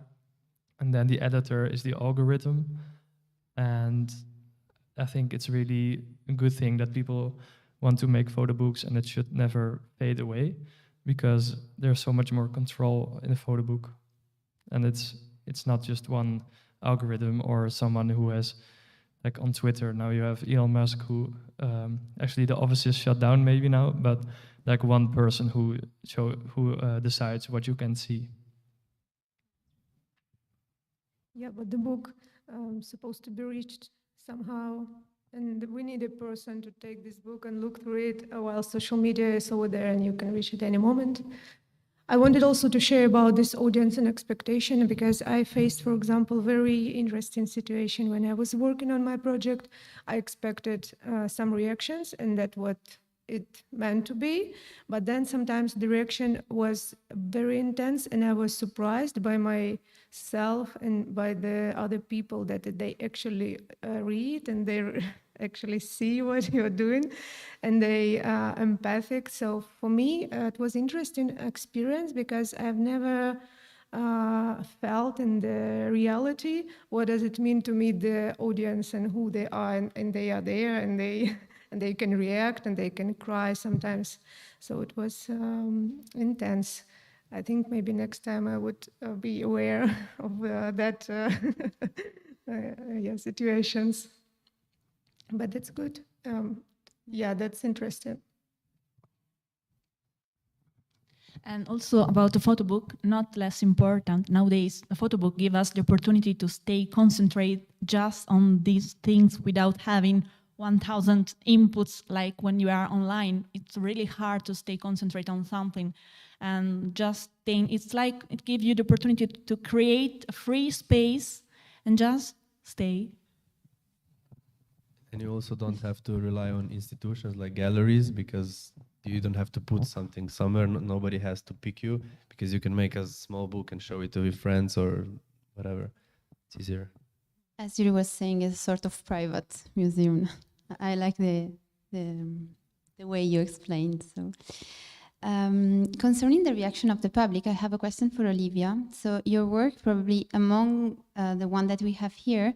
and then the editor is the algorithm. And I think it's really a good thing that people want to make photo books, and it should never fade away, because there's so much more control in a photo book. And it's not just one algorithm or someone who has, like on Twitter, now you have Elon Musk who, actually the office is shut down maybe now, but like one person who decides what you can see. Yeah, but the book supposed to be reached somehow, and we need a person to take this book and look through it while social media is over there and you can reach it any moment. I wanted also to share about this audience and expectation, because I faced, for example, very interesting situation when I was working on my project. I expected some reactions, and that's what it meant to be. But then sometimes the reaction was very intense, and I was surprised by myself and by the other people that they actually read and they actually see what you're doing, and they are empathic. So for me, it was interesting experience, because I've never felt in the reality what does it mean to meet the audience and who they are, and they are there, and they can react and they can cry sometimes. So it was intense. I think maybe next time I would be aware of that situations. But that's good. Yeah, that's interesting. And also about the photo book, not less important, nowadays the photo book gives us the opportunity to stay concentrated just on these things without having 1,000 inputs. Like when you are online, it's really hard to stay concentrated on something, and just think it's like it gives you the opportunity to create a free space and just stay. And you also don't have to rely on institutions like galleries, because you don't have to put something somewhere. Nobody has to pick you, because you can make a small book and show it to your friends or whatever. It's easier. As Yuri was saying, it's a sort of private museum. I like the way you explained. So, concerning the reaction of the public, I have a question for Olivia. So your work, probably among the one that we have here,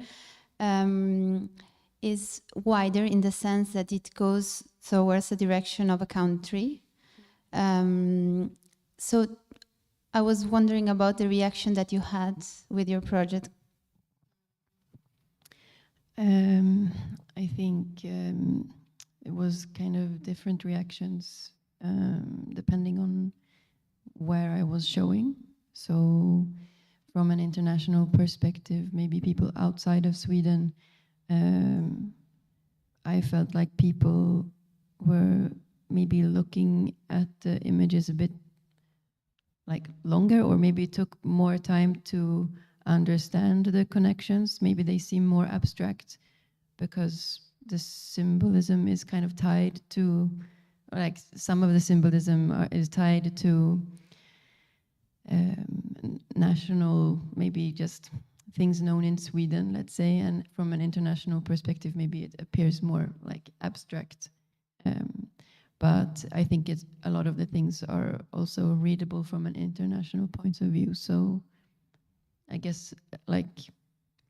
is wider in the sense that it goes towards the direction of a country. So I was wondering about the reaction that you had with your project. I think it was kind of different reactions depending on where I was showing. So from an international perspective, maybe people outside of Sweden, I felt like people were maybe looking at the images a bit like longer, or maybe it took more time to understand the connections. Maybe they seem more abstract because the symbolism is kind of tied to, like some of the symbolism is tied to national, maybe just things known in Sweden, let's say, and from an international perspective, maybe it appears more like abstract. But I think a lot of the things are also readable from an international point of view. So I guess like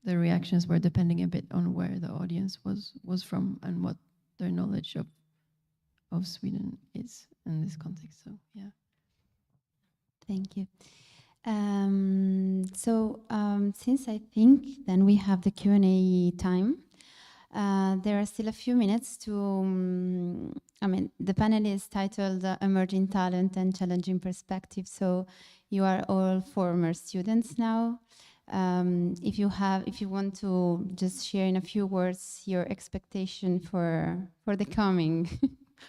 the reactions were depending a bit on where the audience was from and what their knowledge of Sweden is in this context. So yeah. Thank you. Since I think then we have the Q&A time, there are still a few minutes to, the panel is titled Emerging Talent and Challenging Perspective. So you are all former students now. If you want to just share in a few words your expectation for the coming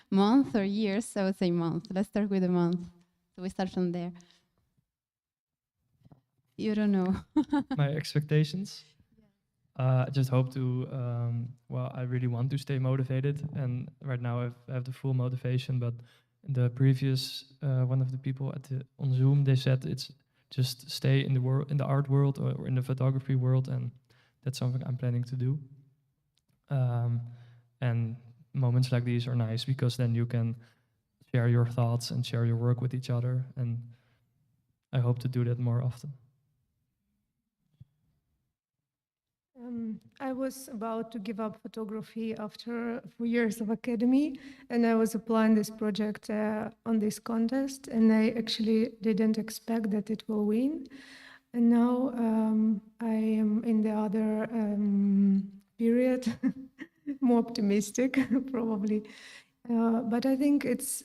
month or years, I would say month. Let's start with a month. So we start from there. You don't know. My expectations? I just hope to, I really want to stay motivated, and right now I have the full motivation, but the previous, one of the people on Zoom, they said it's just stay in the art world or in the photography world, and that's something I'm planning to do. And moments like these are nice because then you can share your thoughts and share your work with each other, and I hope to do that more often. I was about to give up photography after 4 years of academy, and I was applying this project on this contest, and I actually didn't expect that it will win. And now I am in the other period, more optimistic probably. But I think it's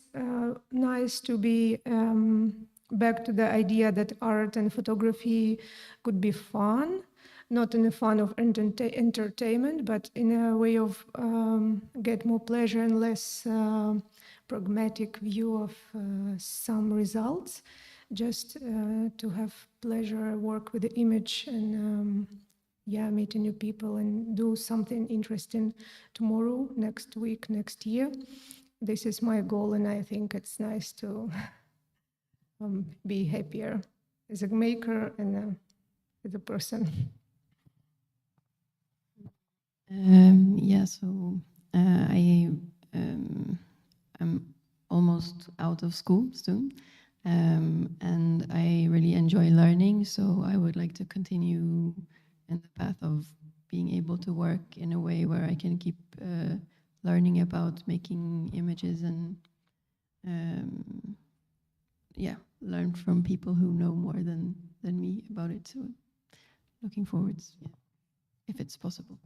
nice to be back to the idea that art and photography could be fun. Not in a fun of entertainment, but in a way of get more pleasure and less pragmatic view of some results. Just to have pleasure, work with the image, and meet new people and do something interesting tomorrow, next week, next year. This is my goal, and I think it's nice to be happier as a maker and as a person. I'm almost out of school soon, and I really enjoy learning, so I would like to continue in the path of being able to work in a way where I can keep learning about making images and learn from people who know more than me about it. So looking forward, if it's possible.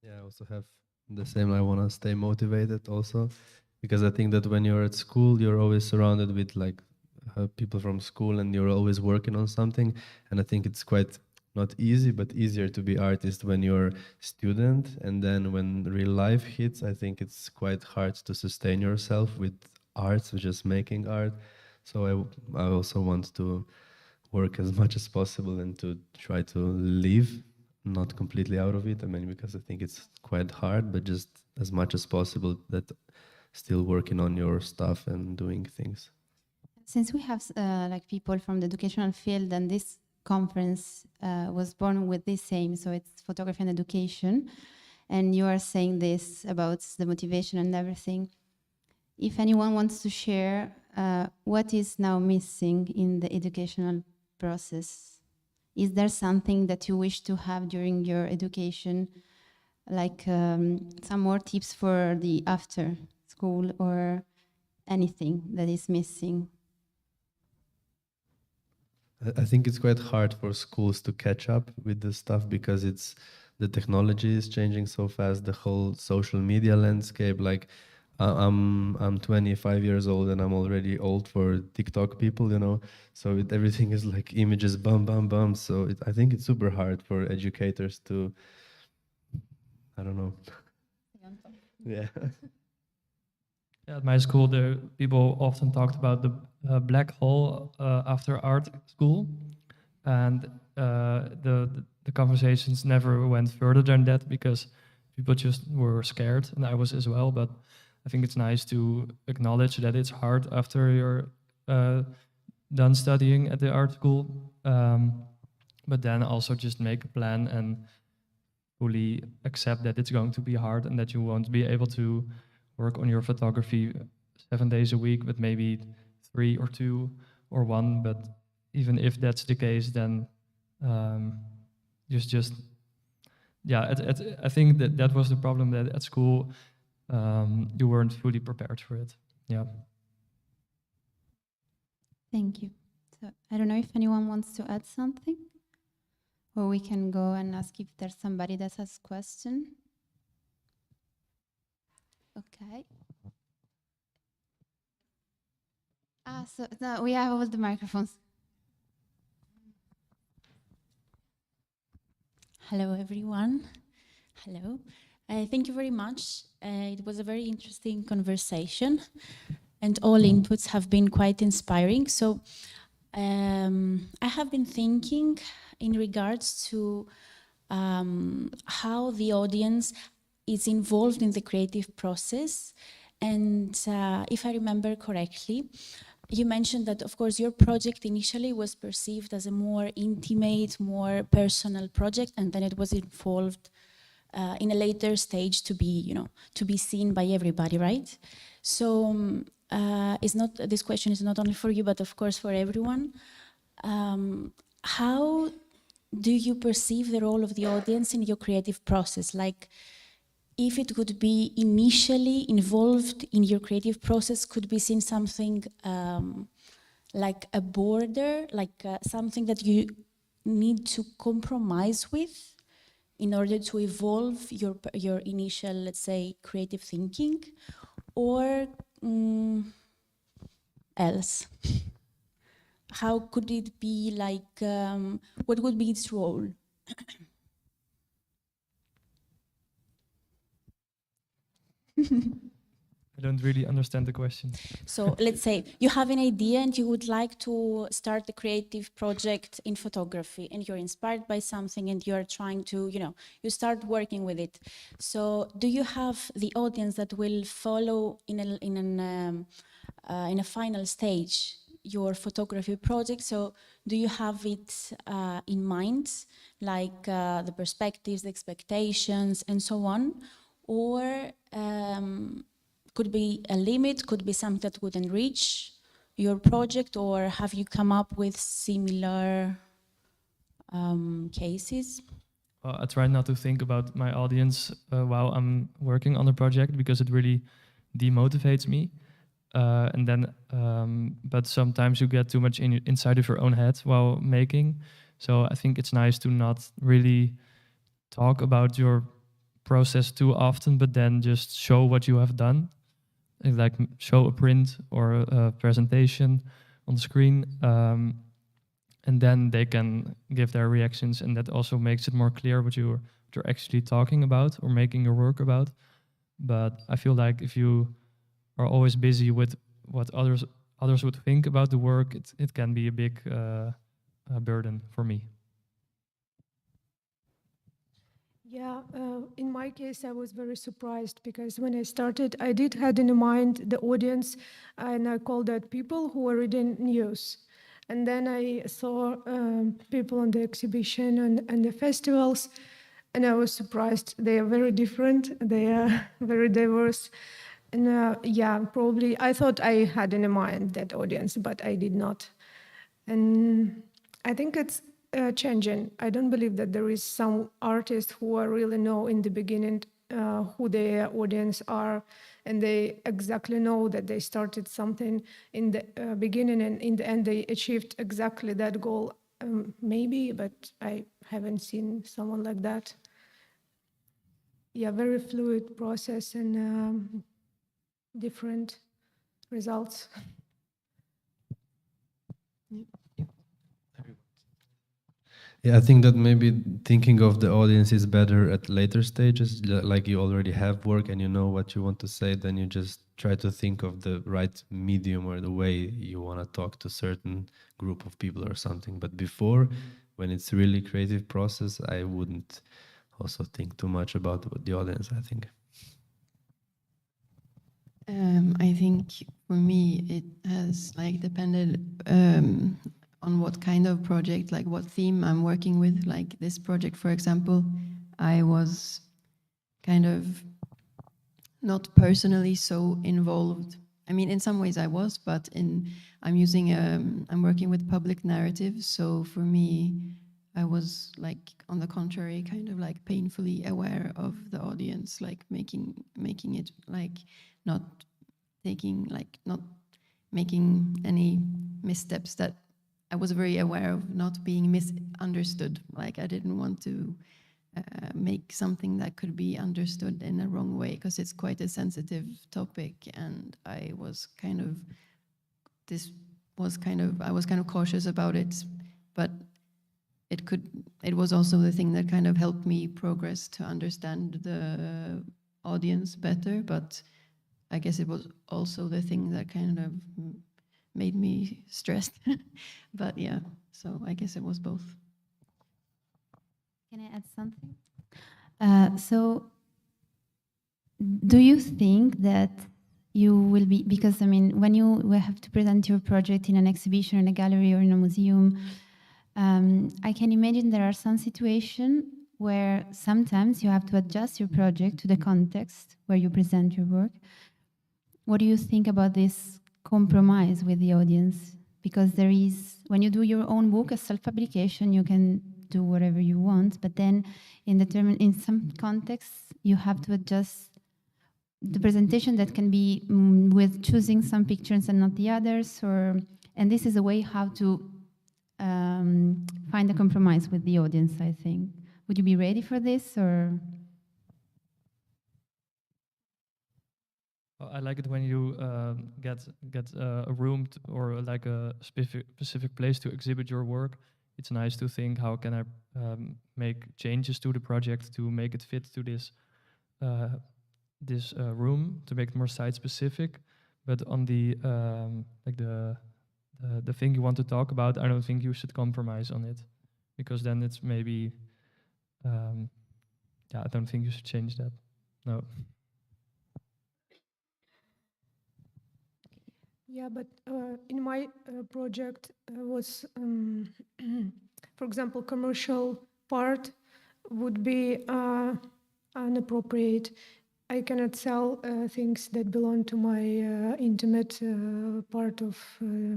Yeah, I also have the same. I want to stay motivated also, because I think that when you're at school, you're always surrounded with like people from school, and you're always working on something. And I think it's quite not easy, but easier to be artist when you're student. And then when real life hits, I think it's quite hard to sustain yourself with art, so just making art. So I also want to work as much as possible and to try to live. Not completely out of it, because I think it's quite hard, but just as much as possible, that still working on your stuff and doing things. Since we have like people from the educational field, and this conference was born with this aim, so it's photography and education, and you are saying this about the motivation and everything. If anyone wants to share what is now missing in the educational process, is there something that you wish to have during your education, like some more tips for the after school or anything that is missing? I think it's quite hard for schools to catch up with this stuff because the technology is changing so fast. The whole social media landscape, like I'm 25 years old and I'm already old for TikTok people, you know. So everything is like images, bum bum bum. So I think it's super hard for educators to, I don't know. Yeah. Yeah, at my school, the people often talked about the black hole after art school, and the conversations never went further than that because people just were scared, and I was as well. But I think it's nice to acknowledge that it's hard after you're done studying at the art school, but then also just make a plan and fully accept that it's going to be hard and that you won't be able to work on your photography 7 days a week, but maybe 3 or 2 or 1. But even if that's the case, then I think that was the problem, that at school you weren't fully prepared for it. Yeah. Thank you. So I don't know if anyone wants to add something, or we can go and ask if there's somebody that has a question. Okay. So no, we have all the microphones. Hello, everyone. Hello. Thank you very much. It was a very interesting conversation, and all inputs have been quite inspiring. So I have been thinking in regards to how the audience is involved in the creative process. And if I remember correctly, you mentioned that, of course, your project initially was perceived as a more intimate, more personal project, and then it was evolved in a later stage to be, to be seen by everybody, right? So this question is not only for you, but of course for everyone. How do you perceive the role of the audience in your creative process? Like, if it could be initially involved in your creative process, could be seen something like a border, like something that you need to compromise with in order to evolve your initial, let's say, creative thinking, or else? How could it be like, what would be its role? I don't really understand the question. So let's say you have an idea and you would like to start a creative project in photography, and you're inspired by something and you're trying to, you start working with it. So do you have the audience that will follow in a final stage your photography project? So do you have it in mind, like the perspectives, the expectations, and so on? Or could be a limit, could be something that would enrich your project, or have you come up with similar cases? I try not to think about my audience while I'm working on the project, because it really demotivates me. And then, but sometimes you get too much inside of your own head while making. So I think it's nice to not really talk about your process too often, but then just show what you have done, like show a print or a presentation on the screen, and then they can give their reactions, and that also makes it more clear what you're actually talking about or making your work about. But I feel like if you are always busy with what others would think about the work, it can be a big burden for me. Yeah, in my case, I was very surprised because when I started, I did had in mind the audience, and I called that people who are reading news. And then I saw people on the exhibition and the festivals, and I was surprised. They are very different. They are very diverse. And yeah, probably I thought I had in mind that audience, but I did not. And I think it's changing. I don't believe that there is some artists who are really know in the beginning who their audience are, and they exactly know that they started something in the beginning, and in the end they achieved exactly that goal. Maybe, but I haven't seen someone like that. Yeah, very fluid process and different results. Yeah, I think that maybe thinking of the audience is better at later stages, like you already have work and you know what you want to say, then you just try to think of the right medium or the way you want to talk to certain group of people or something. But before, when it's really creative process, I wouldn't also think too much about the audience, I think. I think for me it has like depended on what kind of project, like what theme I'm working with. Like this project, for example, I was kind of not personally so involved. I mean, in some ways I was, but I'm working with public narrative. So for me, I was like, on the contrary, kind of like painfully aware of the audience, like making it like not making any missteps that I was very aware of not being misunderstood. Like I didn't want to make something that could be understood in a wrong way, because it's quite a sensitive topic, and I was kind of cautious about it, but it was also the thing that kind of helped me progress to understand the audience better. But I guess it was also the thing that kind of made me stressed. But yeah, so I guess it was both. Can I add something? So do you think that you will be, because I mean, when you will have to present your project in an exhibition, in a gallery or in a museum, I can imagine there are some situations where sometimes you have to adjust your project to the context where you present your work. What do you think about this compromise with the audience? Because there is, when you do your own book as self-publication, you can do whatever you want, but then in some contexts, you have to adjust the presentation that can be with choosing some pictures and not the others, and this is a way how to find a compromise with the audience, I think. Would you be ready for this, or? I like it when you get a room or like a specific place to exhibit your work. It's nice to think, how can I make changes to the project to make it fit to this room, to make it more site specific. But on the like the thing you want to talk about, I don't think you should compromise on it, because then it's maybe I don't think you should change that. No. Yeah, but in my project was, for example, commercial part would be inappropriate. I cannot sell things that belong to my intimate part of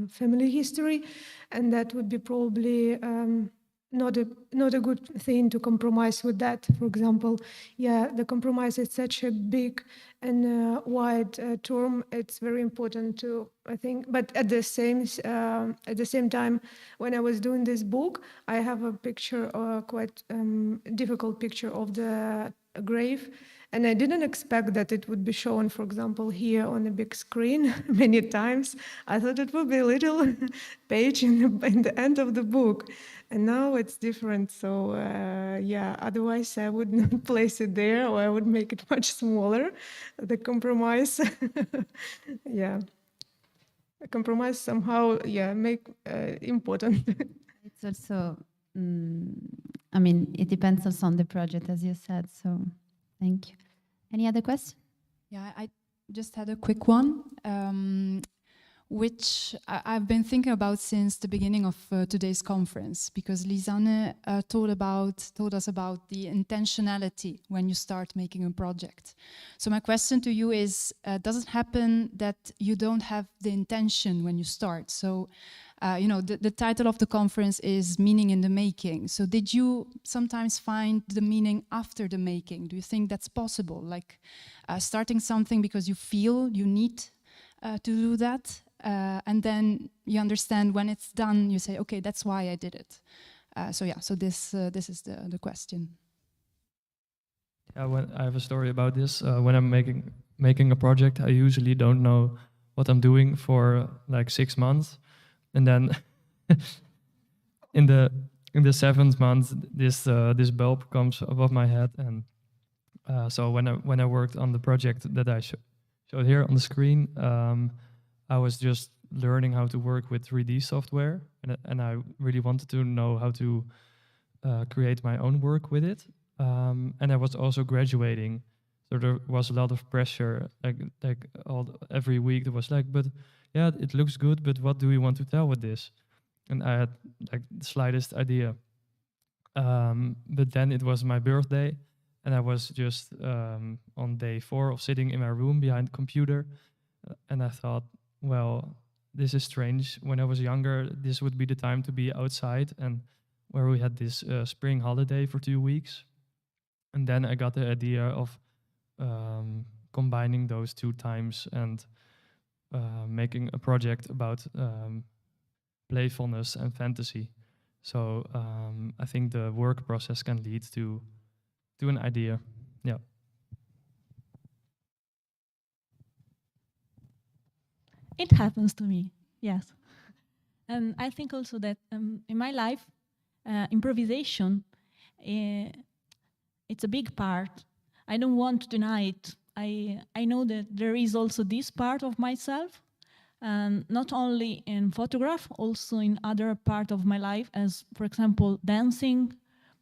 family history, and that would be probably not a good thing to compromise with that. For example, yeah, the compromise is such a big and wide term. It's very important to, I think, but at the same time, when I was doing this book, I have a picture, quite difficult picture of the grave. And I didn't expect that it would be shown, for example, here on a big screen many times. I thought it would be a little page in the end of the book. And now it's different. So yeah, otherwise I would not place it there, or I would make it much smaller, the compromise. Yeah. A compromise somehow, yeah, make important. It's also, I mean, it depends also on the project, as you said, so thank you. Any other question? Yeah, I just had a quick one, which I've been thinking about since the beginning of today's conference, because Lisanne told us about the intentionality when you start making a project. So my question to you is, does it happen that you don't have the intention when you start? So you know, the title of the conference is Meaning in the Making. So did you sometimes find the meaning after the making? Do you think that's possible? Like starting something because you feel you need to do that, and then you understand when it's done, you say, okay, that's why I did it. So yeah, so this is the question. Yeah, when I have a story about this. When I'm making a project, I usually don't know what I'm doing for like 6 months, and then in the 7th month, this bulb comes above my head, and so when I worked on the project that I showed here on the screen, I was just learning how to work with 3D software, and I really wanted to know how to create my own work with it. And I was also graduating, so there was a lot of pressure. Every week there was like, but yeah, it looks good, but what do we want to tell with this? And I had like the slightest idea. But then it was my birthday, and I was just on day 4 of sitting in my room behind the computer, and I thought, well, this is strange. When I was younger, this would be the time to be outside, and where we had this spring holiday for 2 weeks. And then I got the idea of combining those 2 times and making a project about playfulness and fantasy. So I think the work process can lead to an idea. Yeah. It happens to me, yes. And I think also that in my life, improvisation, it's a big part. I don't want to deny it. I know that there is also this part of myself, and not only in photograph, also in other part of my life, as for example, dancing,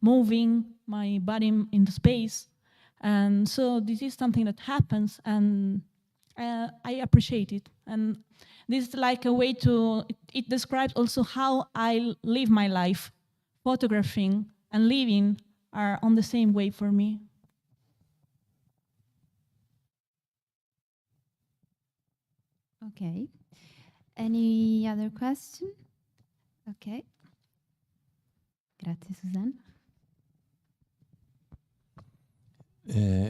moving my body in the space. And so this is something that happens, and I appreciate it. And this is like a way to, it describes also how I live my life. Photographing and living are on the same way for me. Okay. Any other question? Okay. Grazie, Suzanne.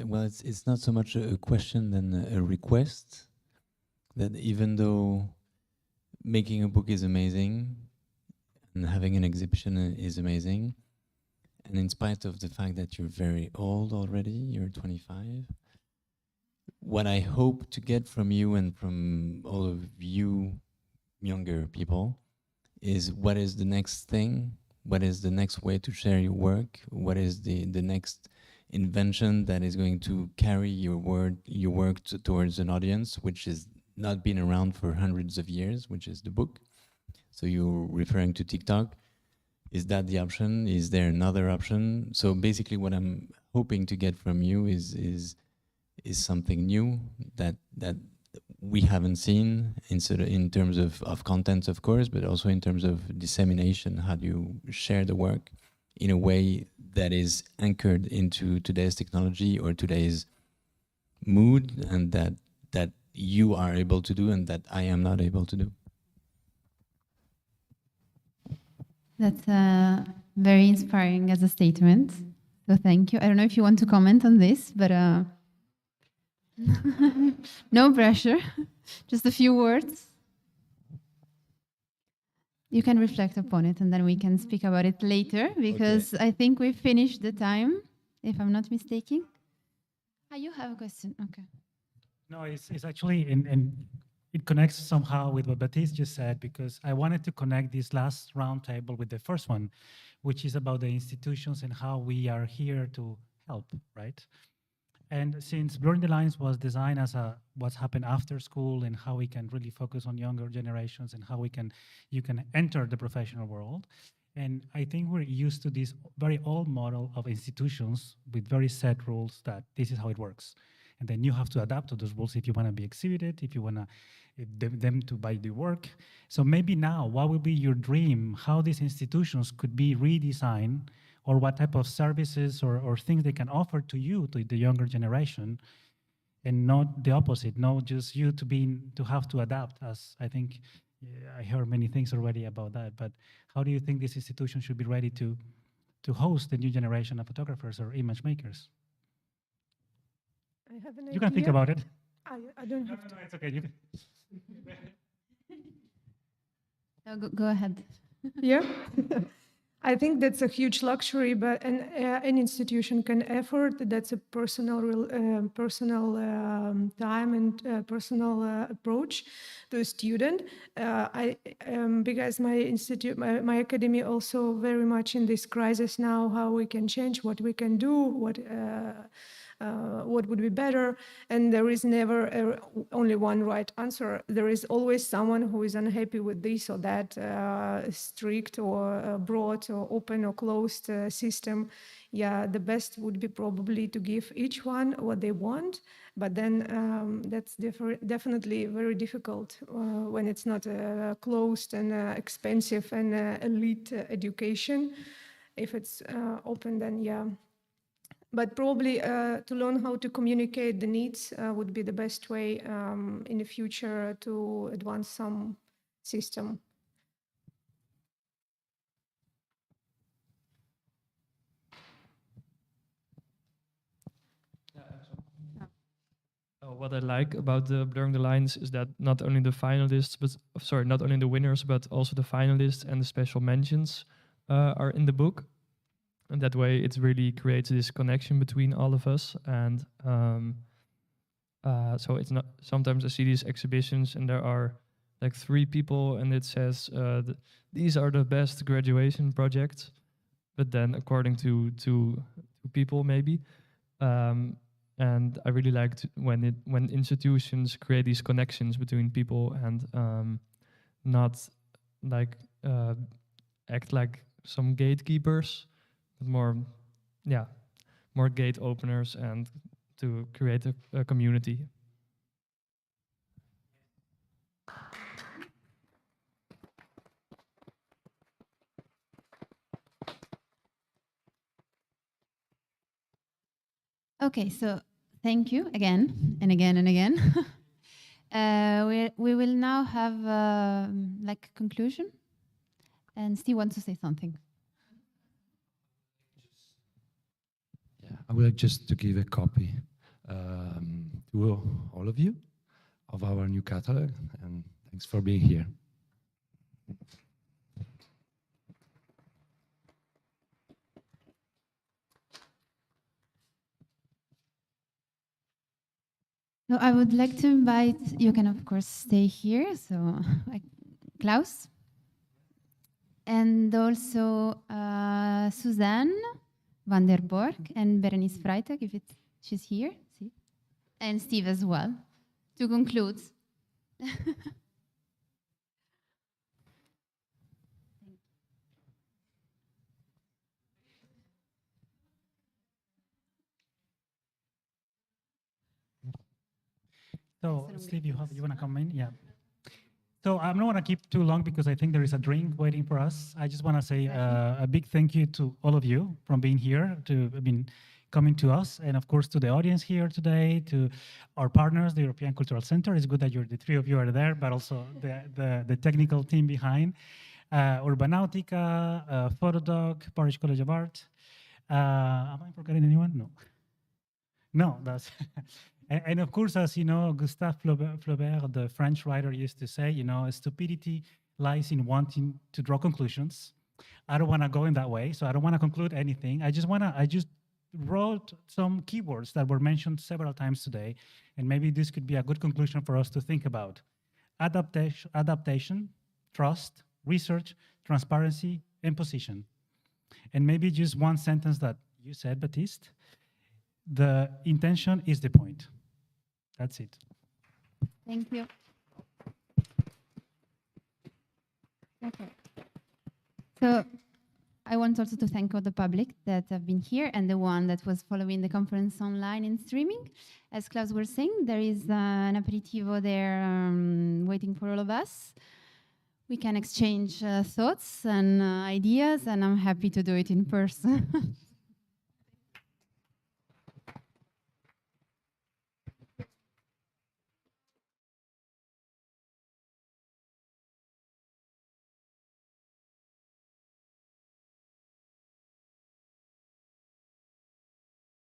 Well, it's not so much a question than a request. That even though making a book is amazing and having an exhibition is amazing, and in spite of the fact that you're very old already, you're 25, what I hope to get from you and from all of you younger people is what is the next thing, what is the next way to share your work, what is the next invention that is going to carry your work towards an audience which is not been around for hundreds of years, which is the book. So you're referring to TikTok. Is that the option? Is there another option? So basically what I'm hoping to get from you is something new that we haven't seen in terms of content, of course, but also in terms of dissemination. How do you share the work in a way that is anchored into today's technology or today's mood, and that you are able to do and that I am not able to do? That's very inspiring as a statement. So thank you. I don't know if you want to comment on this, but no pressure. Just a few words. You can reflect upon it and then we can speak about it later, because I think we finished the time, if I'm not mistaken. You have a question. Okay. No, it's actually, and it connects somehow with what Baptiste just said, because I wanted to connect this last roundtable with the first one, which is about the institutions and how we are here to help, right? And since Blurring the Lines was designed as what's happened after school and how we can really focus on younger generations and how you can enter the professional world. And I think we're used to this very old model of institutions with very set rules that this is how it works. And then you have to adapt to those rules if you want to be exhibited, if you want them to buy the work. So maybe now, what would be your dream, how these institutions could be redesigned, or what type of services or things they can offer to you, to the younger generation, and not the opposite, not just you to have to adapt, as I think I heard many things already about that, but how do you think this institution should be ready to host the new generation of photographers or image makers? I have an You can think idea. about it. I don't have to. No, it's okay. You can. No, go ahead. Yeah. I think that's a huge luxury, but an institution can afford. That's a personal time and personal approach to a student. Because my institute, my academy, also very much in this crisis now. How we can change, what we can do, what would be better, and there is never only one right answer. There is always someone who is unhappy with this or that strict or broad or open or closed system. Yeah, the best would be probably to give each one what they want, but then that's definitely very difficult when it's not a closed and expensive and elite education. If it's open, then yeah. But probably to learn how to communicate the needs would be the best way in the future to advance some system. What I like about the Blurring the Lines is that not only the finalists, not only the winners, but also the finalists and the special mentions are in the book. And that way it really creates this connection between all of us. And so it's not, sometimes I see these exhibitions and there are like 3 people and it says, these are the best graduation projects. But then according to people maybe. And I really liked when institutions create these connections between people and not like act like some gatekeepers, but more gate openers and to create a community. Okay, so thank you again and again and again. We will now have like a conclusion. And Steve wants to say something. Yeah, I would like just to give a copy to all of you of our new catalog, and thanks for being here. So I would like to invite, you can of course stay here, so Klaus, and also Suzanne van der Borg and Berenice Freitag, if she's here, see, and Steve as well, to conclude. So, Steve, you want to come in? Yeah. So I don't want to keep too long because I think there is a drink waiting for us. I just want to say a big thank you to all of you from being here, coming to us, and of course to the audience here today, to our partners, the European Cultural Center. It's good that the 3 of you are there, but also the technical team behind. Urbanautica, Photodog, Parish College of Art. Am I forgetting anyone? No. No, that's... And of course, as you know, Gustave Flaubert, the French writer, used to say, stupidity lies in wanting to draw conclusions. I don't want to go in that way, so I don't want to conclude anything. I just wrote some keywords that were mentioned several times today, and maybe this could be a good conclusion for us to think about. Adaptation, trust, research, transparency, and position. And maybe just one sentence that you said, Baptiste. The intention is the point. That's it. Thank you. Okay. So I want also to thank all the public that have been here and the one that was following the conference online and streaming. As Klaus was saying, there is an aperitivo there waiting for all of us. We can exchange thoughts and ideas, and I'm happy to do it in person.